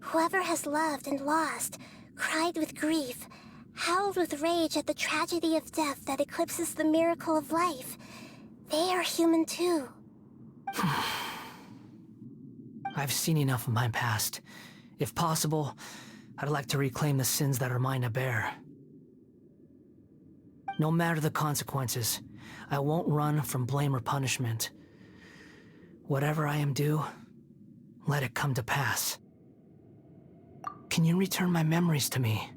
Whoever has loved and lost, cried with grief, howled with rage at the tragedy of death that eclipses the miracle of life, they are human too. I've seen enough of my past. If possible, I'd like to reclaim the sins that are mine to bear. No matter the consequences, I won't run from blame or punishment. Whatever I am due, let it come to pass. Can you return my memories to me?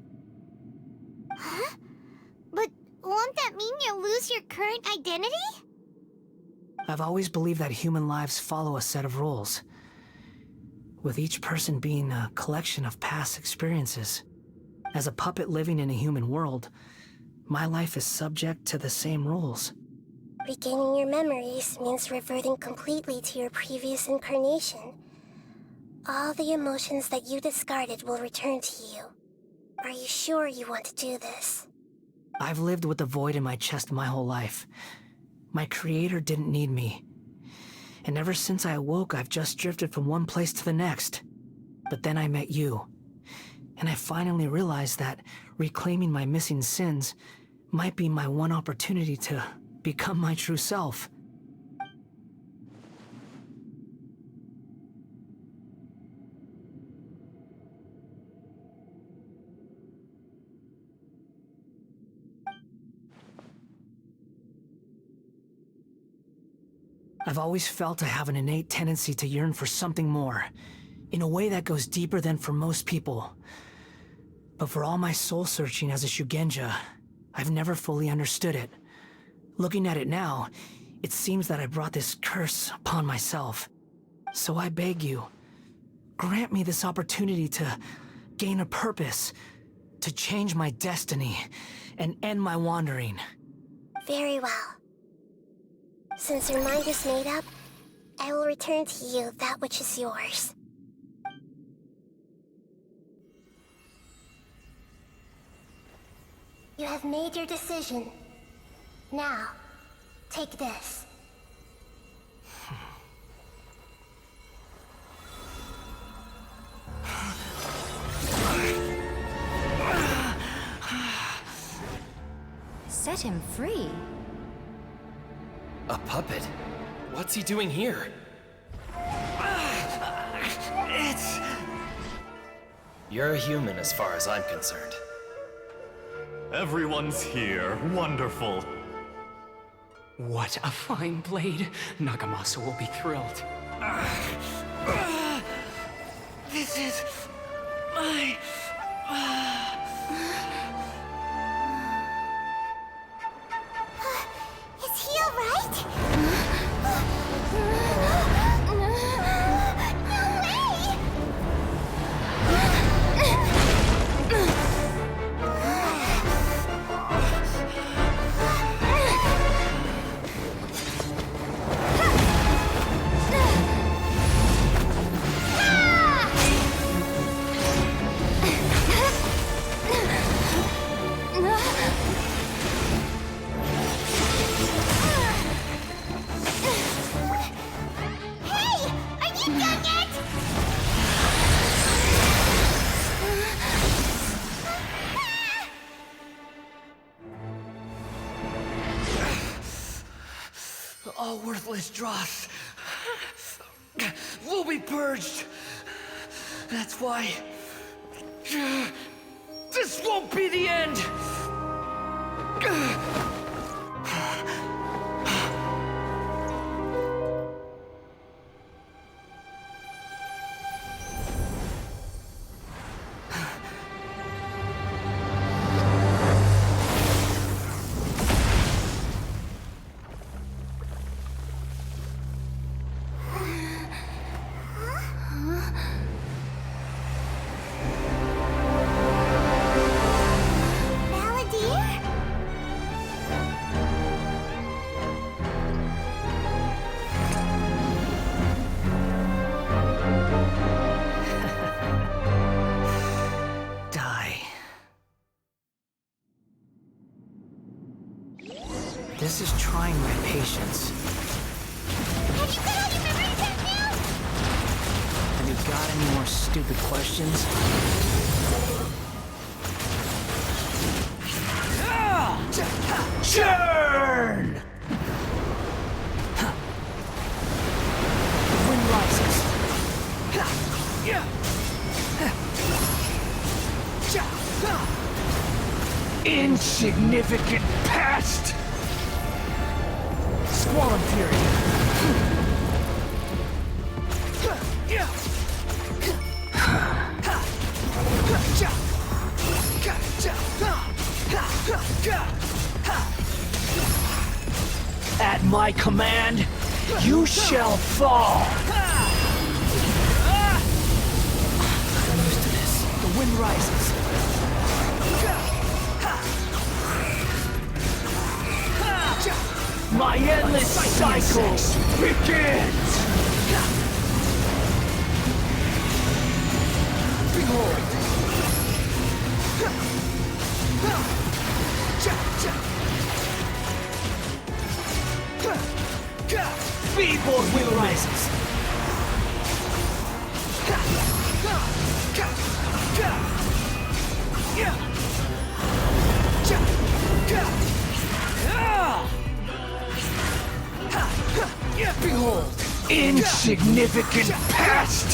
Huh? But won't that mean you'll lose your current identity? I've always believed that human lives follow a set of rules, with each person being a collection of past experiences. As a puppet living in a human world, my life is subject to the same rules. Regaining your memories means reverting completely to your previous incarnation. All the emotions that you discarded will return to you. Are you sure you want to do this? I've lived with the void in my chest my whole life. My creator didn't need me. And ever since I awoke, I've just drifted from one place to the next. But then I met you. And I finally realized that reclaiming my missing sins might be my one opportunity to become my true self. I've always felt I have an innate tendency to yearn for something more, in a way that goes deeper than for most people. But for all my soul-searching as a Shugenja, I've never fully understood it. Looking at it now, it seems that I brought this curse upon myself. So I beg you, grant me this opportunity to gain a purpose, to change my destiny, and end my wandering. Very well. Since your mind is made up, I will return to you that which is yours. You have made your decision. Now, take this. set him free. A puppet? What's he doing here? It's... You're a human as far as I'm concerned. Everyone's here. Wonderful. What a fine blade. Nagamasa will be thrilled. This is... my... Is he alright? All worthless dross will be purged. That's why this won't be the end. This is trying my patience. Have you got all your memory intact now? Have you got any more stupid questions? Churn! The wind rises. Insignificant past! Squalid fury. At my command, you shall fall. I'm used to this. The wind rises. My endless cycle begins! Behold! Feeble will rises! Behold, insignificant past!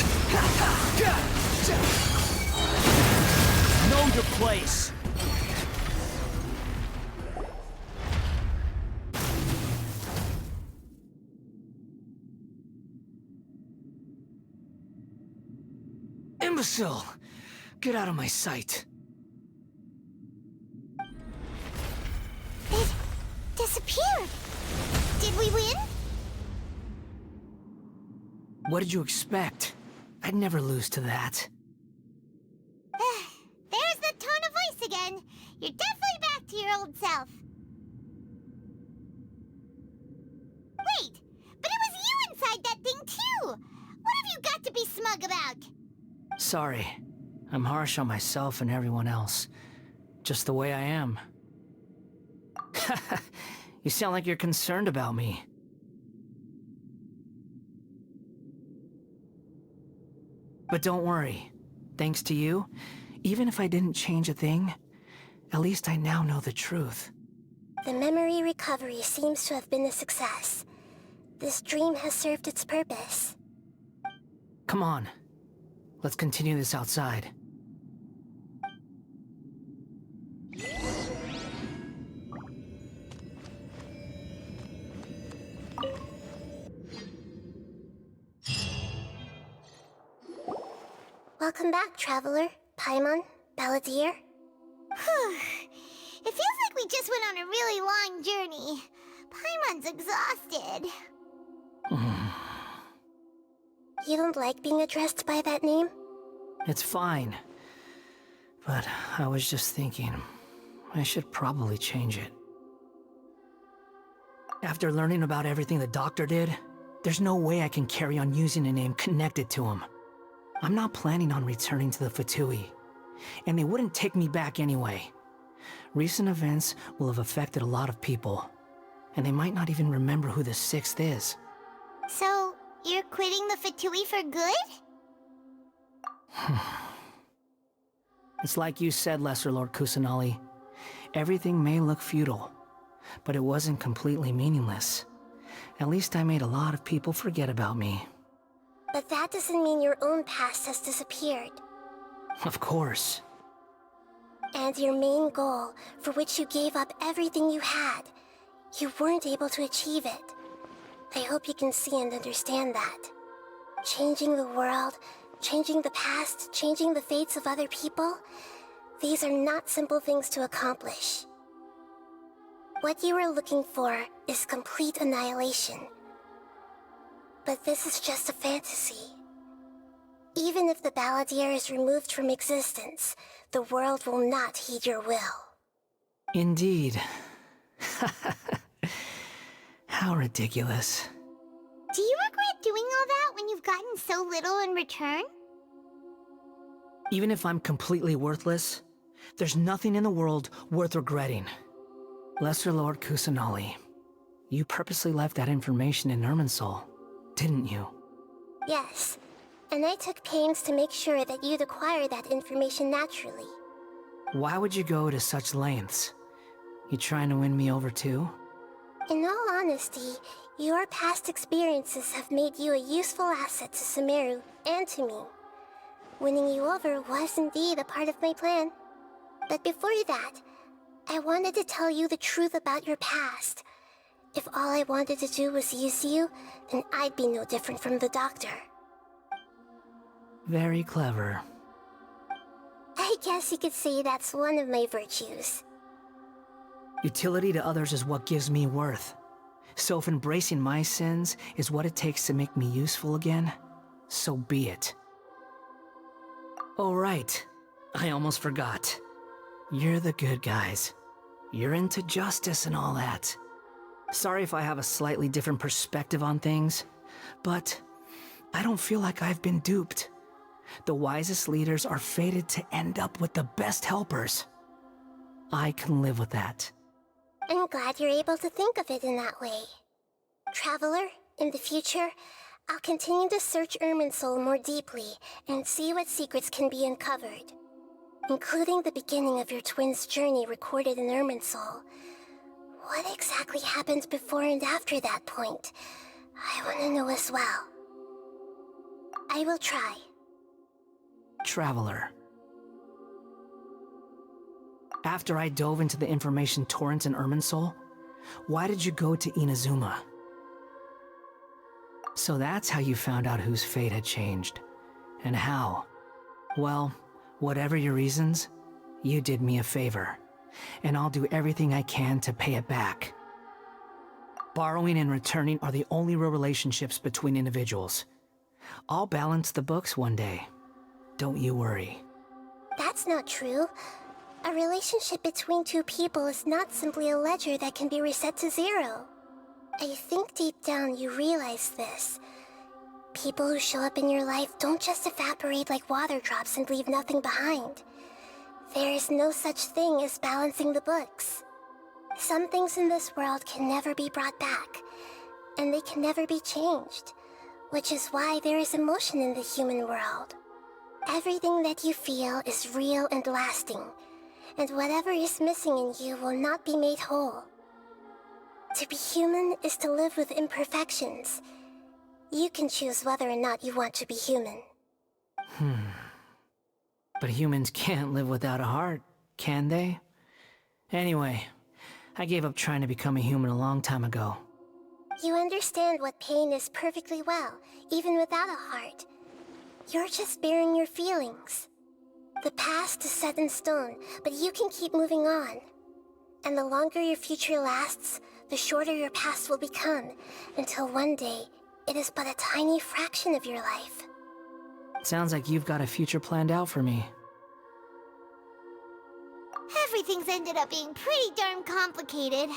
Know your place! Imbecile! Get out of my sight! It disappeared! Did we win? What did you expect? I'd never lose to that. There's the tone of voice again. You're definitely back to your old self. Wait, but it was you inside that thing too! What have you got to be smug about? Sorry. I'm harsh on myself and everyone else. Just the way I am. You sound like you're concerned about me. But don't worry. Thanks to you, even if I didn't change a thing, at least I now know the truth. The memory recovery seems to have been a success. This dream has served its purpose. Come on. Let's continue this outside. Welcome back, Traveler, Paimon, Balladeer. It feels like we just went on a really long journey. Paimon's exhausted. You don't like being addressed by that name? It's fine. But I was just thinking, I should probably change it. After learning about everything the doctor did, there's no way I can carry on using a name connected to him. I'm not planning on returning to the Fatui, and they wouldn't take me back anyway. Recent events will have affected a lot of people, and they might not even remember who the Sixth is. So, you're quitting the Fatui for good? It's like you said, Lesser Lord Kusanali. Everything may look futile, but it wasn't completely meaningless. At least I made a lot of people forget about me. But that doesn't mean your own past has disappeared. Of course. And your main goal, for which you gave up everything you had, you weren't able to achieve it. I hope you can see and understand that. Changing the world, changing the past, changing the fates of other people, these are not simple things to accomplish. What you are looking for is complete annihilation. But this is just a fantasy. Even if the Balladeer is removed from existence, the world will not heed your will. Indeed. How ridiculous. Do you regret doing all that when you've gotten so little in return? Even if I'm completely worthless, there's nothing in the world worth regretting. Lesser Lord Kusanali, you purposely left that information in Irminsul, didn't you? Yes, and I took pains to make sure that you'd acquire that information naturally. Why would you go to such lengths? You trying to win me over too? In all honesty, your past experiences have made you a useful asset to Sumeru and to me. Winning you over was indeed a part of my plan. But before that, I wanted to tell you the truth about your past. If all I wanted to do was use you, then I'd be no different from the doctor. Very clever. I guess you could say that's one of my virtues. Utility to others is what gives me worth. So if embracing my sins is what it takes to make me useful again, so be it. Oh right, I almost forgot. You're the good guys. You're into justice and all that. Sorry if I have a slightly different perspective on things, but I don't feel like I've been duped. The wisest leaders are fated to end up with the best helpers. I can live with that. I'm glad you're able to think of it in that way. Traveler, in the future, I'll continue to search Irminsul more deeply and see what secrets can be uncovered, including the beginning of your twins' journey recorded in Irminsul. What exactly happened before and after that point? I want to know as well. I will try. Traveler. After I dove into the information torrents in Irminsul, why did you go to Inazuma? So that's how you found out whose fate had changed. And how? Well, whatever your reasons, you did me a favor. And I'll do everything I can to pay it back. Borrowing and returning are the only real relationships between individuals. I'll balance the books one day. Don't you worry. That's not true. A relationship between two people is not simply a ledger that can be reset to zero. I think deep down you realize this. People who show up in your life don't just evaporate like water drops and leave nothing behind. There is no such thing as balancing the books. Some things in this world can never be brought back, and they can never be changed, which is why there is emotion in the human world. Everything that you feel is real and lasting, and whatever is missing in you will not be made whole. To be human is to live with imperfections. You can choose whether or not you want to be human. But humans can't live without a heart, can they? Anyway, I gave up trying to become a human a long time ago. You understand what pain is perfectly well, even without a heart. You're just bearing your feelings. The past is set in stone, but you can keep moving on. And the longer your future lasts, the shorter your past will become, until one day, it is but a tiny fraction of your life. Sounds like you've got a future planned out for me. Everything's ended up being pretty darn complicated.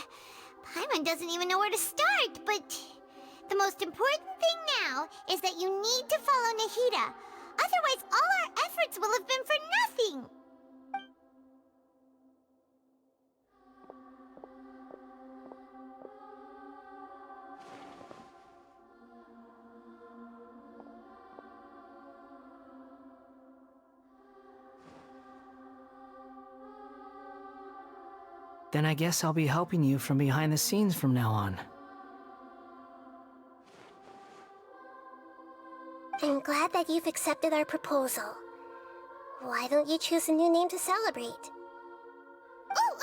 Paimon doesn't even know where to start, but the most important thing now is that you need to follow Nahida. Otherwise, all our efforts will have been for nothing. Then I guess I'll be helping you from behind the scenes from now on. I'm glad that you've accepted our proposal. Why don't you choose a new name to celebrate? Ooh!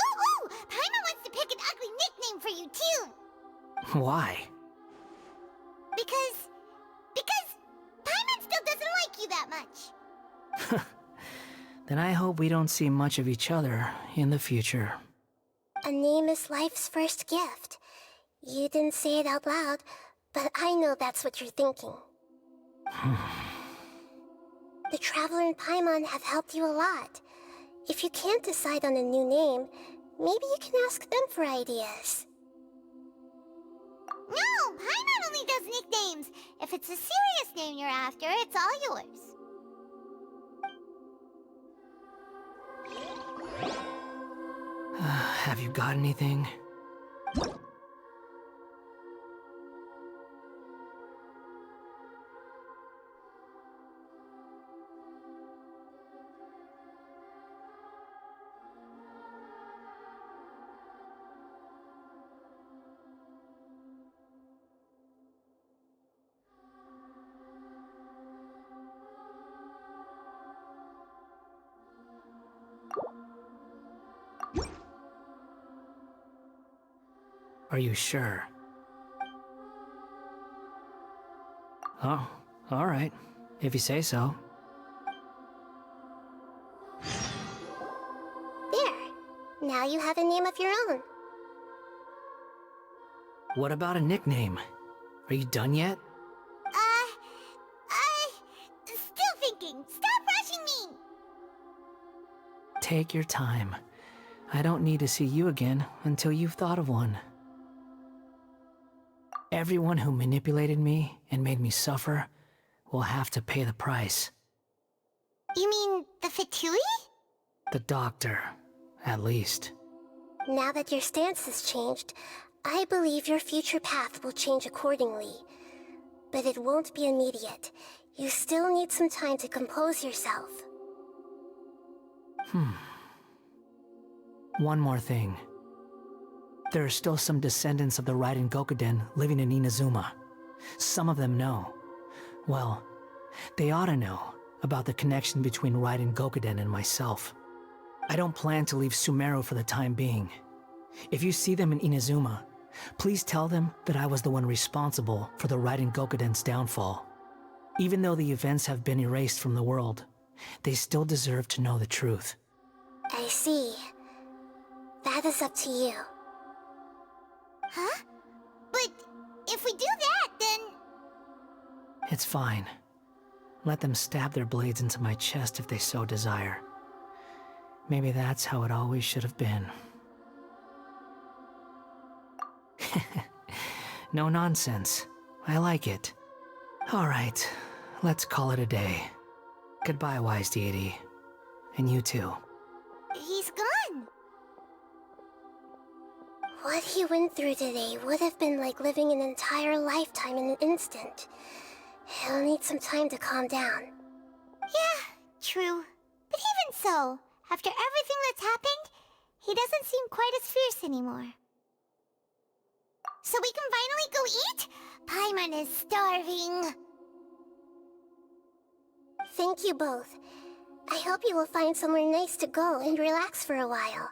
Paimon wants to pick an ugly nickname for you, too! Why? Because Paimon still doesn't like you that much. Then I hope we don't see much of each other in the future. A name is life's first gift. You didn't say it out loud, but I know that's what you're thinking. The Traveler and Paimon have helped you a lot. If you can't decide on a new name, maybe you can ask them for ideas. No! Paimon only does nicknames! If it's a serious name you're after, it's all yours. Have you got anything? Are you sure? Oh, all right. If you say so. There. Now you have a name of your own. What about a nickname? Are you done yet? Still thinking. Stop rushing me! Take your time. I don't need to see you again until you've thought of one. Everyone who manipulated me and made me suffer will have to pay the price. You mean the Fatui? The doctor, at least. Now that your stance has changed, I believe your future path will change accordingly. But it won't be immediate. You still need some time to compose yourself. One more thing. There are still some descendants of the Raiden Gokuden living in Inazuma. Some of them know. Well, they ought to know about the connection between Raiden Gokuden and myself. I don't plan to leave Sumeru for the time being. If you see them in Inazuma, please tell them that I was the one responsible for the Raiden Gokuden's downfall. Even though the events have been erased from the world, they still deserve to know the truth. I see. That is up to you. Huh? But if we do that, then... It's fine. Let them stab their blades into my chest if they so desire. Maybe that's how it always should have been. No nonsense. I like it. Alright, let's call it a day. Goodbye, wise deity. And you too. He's gone! What he went through today would have been like living an entire lifetime in an instant. He'll need some time to calm down. Yeah, true. But even so, after everything that's happened, he doesn't seem quite as fierce anymore. so we can finally go eat? Paimon is starving. Thank you both. I hope you will find somewhere nice to go and relax for a while.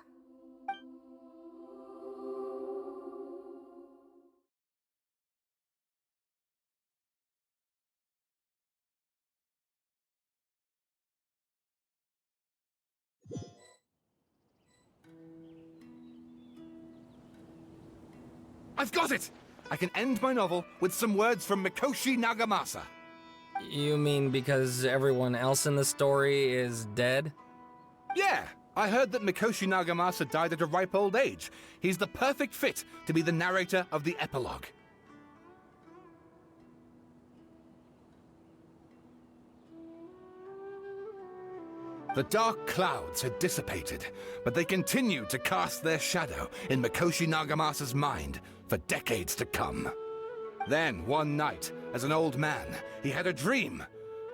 I've got it! I can end my novel with some words from Mikoshi Nagamasa. You mean because everyone else in the story is dead? Yeah, I heard that Mikoshi Nagamasa died at a ripe old age. He's the perfect fit to be the narrator of the epilogue. The dark clouds had dissipated, but they continued to cast their shadow in Mikoshi Nagamasa's mind for decades to come. Then, one night, as an old man, he had a dream.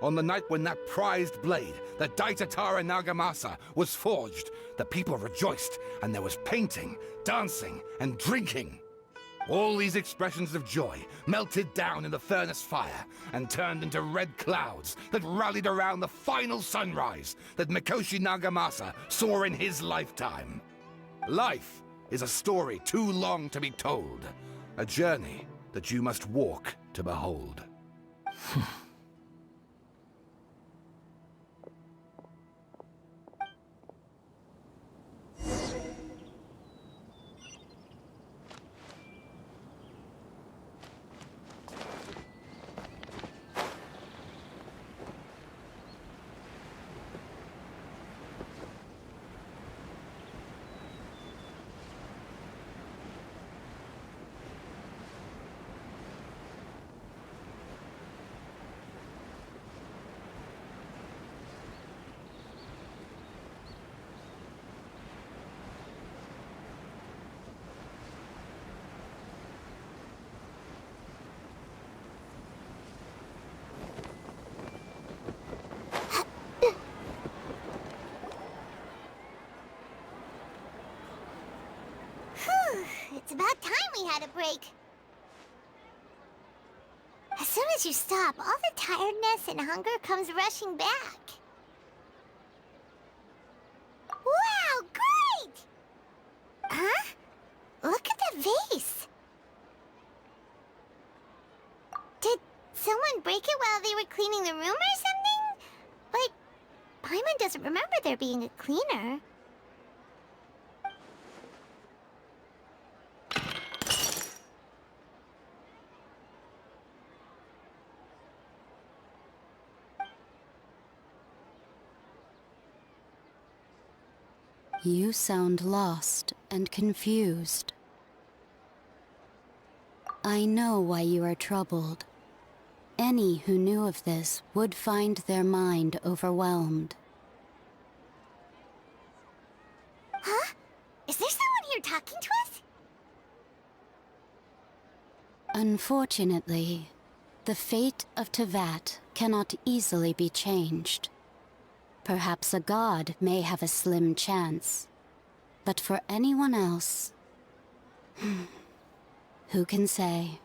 On the night when that prized blade, the Daitatara Nagamasa, was forged, the people rejoiced, and there was painting, dancing, and drinking. All these expressions of joy melted down in the furnace fire and turned into red clouds that rallied around the final sunrise that Mikoshi Nagamasa saw in his lifetime. Life is a story too long to be told, a journey that you must walk to behold. It's about time we had a break. As soon as you stop, all the tiredness and hunger comes rushing back. Wow, great! Huh? Look at the vase. Did someone break it while they were cleaning the room or something? But Paimon doesn't remember there being a cleaner. You sound lost and confused. I know why you are troubled. Any who knew of this would find their mind overwhelmed. Huh? Is there someone here talking to us? Unfortunately, the fate of Tevat cannot easily be changed. Perhaps a god may have a slim chance, but for anyone else, who can say?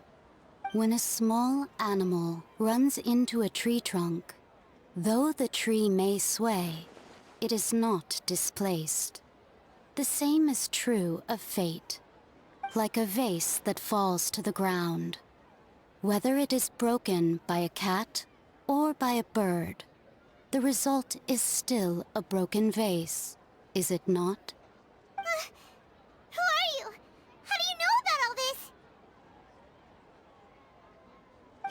When a small animal runs into a tree trunk, though the tree may sway, it is not displaced. The same is true of fate, like a vase that falls to the ground. Whether it is broken by a cat or by a bird, the result is still a broken vase, is it not? Who are you? How do you know about all this?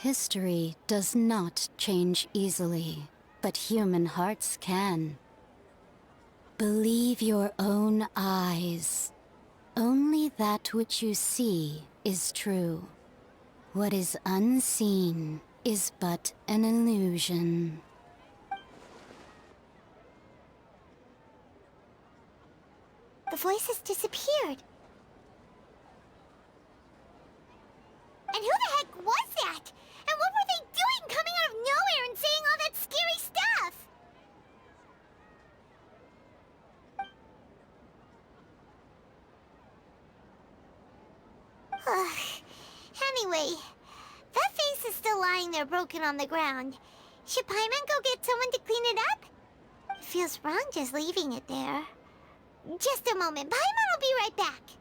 History does not change easily, but human hearts can. Believe your own eyes. Only that which you see is true. What is unseen is but an illusion. The voice has disappeared. And who the heck was that? And what were they doing coming out of nowhere and saying all that scary stuff? Anyway, that face is still lying there broken on the ground. Should Paimon go get someone to clean it up? It feels wrong just leaving it there. Just a moment. Paimon will be right back.